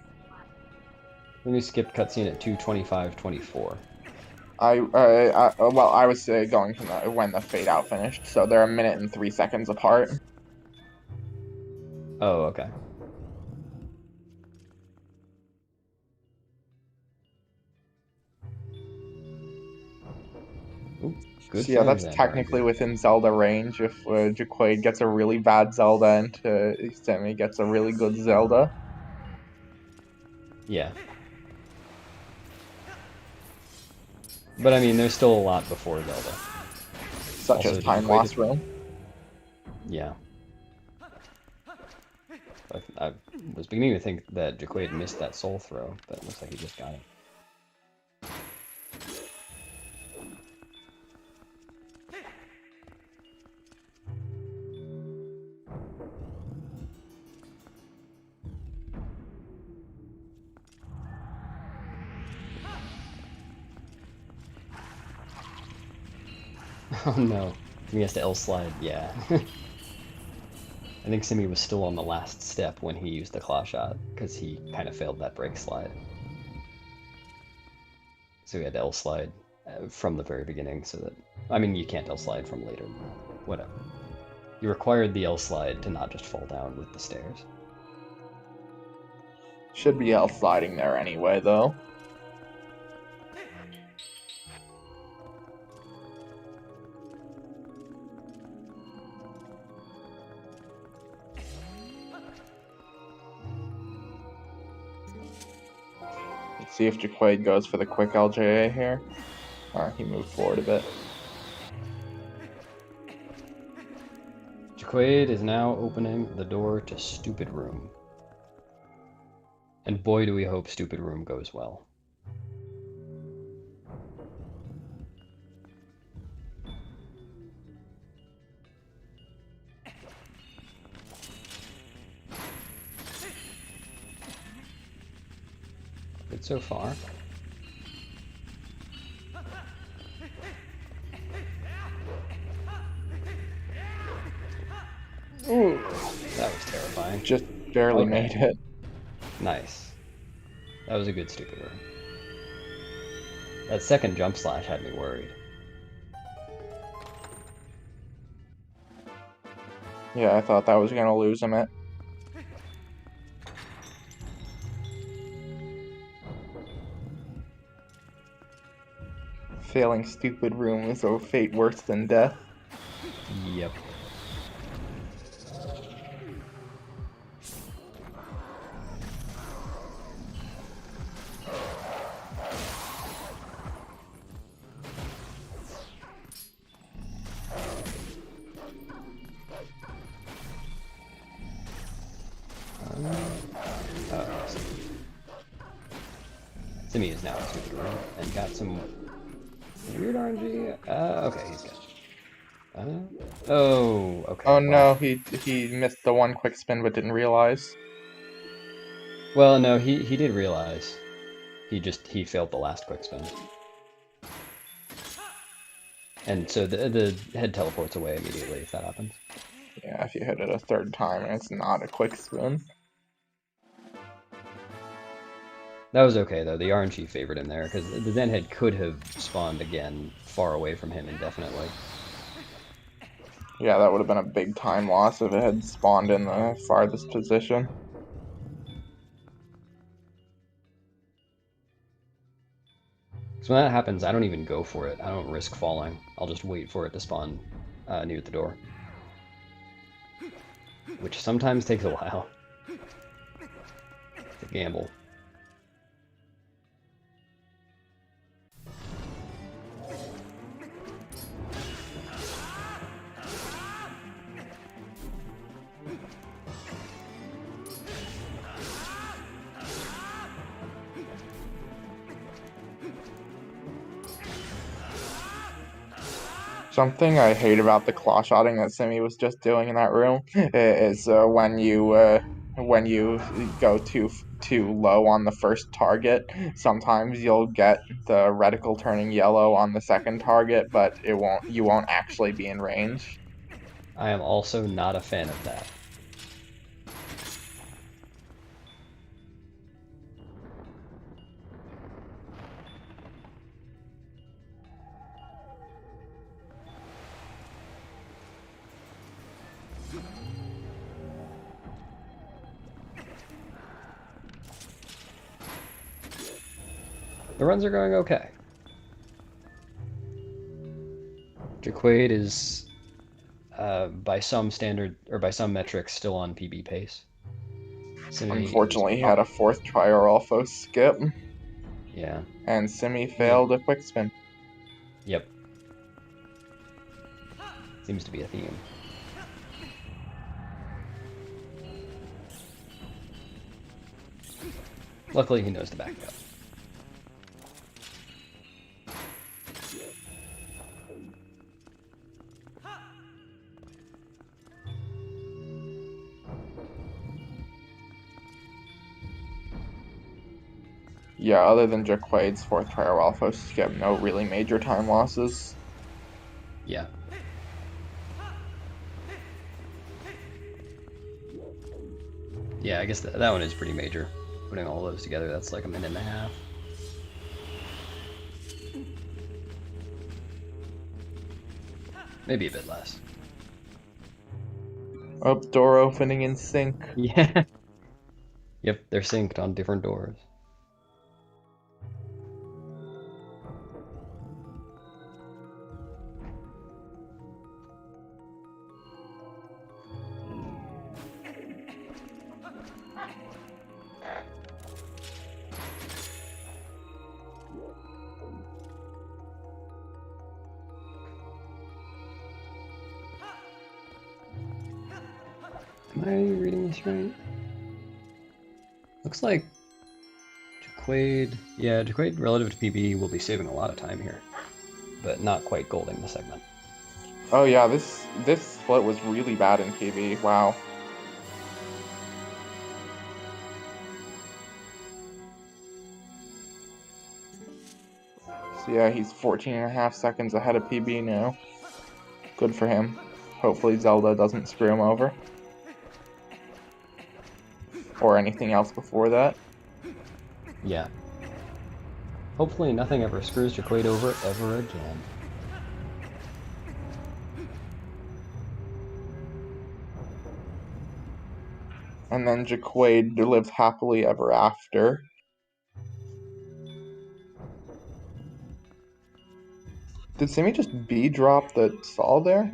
Let me skip cutscene at 2:25:24. I was going from when the fade out finished, so they're 1 minute and 3 seconds apart. Oh, okay. Ooh, good So yeah, that's then, technically within Zelda range if Jacquaid gets a really bad Zelda and Semi gets a really good Zelda. Yeah. But I mean, there's still a lot before Zelda. Such Also, as Time Jacquaid- Lost Room. Yeah. I was beginning to think that Jacquaid missed that soul throw, but it looks like he just got it. Oh no. He has to L slide, yeah. I think Simi was still on the last step when he used the claw shot, because he kind of failed that break slide. So he had to L slide from the very beginning, so that... I mean, you can't L slide from later, but whatever. You required the L slide to not just fall down with the stairs. Should be L sliding there anyway, though. Let's see if Jacquaid goes for the quick LJA here. He moved forward a bit. Jacquaid is now opening the door to Stupid Room. And boy do we hope Stupid Room goes well. Good so far. Ooh, that was terrifying. Just barely Okay. made it. Nice. That was a good Stupid Room. That second jump slash had me worried. Yeah, I thought that was gonna lose him it. Failing Stupid Room is a fate worse than death. Yep. Simi is now in Stupid Room and got some weird RNG. Okay, he's good. Oh, okay. Oh well- no, he missed the one quick spin but didn't realize. Well, no, he did realize. He failed the last quick spin. And so the head teleports away immediately if that happens. Yeah, if you hit it a third time and it's not a quick spin. That was okay though. The RNG favored him there because the Zen head could have spawned again far away from him indefinitely. Yeah, that would have been a big time loss if it had spawned in the farthest position. So when that happens, I don't even go for it. I don't risk falling. I'll just wait for it to spawn near the door. Which sometimes takes a while. It's a gamble. Something I hate about the claw shotting that Simi was just doing in that room is when you go too low on the first target, sometimes you'll get the reticle turning yellow on the second target, but you won't actually be in range. I am also not a fan of that. The runs are going okay. Jacquaid is, by some standard, or by some metrics, still on PB pace. Simi Unfortunately, he is... had a fourth try or alpha skip. Yeah. And Simi failed a quick spin. Yep. Seems to be a theme. Luckily, he knows to back it up. Yeah, other than Jacquaid's fourth try or alpha skip, no really major time losses. Yeah. Yeah, I guess that one is pretty major. Putting all those together, that's like a minute and a half. Maybe a bit less. Oh, door opening in sync. Yeah. Yep, they're synced on different doors. Am I reading this right? Looks like Jacquaid... Yeah, Jacquaid relative to PB will be saving a lot of time here, but not quite golding the segment. Oh yeah, this split was really bad in PB. Wow. So yeah, he's 14.5 seconds ahead of PB now. Good for him. Hopefully Zelda doesn't screw him over. Or anything else before that. Yeah. Hopefully nothing ever screws Jacquaid over ever again. And then Jacquaid lives happily ever after. Did Simi just B-drop the stall there?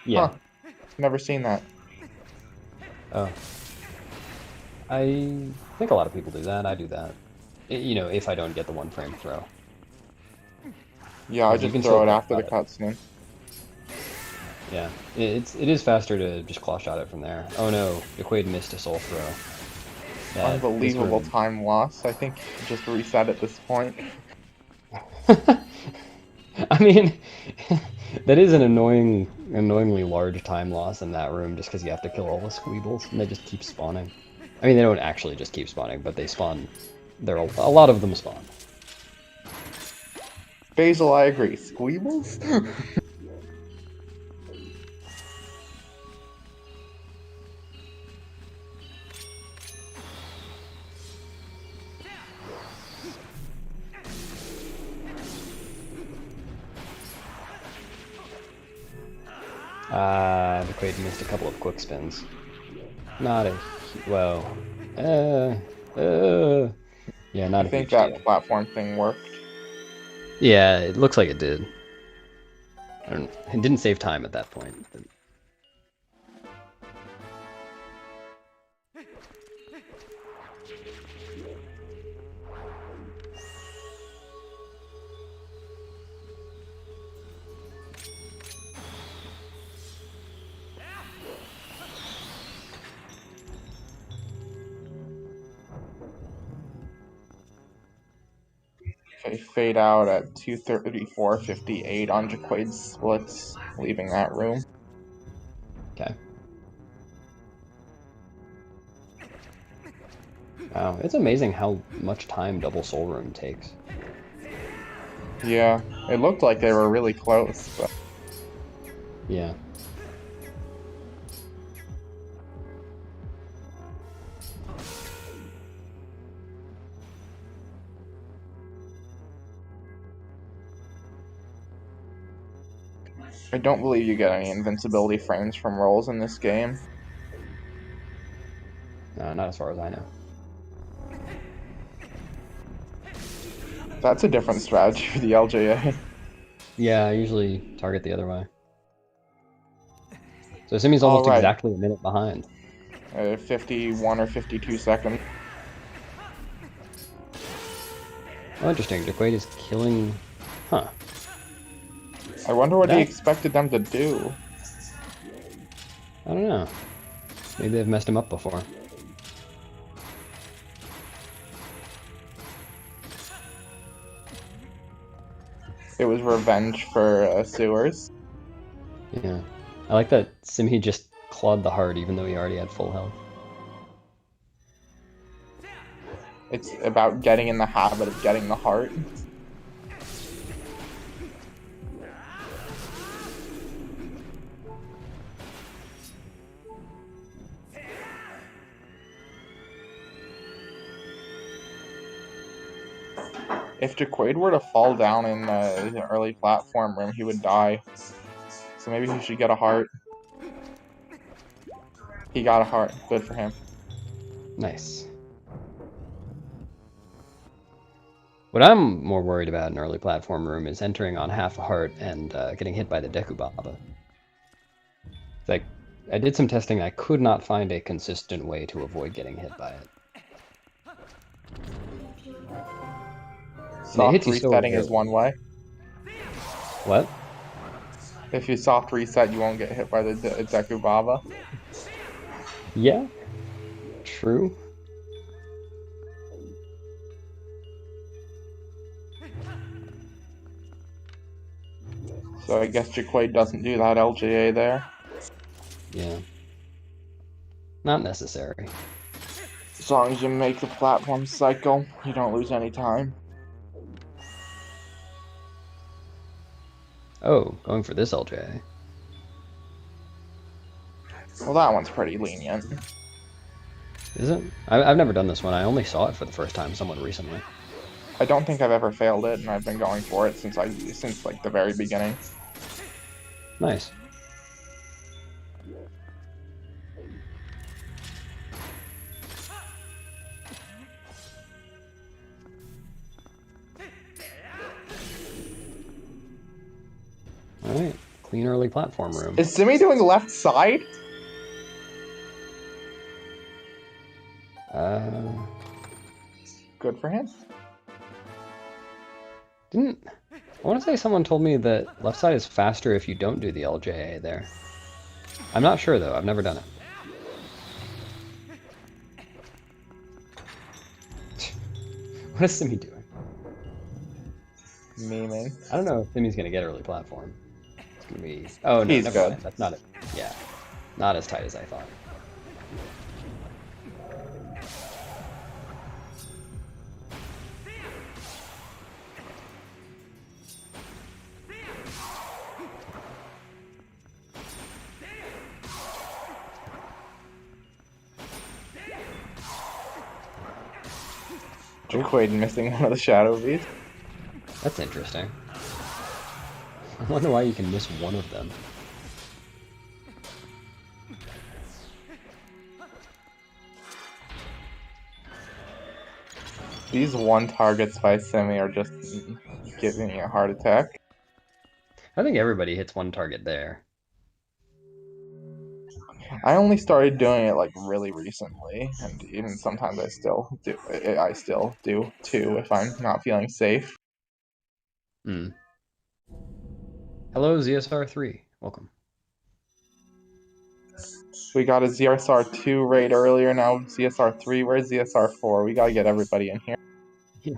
Yeah. Huh. Never seen that. Oh. I think a lot of people do that. I do that. You know, if I don't get the one frame throw. Yeah, I just throw it after the cutscene. Yeah, it is faster to just claw shot it from there. Oh no, Jacquaid missed a soul throw. Yeah, Unbelievable time loss. I think you just reset at this point. I mean, that is an annoyingly large time loss in that room just because you have to kill all the squeebles and they just keep spawning. I mean, they don't actually just keep spawning, but they spawn. A lot of them spawn. Basil, I agree. Squeebles? Jacquaid missed a couple of quick spins. Not a well. Yeah, not a I think huge deal. that platform thing worked. Yeah, it looks like it did. I don't, it didn't save time at that point. But... Okay, fade out at 2:34:58 on Jacquaid's splits, leaving that room. Okay. Wow, it's amazing how much time Double Soul Room takes. Yeah, it looked like they were really close, but... Yeah. I don't believe you get any invincibility frames from rolls in this game. Not as far as I know. That's a different strategy for the LJA. Yeah, I usually target the other way. So Simi's almost exactly a minute behind. 51 or 52 seconds. Oh, interesting. Jacquaid is killing... Huh. I wonder what he expected them to do. I don't know. Maybe they've messed him up before. It was revenge for sewers. Yeah. I like that Simi just clawed the heart even though he already had full health. It's about getting in the habit of getting the heart. If Jacquaid were to fall down in the early platform room, he would die. So maybe he should get a heart. He got a heart. Good for him. Nice. What I'm more worried about in early platform room is entering on half a heart and getting hit by the Deku Baba. Like, I did some testing, I could not find a consistent way to avoid getting hit by it. Soft resetting is one way. What? If you soft reset, you won't get hit by the Deku Baba. Yeah. True. So I guess Jacquaid doesn't do that LJA there. Yeah. Not necessary. As long as you make the platform cycle, you don't lose any time. Oh, going for this LJ. Well, that one's pretty lenient. Is it? I've never done this one. I only saw it for the first time somewhat recently. I don't think I've ever failed it, and I've been going for it since like the very beginning. Nice. Alright, clean early platform room. Is Simi doing left side? Good for him. I want to say someone told me that left side is faster if you don't do the LJA there. I'm not sure though, I've never done it. What is Simi doing? Memeing. I don't know if Simi's gonna get early platform. It's gonna be... Oh no, He's never good. mind. That's not it. Yeah. Not as tight as I thought. Jacquaid missing one of the shadow beats. That's interesting. I wonder why you can miss one of them. These one targets by Simi are just giving me a heart attack. I think everybody hits one target there. I only started doing it like really recently, and even sometimes I still do. I still do too if I'm not feeling safe. Hmm. Hello, ZSR3. Welcome. We got a ZSR2 raid earlier. Now ZSR3. Where's ZSR4? We gotta get everybody in here. Yeah.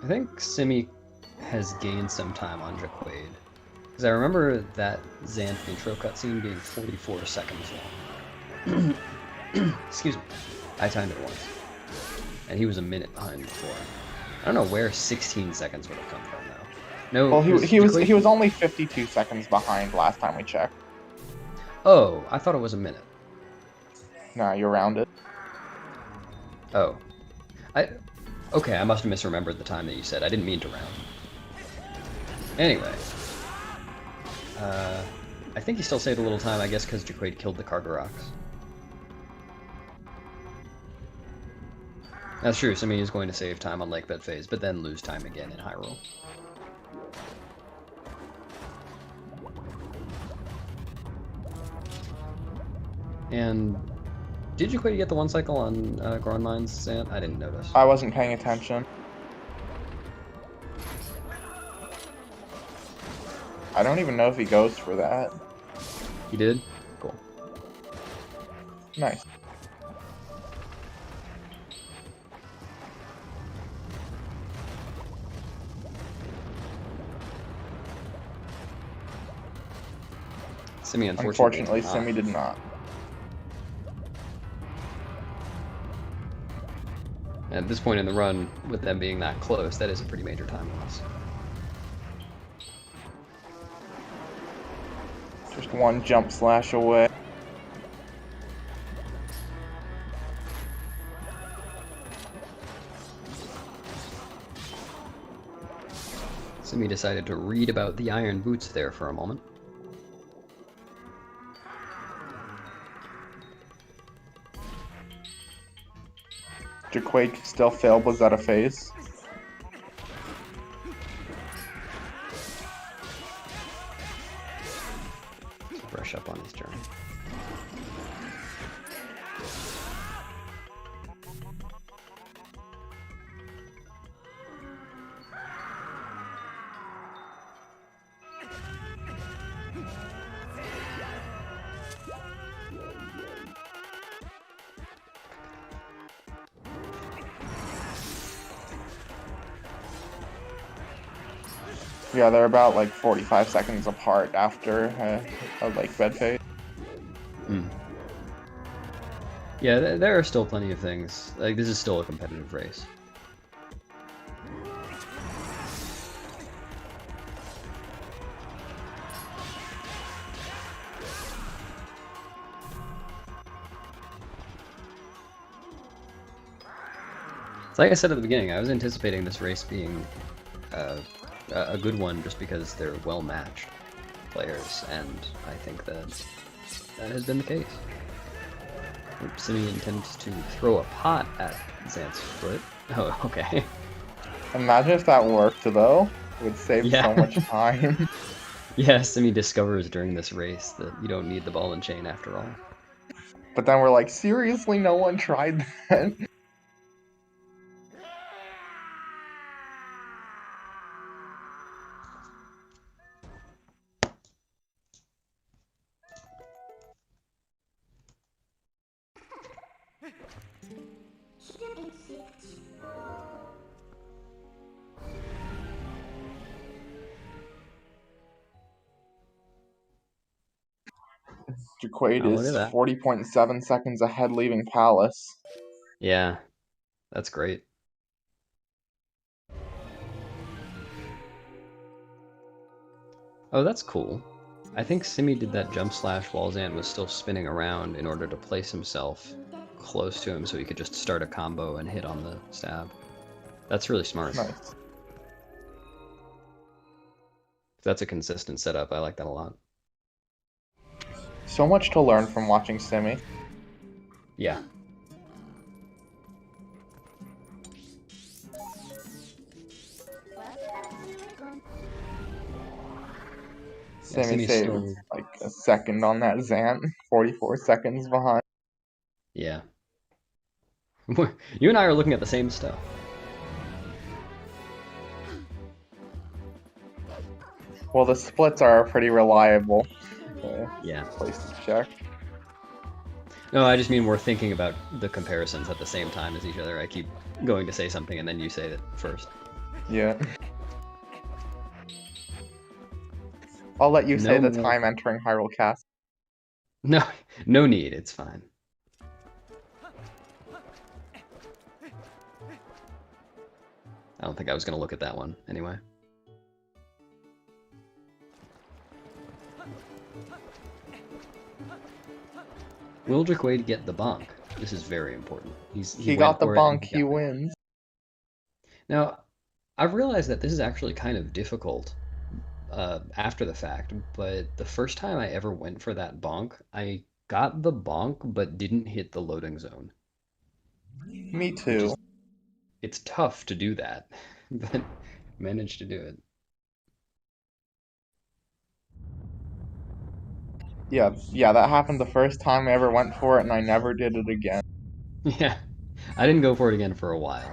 I think Simi has gained some time on Jacquaid. Because I remember that Xanth intro cutscene being 44 seconds long. Excuse me. I timed it once. And he was a minute behind before. I don't know where 16 seconds would have come from, though. No, Well, he was only 52 seconds behind last time we checked. Oh, I thought it was a minute. Nah, you're rounded. Oh. Okay, I must have misremembered the time that you said. I didn't mean to round. Anyway. I think he still saved a little time, I guess, because Jacquaid killed the Cargarox. That's true, Simi is going to save time on Lakebed phase, but then lose time again in Hyrule. And did Jacquaid get the one cycle on Goron Mines, Xanth? I didn't notice. I wasn't paying attention. I don't even know if he goes for that. He did? Cool. Nice. Simi Unfortunately, Simi did not. At this point in the run, with them being that close, that is a pretty major time loss. Just one jump slash away. Simi decided to read about the iron boots there for a moment. Jacquaid still failed. Was that a phase? Let's brush up on his journey. Yeah, they're about like 45 seconds apart after a Lakebed phase. Yeah, there are still plenty of things. Like, this is still a competitive race. So like I said at the beginning, I was anticipating this race being a good one just because they're well-matched players, and I think that has been the case. Simi intends to throw a pot at Xanth's foot. Oh, okay. Imagine if that worked, though. It would save so much time. Yeah, Simi discovers during this race that you don't need the ball and chain after all. But then we're like, seriously, no one tried that? Jacquaid is 40.7 seconds ahead leaving Palace. Yeah, that's great. Oh, that's cool. I think Simi did that jump slash while Xanth was still spinning around in order to place himself close to him so he could just start a combo and hit on the stab. That's really smart. Nice. That's a consistent setup. I like that a lot. So much to learn from watching Simi. Yeah. Simi Simi's saved still- like a second on that Zant, 44 seconds behind. Yeah. You and I are looking at the same stuff. Well, the splits are pretty reliable. Yeah. Place to check. No, I just mean we're thinking about the comparisons at the same time as each other. I keep going to say something and then you say it first. Yeah. I'll let you say No the more- time entering Hyrule Castle. No, no need. It's fine. I don't think I was going to look at that one anyway. Will Jacquaid get the bonk? This is very important. He went got the for it and bonk, he got it. wins. Now, I've realized that this is actually kind of difficult after the fact, but the first time I ever went for that bonk, I got the bonk but didn't hit the loading zone. Me too. It's tough to do that, but managed to do it. Yeah, that happened the first time I ever went for it, and I never did it again. Yeah, I didn't go for it again for a while.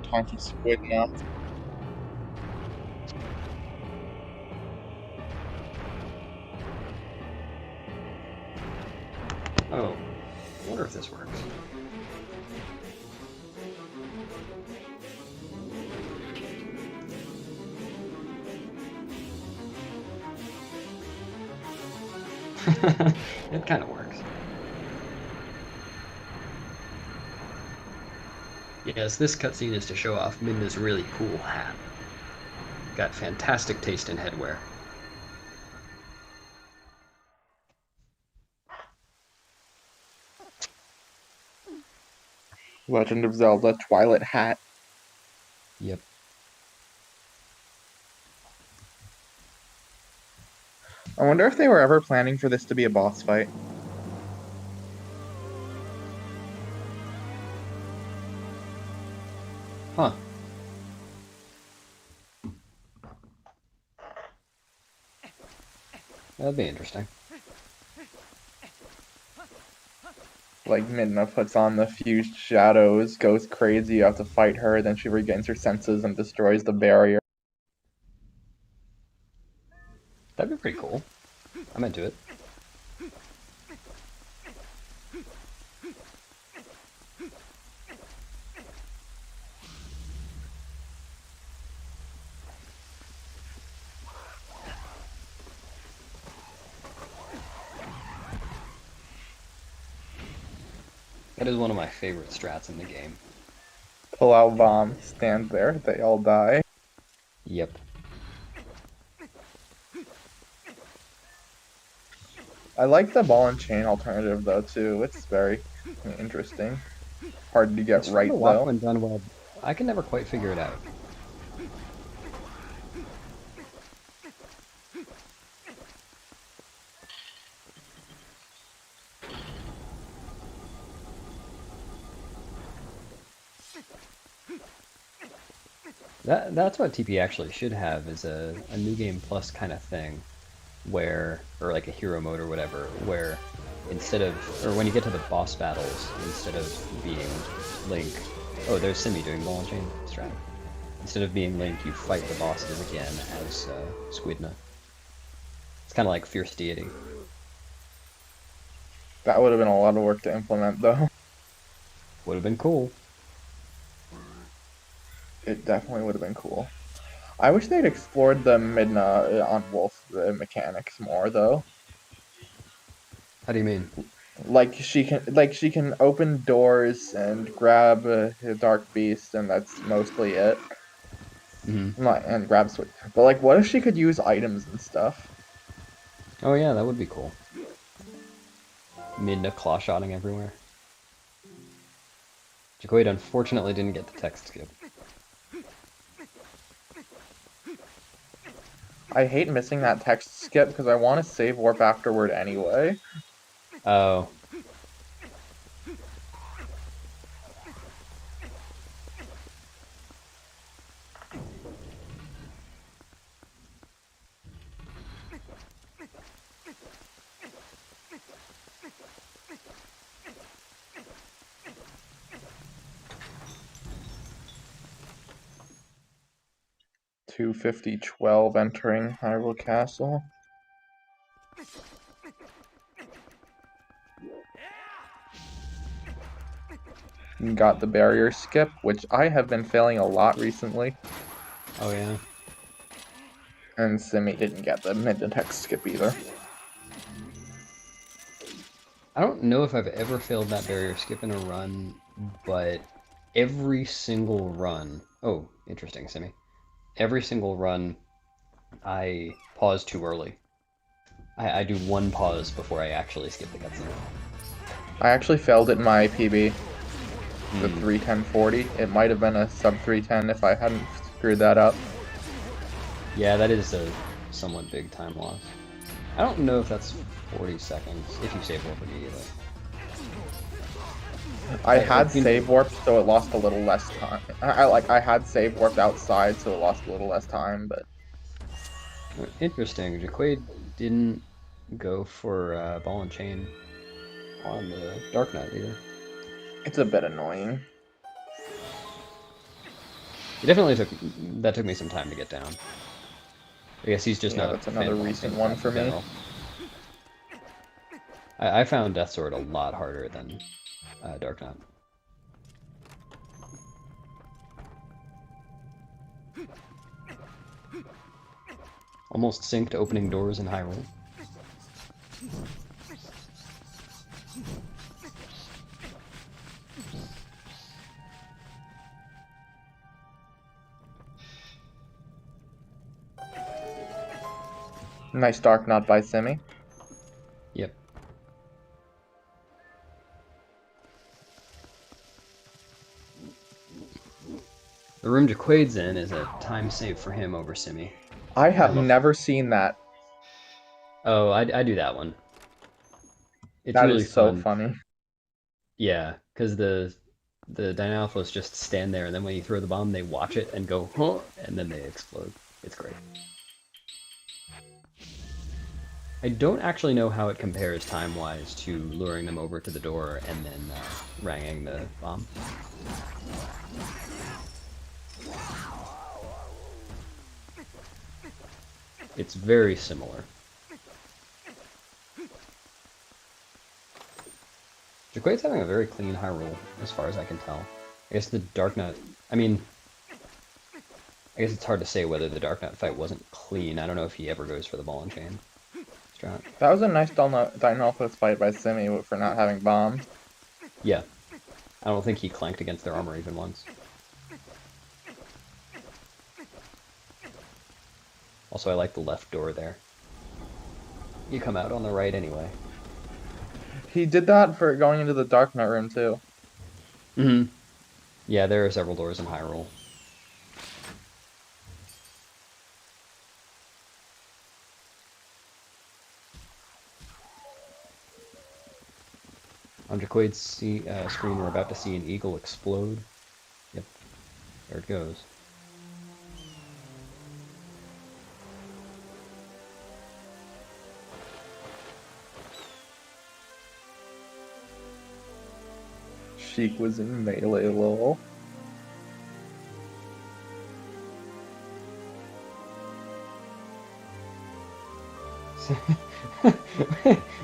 Time for Squid now. Oh, I wonder if this works. It kind of works. Yes, this cutscene is to show off Midna's really cool hat. Got fantastic taste in headwear. Legend of Zelda Twilight hat. Yep. I wonder if they were ever planning for this to be a boss fight. Huh. That'd be interesting. Like, Midna puts on the fused shadows, goes crazy, you have to fight her, then she regains her senses and destroys the barrier. That'd be pretty cool. I'm into it. That is one of my favorite strats in the game. Pull out bomb, stand there, they all die. Yep. I like the ball and chain alternative though too, it's very interesting. Hard to get It's fun right to watch though. when done well. I can never quite figure it out. That's what TP actually should have, is a new game plus kind of thing, where, or like a hero mode or whatever, where instead of, or when you get to the boss battles, instead of being Link, oh, there's Simi doing ball and chain strat. Instead of being Link, you fight the bosses again as Squidna. It's kind of like Fierce Deity. That would have been a lot of work to implement though. Would have been cool. It definitely would have been cool. I wish they'd explored the Midna on Wolf mechanics more though. How do you mean? Like she can open doors and grab a dark beast, and that's mostly it. Hmm. Not and grab switch. But like, what if she could use items and stuff? Oh yeah, that would be cool. Midna claw-shotting everywhere. Jacquaid unfortunately didn't get the text skip. I hate missing that text skip because I want to save warp afterward anyway. Oh. $250.12 entering Hyrule Castle. Got the barrier skip, which I have been failing a lot recently. Oh yeah. And Simi didn't get the mid-text skip either. I don't know if I've ever failed that barrier skip in a run, but every single run... Oh, interesting, Simi. Every single run, I pause too early. I do one pause before I actually skip the cutscene. I actually failed it in my PB. The Hmm. 3:10:40. It might have been a sub 3:10 if I hadn't screwed that up. Yeah, that is a somewhat big time loss. I don't know if that's 40 seconds, if you save warp immediately. I had save warped, so it lost a little less time. I had save warped outside, so it lost a little less time, but... Interesting. Jacquaid didn't go for ball and chain on the Dark Knight either. It's a bit annoying. It definitely took me some time to get down. I guess he's just not a That's another fan of recent Phantom one Path for in me. general. I found Death Sword a lot harder than Dark Knight. Almost synced opening doors in Hyrule. Nice Dark Knot by Simi. Yep. The room Jacquaid's in is a time save for him over Simi. I have love- never seen that. Oh, I do that one. It's That really is so fun. funny. Yeah, because the Dynalphos just stand there, and then when you throw the bomb, they watch it and go, huh, and then they explode. It's great. I don't actually know how it compares time-wise to luring them over to the door and then ranging the bomb. It's very similar. Jacquaid's having a very clean Hyrule, as far as I can tell. I guess the Dark Knight... I mean... I guess it's hard to say whether the Dark Knight fight wasn't clean. I don't know if he ever goes for the ball and chain strat. That was a nice Dynalphos fight by Simi for not having bombs. Yeah. I don't think he clanked against their armor even once. Also, I like the left door there. You come out on the right anyway. He did that for going into the Dark Knight room too. Mm-hmm. Yeah, there are several doors in Hyrule. On Jacquaid's screen, we're about to see an eagle explode. Yep, there it goes. Sheik was in melee lol.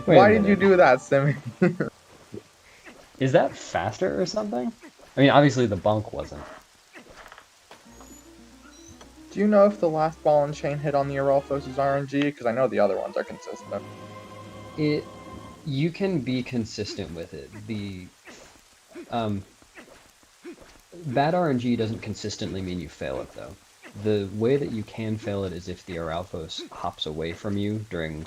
Why did you do that, Simi? Is that faster or something? I mean, obviously the bunk wasn't. Do you know if the last ball and chain hit on the Aralphos is RNG? Because I know the other ones are consistent. It You can be consistent with it. Um, Bad RNG doesn't consistently mean you fail it, though. The way that you can fail it is if the Aralphos hops away from you during,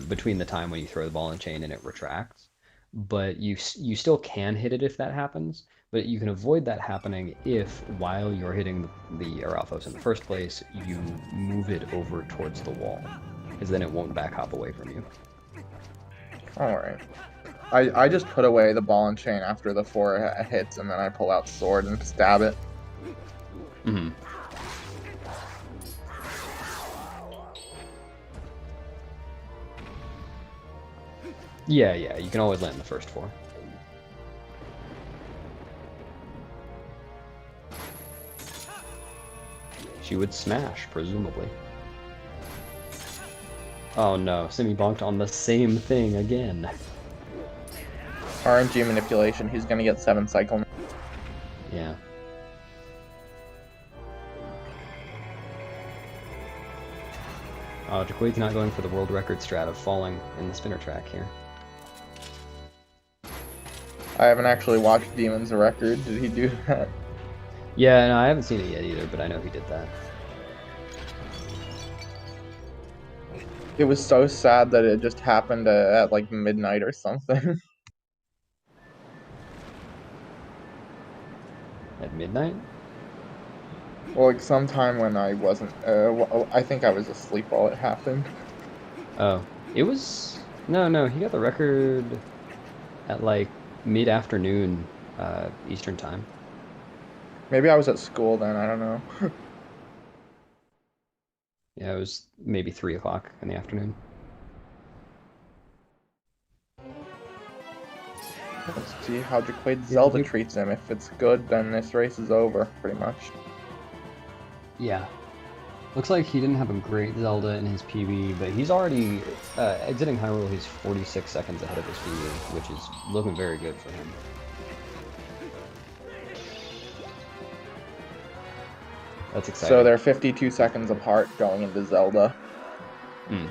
between the time when you throw the ball in chain and it retracts. But you still can hit it if that happens, but you can avoid that happening if, while you're hitting the Aralphos in the first place, you move it over towards the wall, because then it won't back hop away from you. Alright. I just put away the ball and chain after the 4 hits, and then I pull out sword and stab it. Mm-hmm. Yeah, you can always land the first 4. She would smash, presumably. Oh no, Simi bonked on the same thing again. RNG manipulation, he's gonna get 7 cycle. Yeah. Oh, Jacquaid's not going for the world record strat of falling in the spinner track here. I haven't actually watched Demon's Record. Did he do that? Yeah, no, I haven't seen it yet either, but I know he did that. It was so sad that it just happened at like midnight or something. At midnight? Well, like sometime when I wasn't, I think I was asleep while it happened. Oh, it was... No, he got the record at like mid-afternoon Eastern time. Maybe I was at school then, I don't know. Yeah, it was maybe 3 o'clock in the afternoon. Let's see how Jacquaid Zelda treats him. If it's good, then this race is over, pretty much. Yeah. Looks like he didn't have a great Zelda in his PB, but he's already, exiting Hyrule, he's 46 seconds ahead of his PB, which is looking very good for him. That's exciting. So they're 52 seconds apart going into Zelda. Hmm.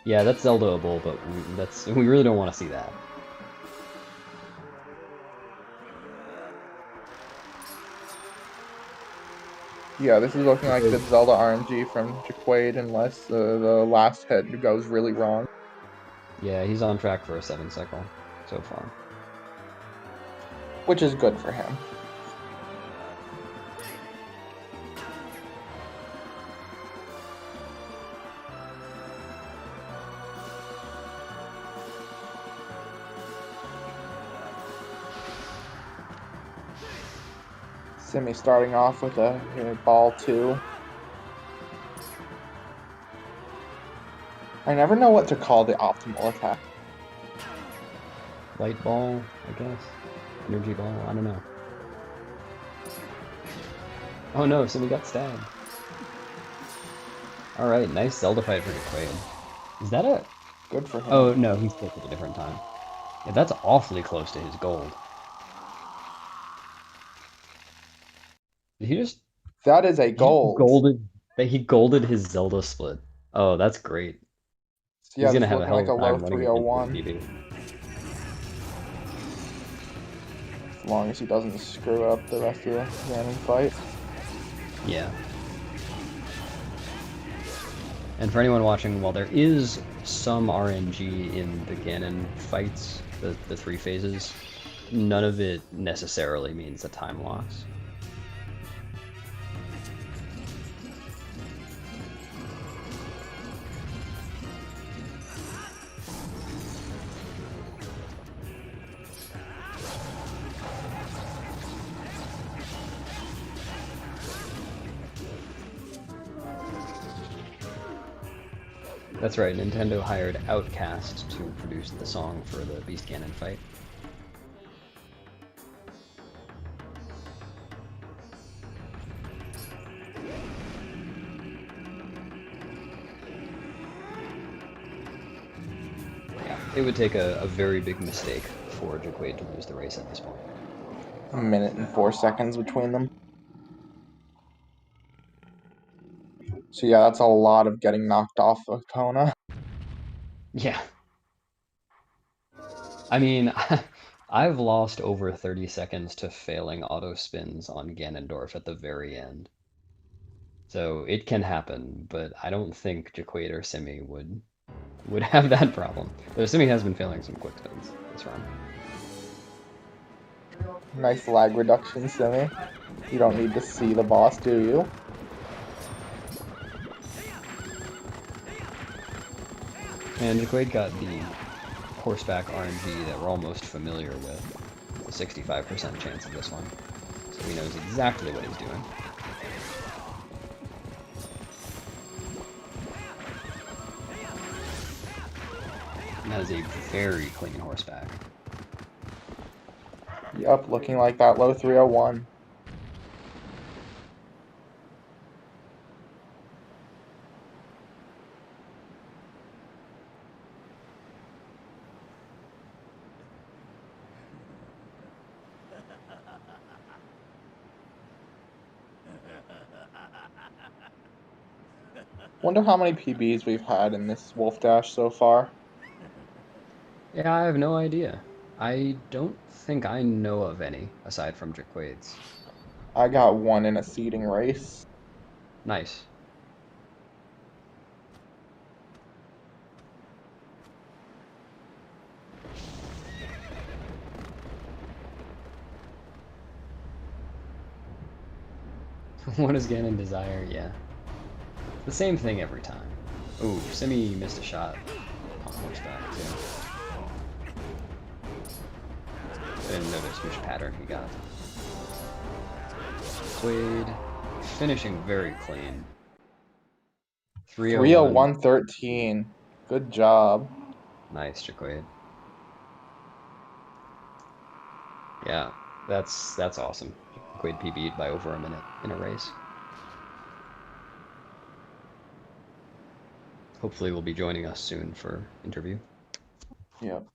Yeah, that's Zelda-able, but we really don't want to see that. Yeah, this is looking like good Zelda RNG from Jacquaid, unless the last hit goes really wrong. Yeah, he's on track for a 7 cycle so far. Which is good for him. Simi starting off with a ball 2. I never know what to call the optimal attack. Light ball, I guess. Energy ball, I don't know. Oh no, Simi got stabbed. Alright, nice Zelda fight for Jacquaid. Is that a... Good for him. Oh no, he's picked at a different time. Yeah, that's awfully close to his gold. Did he just... That is a gold. He golded his Zelda split. Oh, that's great. Yeah, He's gonna have a looking hell like of a a low time winning it into 301. PB. As long as he doesn't screw up the rest of the Ganon fight. Yeah. And for anyone watching, while there is some RNG in the Ganon fights, the 3 phases, none of it necessarily means a time loss. That's right, Nintendo hired Outcast to produce the song for the Beast Ganon fight. Yeah, it would take a very big mistake for Jacquaid to lose the race at this point. A minute and 4 seconds between them. So yeah, that's a lot of getting knocked off of Kona. Yeah. I mean, I've lost over 30 seconds to failing auto spins on Ganondorf at the very end. So it can happen, but I don't think Jacquaid or Simi would have that problem. Though Simi has been failing some quick spins this run. Nice lag reduction, Simi. You don't need to see the boss, do you? And Jacquaid got the horseback RNG that we're almost familiar with. A 65% chance of this one. So he knows exactly what he's doing. And that is a very clean horseback. Yep, looking like that low 301. Wonder how many PBs we've had in this Wolfdash so far. Yeah, I have no idea. I don't think I know of any, aside from Jacquaid's. I got one in a seeding race. Nice. What does Ganon desire? Yeah. The same thing every time. Ooh, Simi missed a shot on horseback, too. I didn't notice which pattern he got. Jacquaid finishing very clean. 301. 301.13. Good job. Nice, Jacquaid. Yeah, that's awesome. Jacquaid PB'd by over a minute in a race. Hopefully will be joining us soon for interview. Yep.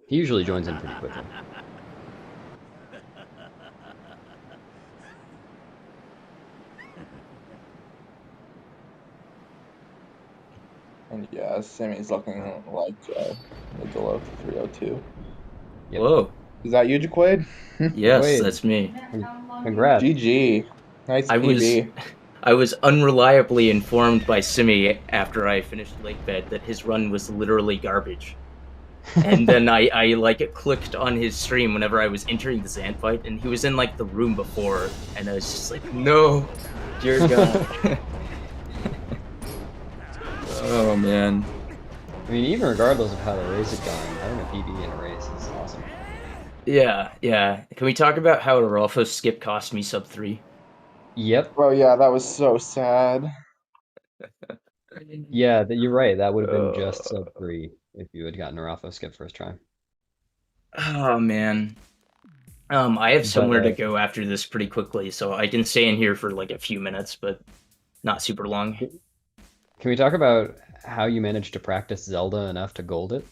He usually joins in pretty quickly. And yeah, Simi's looking like middle of 302. Yep. Whoa. Is that you, Jacquaid? Yes, Wait. that's me. Congrats. GG. Nice PB. I was unreliably informed by Simi after I finished Lakebed that his run was literally garbage. And then I like clicked on his stream whenever I was entering the Zant fight, and he was in like the room before, and I was just like, no, dear God. Oh man. I mean, even regardless of how the race is going, having a PB in a race is awesome. Yeah. Can we talk about how a Rolfo skip cost me sub 3? Yep. Oh yeah, that was so sad. Yeah, you're right. That would have been just sub 3 if you had gotten a Rafa skip first try. Oh man. I have somewhere But, to go after this pretty quickly, so I can stay in here for like a few minutes, but not super long. Can we talk about how you managed to practice Zelda enough to gold it?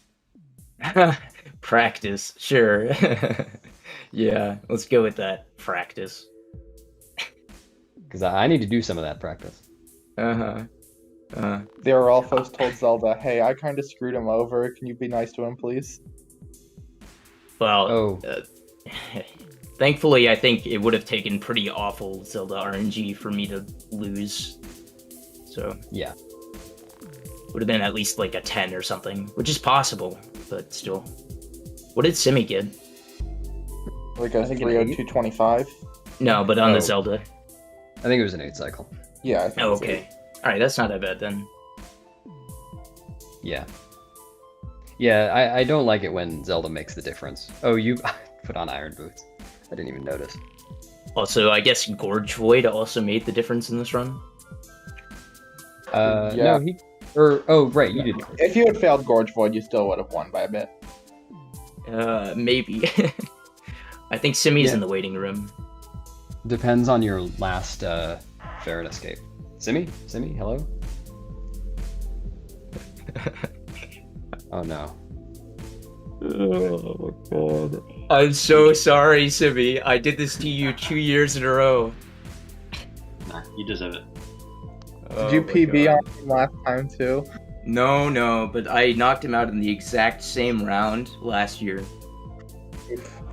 Practice, sure. Yeah, let's go with that. Practice. Because I need to do some of that practice. The Aralfos told Zelda, hey, I kind of screwed him over. Can you be nice to him, please? Well, thankfully, I think it would have taken pretty awful Zelda RNG for me to lose. So, yeah. Would have been at least like a 10 or something, which is possible, but still. What did Simi get? Like a 302.25? No, but on the Zelda. I think it was an 8 cycle. Yeah, I think Oh, okay. Alright, that's not that bad then. Yeah. Yeah, I don't like it when Zelda makes the difference. Oh, you put on iron boots. I didn't even notice. Also, I guess Gorge Void also made the difference in this run? Yeah. No, he... oh, right, you did. If you had failed Gorge Void, you still would have won by a bit. Maybe. I think Simi's in the waiting room. Depends on your last ferret escape. Simi, hello? Oh no. Oh god. I'm so sorry, Simi. I did this to you 2 years in a row. Nah, you deserve it. Did you PB on him last time too? No, but I knocked him out in the exact same round last year.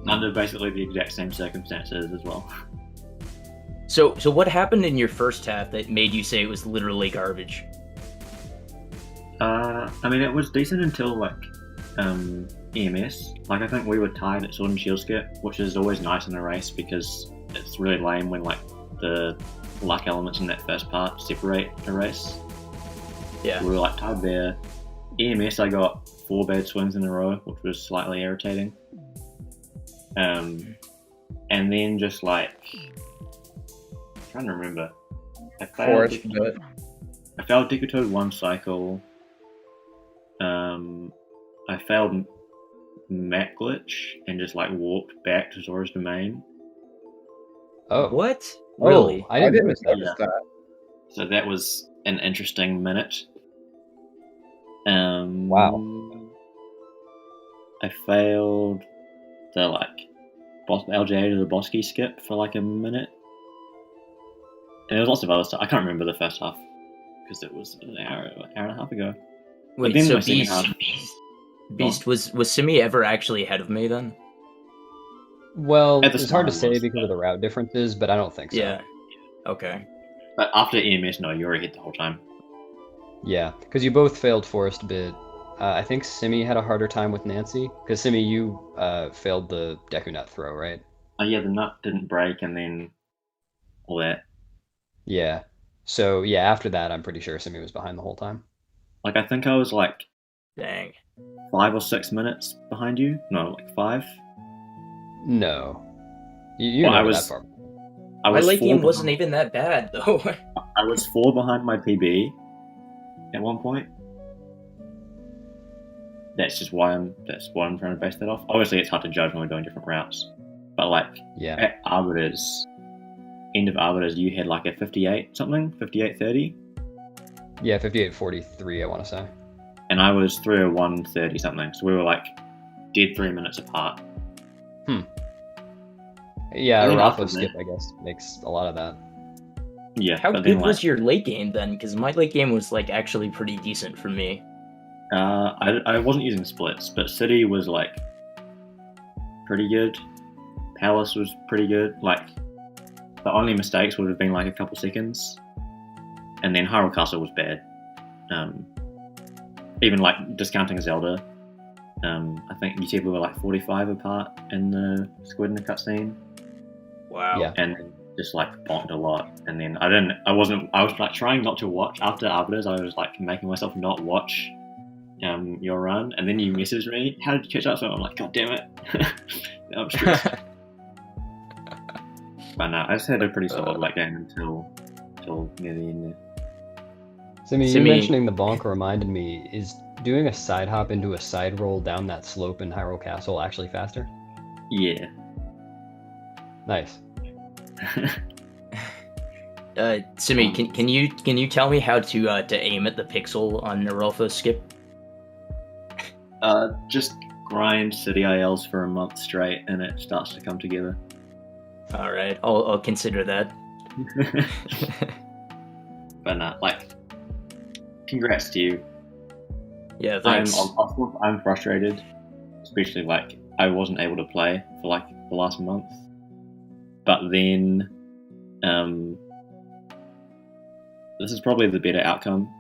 Under basically the exact same circumstances as well. So what happened in your first half that made you say it was literally garbage? I mean, it was decent until like EMS. Like, I think we were tied at Sword and Shield Skip, which is always nice in a race because it's really lame when like the luck elements in that first part separate a race. Yeah. We were like tied there. EMS, I got 4 bad swings in a row, which was slightly irritating. And then just like, I'm trying to remember. I failed Decatoad 1 cycle. I failed Map Glitch and just like walked back to Zora's Domain. Oh, What? Really? I didn't notice that. notice that. So that was an interesting minute. Wow. I failed the like LJ to the Bosky skip for like a minute. And there was lots of other stuff. I can't remember the first half because it was an hour and a half ago. Wait, then so my second half- Beast, was Simi ever actually ahead of me then? Well, At the it's hard to start say was, because of the route differences, but I don't think so. Yeah. Okay. But after EMS, no, you were ahead the whole time. Yeah, because you both failed Forest Bit. I think Simi had a harder time with Nancy, because Simi, you failed the Deku Nut throw, right? Oh yeah, the nut didn't break, and then all that. Yeah. So, yeah, after that, I'm pretty sure Simi was behind the whole time. Like, I think I was like Dang. 5 or 6 minutes behind you. No, like 5. No. You Well, I remember was- that part. I My was late 4 game wasn't behind- even that bad though. I was 4 behind my PB at one point. That's what I'm trying to base that off. Obviously, it's hard to judge when we're doing different routes. But like Yeah. at Arbiter's, end of Arbiter's, you had like a 58 something, 58.30, Yeah, 58.43, I want to say. and I was 3:01.30 something. So we were like dead 3 minutes apart. Yeah, And then Rafa after skip, that- I guess, makes a lot of that. Yeah. How but good then, was like, your late game then? Because my late game was like actually pretty decent for me. I wasn't using splits, but City was like pretty good. Palace was pretty good. Like the only mistakes would have been like a couple seconds, and then Hyrule Castle was bad. Even like discounting Zelda, I think you said we were like 45 apart in the squid in the cutscene, Wow. Yeah. and just like bonked a lot. And then I was like trying not to watch after Arbiters. I was like making myself not watch your run, and then you messaged me, how did you catch up? So I'm like, god damn it. I'm stressed. But no, I just had a pretty solid late game until near the end there. Simi, you Simi- mentioning the bonk reminded me, is doing a side hop into a side roll down that slope in Hyrule Castle actually faster? Yeah. Nice. Simi, can you tell me how to aim at the pixel on Nerulfo skip? Just grind City ILs for a month straight and it starts to come together. All right, I'll consider that. But no, like, congrats to you. Yeah, thanks. I'm frustrated, especially like I wasn't able to play for like the last month. But then, this is probably the better outcome.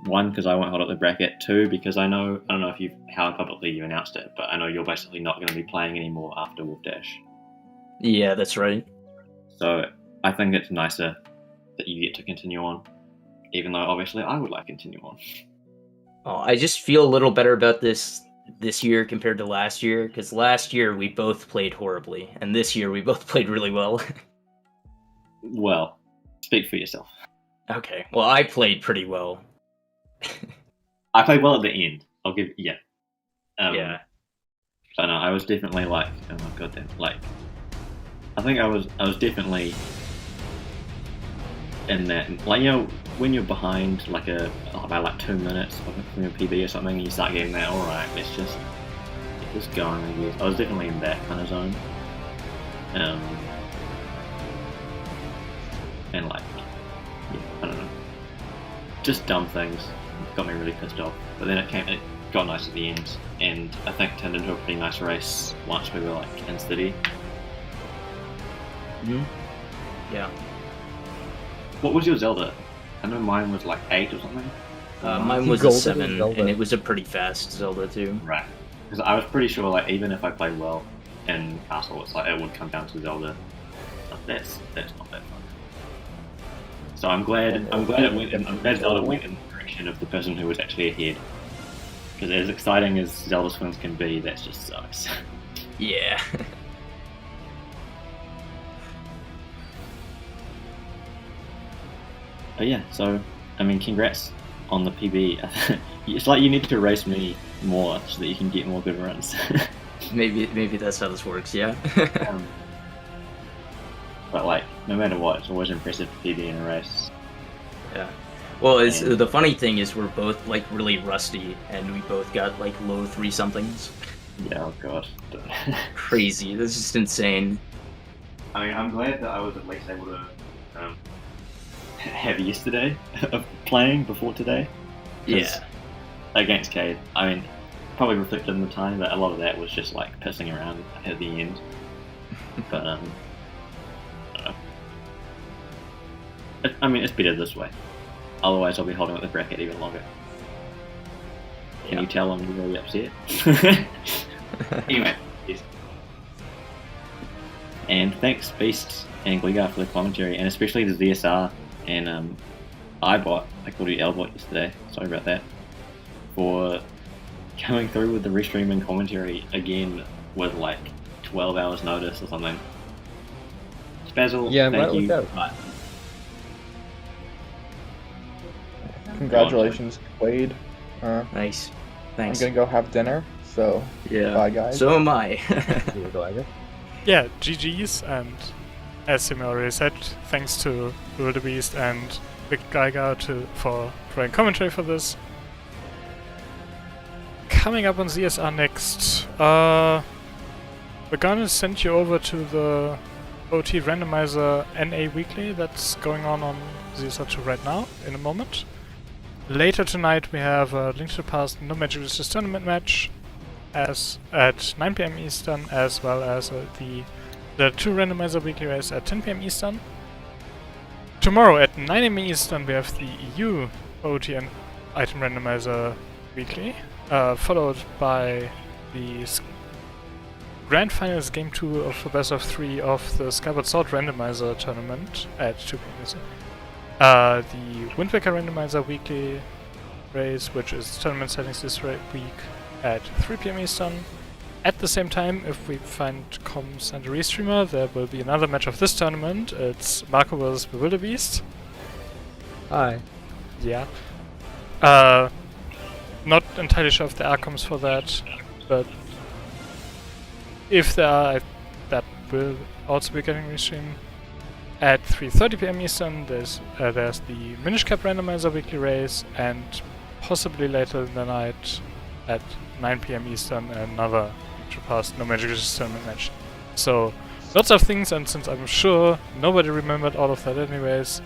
1, because I won't hold up the bracket. 2, because I don't know if how publicly you announced it, but I know you're basically not going to be playing anymore after Wolfdash. Yeah, that's right. So I think it's nicer that you get to continue on, even though obviously I would like to continue on. Oh, I just feel a little better about this year compared to last year, because last year we both played horribly, and this year we both played really well. Well, speak for yourself. Okay, well, I played pretty well. I played well at the end. I'll give yeah. Yeah. But no, I was definitely like, oh my god, then like, I think I was definitely in that, like, you know, when you're behind like by like 2 minutes from your PB or something, and you start getting that, all right, let's just get this going. I guess I was definitely in that kind of zone. And like, yeah, I don't know, just dumb things got me really pissed off. But then it got nice at the end, and I think it turned into a pretty nice race once we were like in city. Yeah. What was your Zelda? I know mine was like 8 or something. Mine was a Golden 7, Zelda. and it was a pretty fast Zelda too. Right. Because I was pretty sure like even if I played well in Castle, it's like it would come down to Zelda. But that's not that fun. So I'm glad Zelda went in the direction of the person who was actually ahead. Because as exciting as Zelda swings can be, that just sucks. Yeah. But yeah, so I mean, congrats on the PB. It's like you need to race me more so that you can get more good runs. maybe that's how this works. Yeah. But like, no matter what, it's always impressive to PB in a race. Yeah. Well, the funny thing is we're both like really rusty, and we both got like low 3 somethings. Yeah, oh god. Crazy. This is insane. I mean, I'm glad that I was at least able to have yesterday of playing before today. Yeah. Against Cade. I mean, probably reflected in the time that a lot of that was just like pissing around at the end. But I don't know. I mean, it's better this way. Otherwise, I'll be holding up the bracket even longer. Can you tell I'm really upset? Anyway, yes. And thanks, Beast and Gligar, for the commentary, and especially the ZSR and iBot, I called you Lbot yesterday, sorry about that, for coming through with the restream and commentary again with like 12 hours notice or something. Spazzle, Yeah, I'm thank right you. with that. Congratulations, Jacquaid. Nice. I'm Thanks. gonna go have dinner, so Yeah. bye guys. So am I. Yeah, GG's, and as Simi already said, thanks to Wildebeest and Big Geiger for providing commentary for this. Coming up on ZSR next, we're gonna send you over to the OT randomizer NA weekly that's going on ZSR2 right now in a moment. Later tonight we have a Link to the Past No Magic Resistance tournament match as at 9 PM Eastern, as well as the 2 randomizer weekly race at 10 PM Eastern. Tomorrow at 9 AM Eastern we have the EU OT and item randomizer weekly, followed by the Grand Finals Game 2 of the best of 3 of the Skyward Sword randomizer tournament at 2 PM Eastern. The Wind Waker randomizer weekly race, which is tournament settings this week at 3 PM Eastern. At the same time, if we find comms and a restreamer, there will be another match of this tournament. It's Marco vs. Bewilderbeast. Hi. Yeah. Not entirely sure if there are comms for that, but if there are, that will also be getting restreamed. At 3:30 PM Eastern, there's the Minish Cap randomizer weekly race, and possibly later in the night at 9 PM Eastern, another Past No Magic Resistance tournament match. So lots of things, and since I'm sure nobody remembered all of that anyways,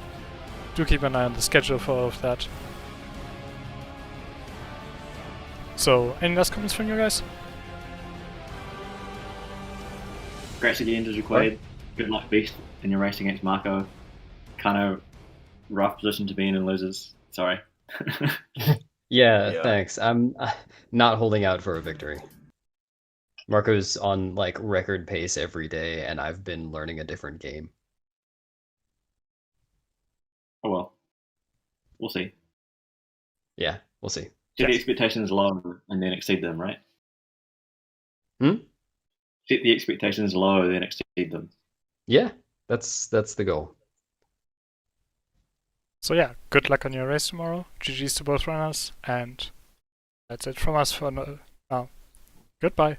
do keep an eye on the schedule for all of that. So, any last comments from you guys? Congrats again to Jacquaid. Good luck, Beast, in your race against Marco. Kind of rough position to be in losers. Sorry. Yeah, thanks. I'm not holding out for a victory. Marco's on like record pace every day, and I've been learning a different game. Oh well. We'll see. Yeah, we'll see. Set the expectations low and then exceed them, right? Hmm? Set the expectations low, then exceed them. Yeah, that's the goal. So yeah, good luck on your race tomorrow. GG's to both runners, and that's it from us for now. Goodbye.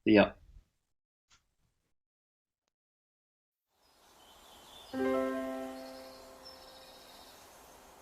See ya.